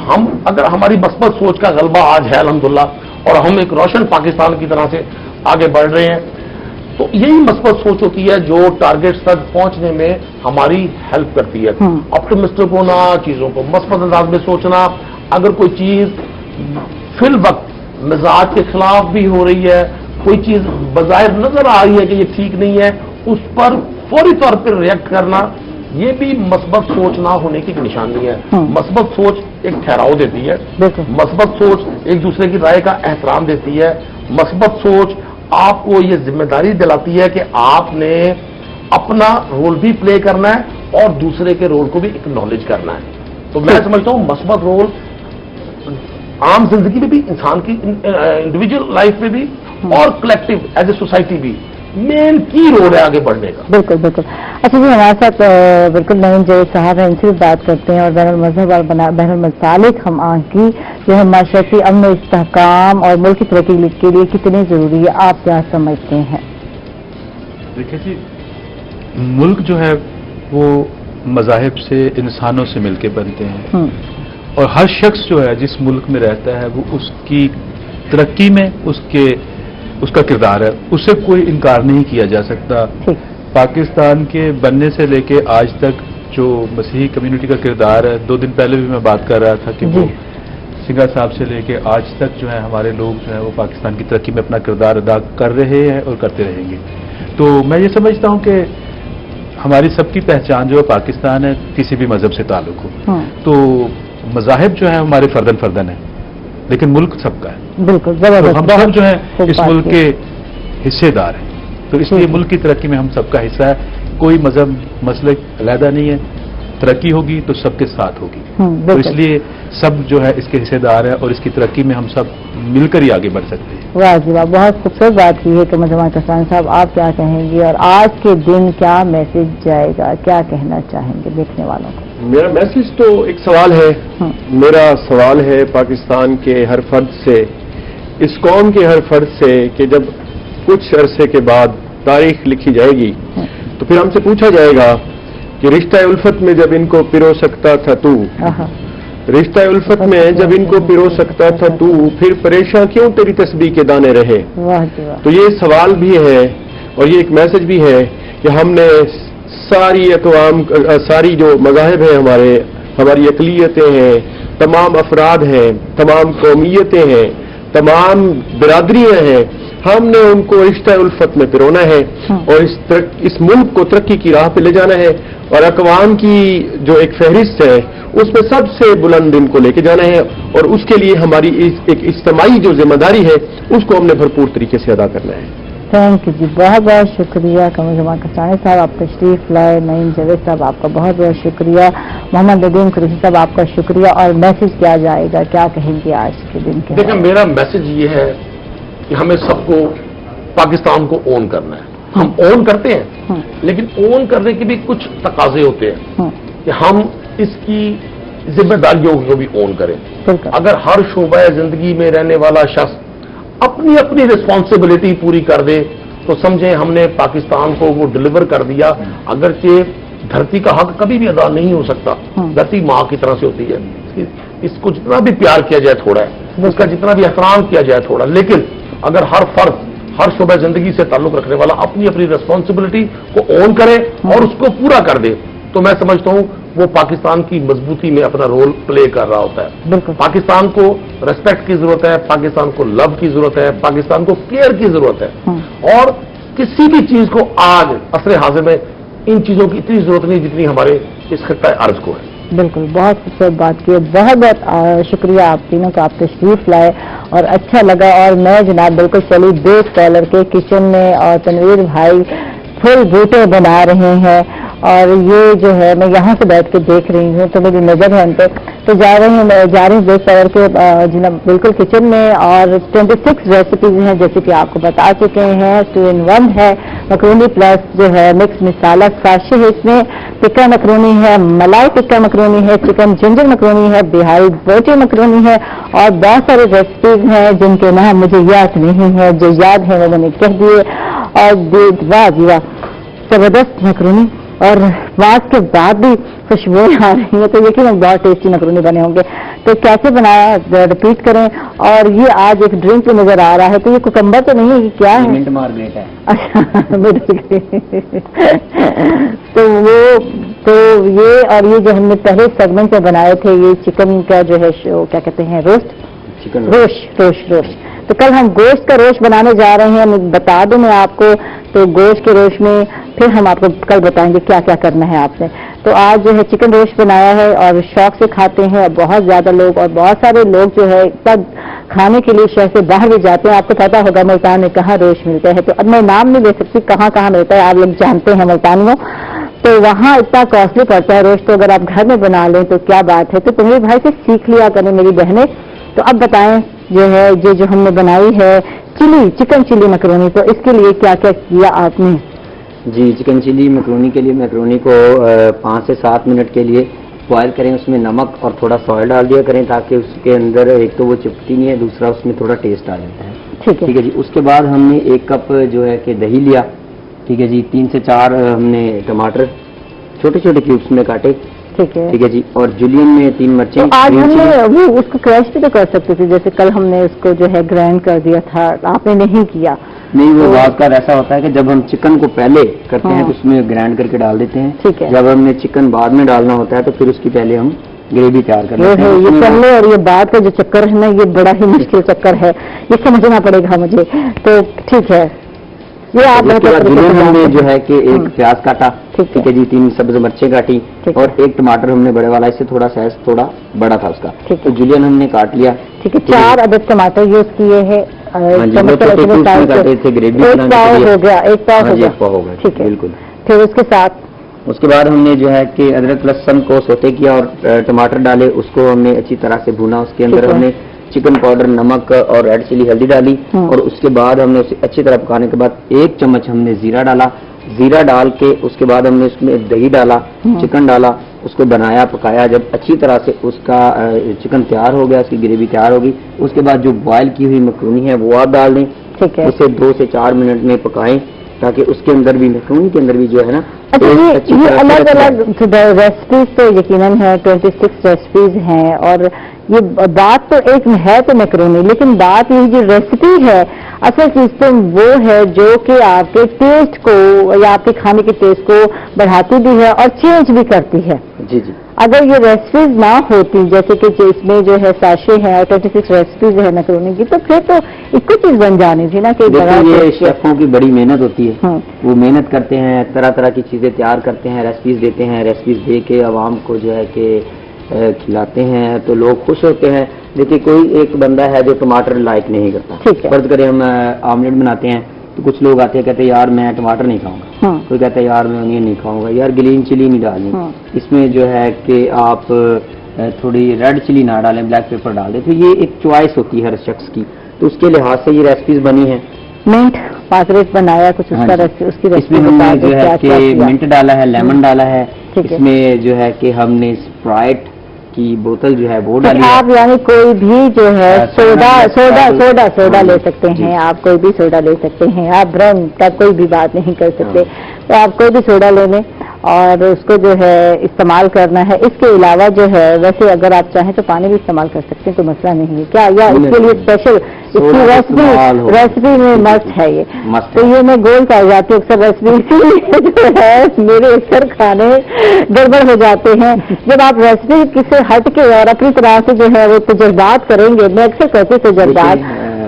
हम अगर हमारी मस्बत सोच का गलबा आज है अल्हम्दुलिल्लाह और हम एक रोशन पाकिस्तान की तरह से आगे बढ़ रहे हैं, तो यही मस्बत सोच होती है जो टारगेट्स तक पहुंचने में हमारी हेल्प करती है। ऑप्टिमिस्टिक होना, चीजों को मस्बत अंदाज में सोचना, अगर कोई चीज फिल वक्त मिजाज के खिलाफ भी हो रही है, कोई चीज बजाय नजर आ रही है कि ये ठीक नहीं है, उस पर फौरी तौर पर रिएक्ट करना, ये भी मस्बत सोच ना होने की निशानी है। मस्बत सोच एक ठहराव देती है, मस्बत सोच एक दूसरे की राय का एहतराम देती है, मस्बत सोच आपको ये जिम्मेदारी दिलाती है कि आपने अपना रोल भी प्ले करना है और दूसरे के रोल को भी एक्नॉलेज करना है। तो मैं समझता हूं मस्बत रोल आम जिंदगी में भी, इंसान की इंडिविजुअल लाइफ में भी और कलेक्टिव एज ए सोसाइटी भी मेन की रोड है आगे बढ़ने का। बिल्कुल बिल्कुल। अच्छा जी, हमारे साथ बिल्कुल नईम जवेद साहब हैं, इनसे भी बात करते हैं और बैनुल मज़हब और बैनुल मसालिक हमाह की जो है माशरती अमन इस्तेहकाम और मुल्क की तरक्की के लिए कितनी ज़रूरी है, आप क्या समझते हैं? देखिए जी, मुल्क जो है वो मज़ाहिब से, इंसानों से मिलके बनते हैं और हर शख्स जो है जिस मुल्क में रहता है वो उसकी तरक्की में उसका किरदार है, उससे कोई इनकार नहीं किया जा सकता। पाकिस्तान के बनने से लेके आज तक जो मसीही कम्युनिटी का किरदार है, 2 दिन पहले भी मैं बात कर रहा था कि वो सिंघा साहब से लेके आज तक जो है हमारे लोग जो है वो पाकिस्तान की तरक्की में अपना किरदार अदा कर रहे हैं और करते रहेंगे। तो मैं ये समझता हूँ कि हमारी सबकी पहचान जो है पाकिस्तान है, किसी भी मजहब से ताल्लुक हो। तो मज़ाहिब जो है हमारे फर्दन है, लेकिन मुल्क सबका है। बिल्कुल, तो हम सब जो है इस मुल्क के हिस्सेदार हैं, तो इसलिए मुल्क की तरक्की में हम सबका हिस्सा है। कोई मजहब मसलक अलहदा नहीं है, तरक्की होगी तो सबके साथ होगी। तो इसलिए सब जो है इसके हिस्सेदार है और इसकी तरक्की में हम सब मिलकर ही आगे बढ़ सकते हैं। वाह जी वाह, बहुत खूबसूरत बात की है। कमर जमान कसानी साहब, आप क्या कहेंगे और आज के दिन क्या मैसेज जाएगा, क्या कहना चाहेंगे देखने वालों को? मेरा मैसेज तो एक सवाल है, मेरा सवाल है पाकिस्तान के हर फर्द से, इस कौम के हर फर्द से कि जब कुछ अरसे के बाद तारीख लिखी जाएगी तो फिर हमसे पूछा जाएगा कि रिश्ता उल्फत में जब इनको पिरो सकता था तू, रिश्ता उल्फत में जब इनको पिरो सकता था तू, फिर परेशान क्यों तेरी तस्बीह के दाने रहे। तो ये सवाल भी है और ये एक मैसेज भी है कि हमने सारी अक़वाम, सारी जो मज़ाहिब हैं हमारी अक़लियतें हैं, तमाम अफराद हैं, तमाम कौमियतें हैं, तमाम बिरादरियां हैं, हमने उनको रिश्ता उल्फत में पिरोना है और इस मुल्क को तरक्की की राह पे ले जाना है और अक़वाम की जो एक फहरिस्त है उसमें सबसे बुलंद इनको लेके जाना है और उसके लिए हमारी एक इज्तिमाई जो जिम्मेदारी है उसको हमने भरपूर तरीके से अदा करना है। थैंक यू जी, बहुत बहुत शुक्रिया कमर जमान कसानी साहब, आप तशरीफ लाए। नईम जवेद साहब, आपका बहुत बहुत शुक्रिया। मोहम्मद नदीम कुरैशी साहब, आपका शुक्रिया। और मैसेज क्या जाएगा, क्या कहेंगे आज के दिन के? देखिए, मेरा मैसेज ये है कि हमें सबको पाकिस्तान को ओन करना है। हम ओन करते हैं, लेकिन ओन करने के भी कुछ तकाजे होते हैं कि हम इसकी जिम्मेदारियों को भी ओन करें। अगर हर शोबा जिंदगी में रहने वाला शख्स अपनी अपनी रिस्पॉन्सिबिलिटी पूरी कर दे तो समझे हमने पाकिस्तान को वो डिलीवर कर दिया। अगरचे धरती का हक कभी भी अदा नहीं हो सकता, धरती माँ की तरह से होती है, इसको जितना भी प्यार किया जाए थोड़ा है, इसका जितना भी एहतराम किया जाए थोड़ा, लेकिन अगर हर फर्द, हर शोबा जिंदगी से ताल्लुक रखने वाला अपनी अपनी रिस्पॉन्सिबिलिटी को ओन करे और उसको पूरा कर दे तो मैं समझता हूं वो पाकिस्तान की मजबूती में अपना रोल प्ले कर रहा होता है। पाकिस्तान को रेस्पेक्ट की जरूरत है, पाकिस्तान को लव की जरूरत है, पाकिस्तान को केयर की जरूरत है और किसी भी चीज को आज असरे हाजिर में इन चीजों की इतनी जरूरत नहीं जितनी हमारे इस खित्ता अर्ज को है। बिल्कुल, बहुत खूबसूरत बात की है। बहुत बहुत शुक्रिया आप तीनों का, आप तशरीफ लाए और अच्छा लगा। और मैं जनाब बिल्कुल चली बेस कॉलर के किचन में और तनवीर भाई फुल बूटे बना रहे हैं और ये जो है मैं यहाँ से बैठ के देख रही हूँ तो मेरी नजर है उन पर। तो जा रही हूँ बेस कॉलर के जनाब बिल्कुल किचन में और 26 रेसिपीज हैं जैसे कि आपको बता चुके हैं। 2 in 1 है, मकरूनी प्लस जो है मिक्स मसाला स्क्वाश है, इसमें टिक्का मकरूनी है, मलाई टिक्का मकरूनी है, चिकन जिंजर मकरूनी है, बिहारी बोटी मकरूनी है और बहुत सारे रेसिपीज हैं जिनके नाम मुझे याद नहीं है, जो याद है वो मैंने कह दिए। और वाह जी वाह, जबरदस्त मकरूनी और बात के बाद भी खुशबुएं आ रही है, तो यकीन बहुत टेस्टी मकरूनी बने होंगे। तो कैसे बनाया रिपीट करें। और ये आज एक ड्रिंक भी नजर आ रहा है, तो ये कुकम्बर तो नहीं है, ये क्या है? मिंट मार्गरेट है। तो ये और ये जो हमने पहले सेगमेंट में बनाए थे, ये चिकन का जो है क्या कहते हैं, रोस्ट, चिकन रोस्ट। तो कल हम गोश्त का रोस्ट बनाने जा रहे हैं। मैं बता दूं मैं आपको, तो गोश्त के रोस्ट में फिर हम आपको कल बताएंगे क्या क्या करना है आपने। तो आज जो है चिकन रोस्ट बनाया है और शौक से खाते हैं बहुत ज्यादा लोग और बहुत सारे लोग जो है तब खाने के लिए शहर से बाहर भी जाते हैं। आपको पता होगा मुल्तान में कहाँ रोस्ट मिलता है, तो अब मैं नाम नहीं ले सकती कहाँ कहाँ मिलता है, आप लोग जानते हैं मुल्तानियों। तो वहाँ इतना कॉस्टली पड़ता है रोस्ट, तो अगर आप घर में बना लें तो क्या बात है। तो तुम्हारे भाई से सीख लिया करें मेरी बहनें। तो अब बताएं जो है जो हमने बनाई है चिकन चिली मैक्रोनी, तो इसके लिए क्या क्या किया आपने? जी, चिकन चिली मैक्रोनी के लिए मैक्रोनी को 5 से 7 मिनट के लिए बॉयल करें, उसमें नमक और थोड़ा सॉल्ट डाल दिया करें ताकि उसके अंदर एक तो वो चिपकती नहीं है, दूसरा उसमें थोड़ा टेस्ट आ जाता है। ठीक है जी। उसके बाद हमने 1 कप जो है कि दही लिया, ठीक है जी। 3 से 4 हमने टमाटर छोटे छोटे क्यूब्स में काटे, ठीक है जी। और जुलियन में 3 मिर्चें। तो आज हमने वो उसको क्रश भी तो कर सकते थे, जैसे कल हमने उसको जो है ग्राइंड कर दिया था, आपने नहीं किया। नहीं, वो बात का ऐसा होता है कि जब हम चिकन को पहले करते हैं तो उसमें ग्राइंड करके डाल देते हैं, ठीक है। जब हमने चिकन बाद में डालना होता है तो फिर उसकी पहले हम ग्रेवी तैयार कर लेते हैं। ये पहले और ये बाद का जो चक्कर है ना, ये बड़ा ही मुश्किल चक्कर है, ये समझना पड़ेगा मुझे। तो ठीक है, ये आप हमने जो है कि 1 प्याज काटा, ठीक है जी। 3 सब्ज मिर्चें काटी और 1 टमाटर हमने बड़े वाला, इससे थोड़ा साइज थोड़ा बड़ा था उसका, तो जुलियन हमने काट लिया, ठीक है। 4 अदद टमाटर यूज किए हैं, काटे थे ग्रेवी एक पाव हो गया, ठीक है बिल्कुल। फिर उसके साथ उसके बाद हमने जो है कि अदरक लहसुन को सौते किया और टमाटर डाले, उसको हमने अच्छी तरह से भुना। उसके अंदर हमने चिकन पाउडर, नमक और रेड चिली हल्दी डाली और उसके बाद हमने उसे अच्छी तरह पकाने के बाद 1 चम्मच हमने जीरा डाला। जीरा डाल के उसके बाद हमने उसमें दही डाला, चिकन डाला, उसको बनाया, पकाया। जब अच्छी तरह से उसका चिकन तैयार हो गया, उसकी ग्रेवी तैयार होगी, उसके बाद जो बॉयल की हुई मैक्रोनी है वो आप डाल दें, ठीक है। उसे 2 से 4 मिनट में पकाएं ताकि उसके अंदर भी मैक्रोनी के अंदर भी जो है ना। अच्छा, ये अलग अलग रेसिपीज तो यकीनन है, 26 रेसिपीज हैं और ये बात तो एक है तो मैक्रोनी, लेकिन बात ये जो रेसिपी है असल चीज तो वो है जो कि आपके टेस्ट को या आपके खाने के टेस्ट को बढ़ाती भी है और चेंज भी करती है। जी जी। अगर ये रेसिपीज ना होती, जैसे कि इसमें जो है साशे है और 26 रेसिपीज है मैक्रोनी की, तो फिर तो इक्को चीज बन जानी थी ना कि ये शेफों की बड़ी मेहनत होती है। वो मेहनत करते हैं, तरह तरह की चीजें तैयार करते हैं, रेसिपीज देते हैं, रेसिपीज दे के आवाम को जो है कि खिलाते हैं तो लोग खुश होते हैं। देखिए, कोई एक बंदा है जो टमाटर लाइक नहीं करता, फर्ज करें हम आमलेट बनाते हैं तो कुछ लोग आते हैं कहते हैं यार मैं टमाटर नहीं खाऊंगा, कोई कहता है यार मैं अनियन नहीं खाऊंगा, यार ग्रीन चिली नहीं डालनी, इसमें जो है कि आप थोड़ी रेड चिली ना डालें, ब्लैक पेपर डाल दें। तो ये एक चॉइस होती है हर शख्स की, तो उसके लिहाज से ये रेसिपीज बनी है। मिंट पासरेट बनाया कुछ उसका उसकी इसमें हमने जो है कि मिंट डाला है, लेमन डाला है, इसमें जो है कि हमने स्प्राइट की बोतल जो है वो डाली। आप यानी कोई भी जो है सोडा ले सकते हैं, आप कोई भी सोडा ले सकते हैं, आप ब्रांड का कोई भी बात नहीं कर सकते, तो आप कोई भी सोडा ले लें और उसको जो है इस्तेमाल करना है। इसके अलावा जो है वैसे अगर आप चाहें तो पानी भी इस्तेमाल कर सकते हैं, तो मसला नहीं है क्या, या इसके लिए स्पेशल इसकी रेसिपी में मस्त है ये। तो ये मैं गोल कर जाती हूँ अक्सर रेसिपी, इसीलिए जो है मेरे अक्सर खाने गड़बड़ हो जाते हैं। जब आप रेसिपी किसी हट के और अपनी तरह से जो है वो तजुर्बात करेंगे, मैं अक्सर कहती हूँ तजुर्बात,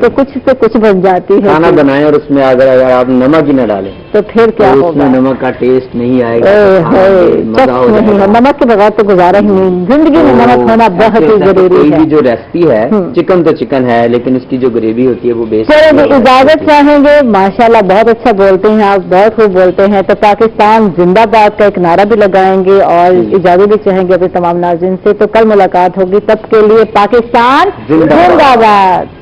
तो कुछ से कुछ बन जाती है। खाना बनाएं और उसमें अगर आप नमक ही न डालें तो फिर क्या होगा, उसमें नमक का टेस्ट नहीं आएगा, नहीं है। नमक के बगैर तो गुजारा ही नहीं, जिंदगी में नमक होना बहुत ही जरूरी है। जो रेसिपी है चिकन तो चिकन है, लेकिन उसकी जो ग्रेवी होती है वो बेस्ट। चलो इजाजत चाहेंगे, माशाल्लाह बहुत अच्छा बोलते हैं आप, बहुत खूब बोलते हैं। तो पाकिस्तान जिंदाबाद का एक नारा भी लगाएंगे और इजाजत भी चाहेंगे अपने तमाम नाज़रीन से। तो कल मुलाकात होगी, तब के लिए पाकिस्तान जिंदाबाद।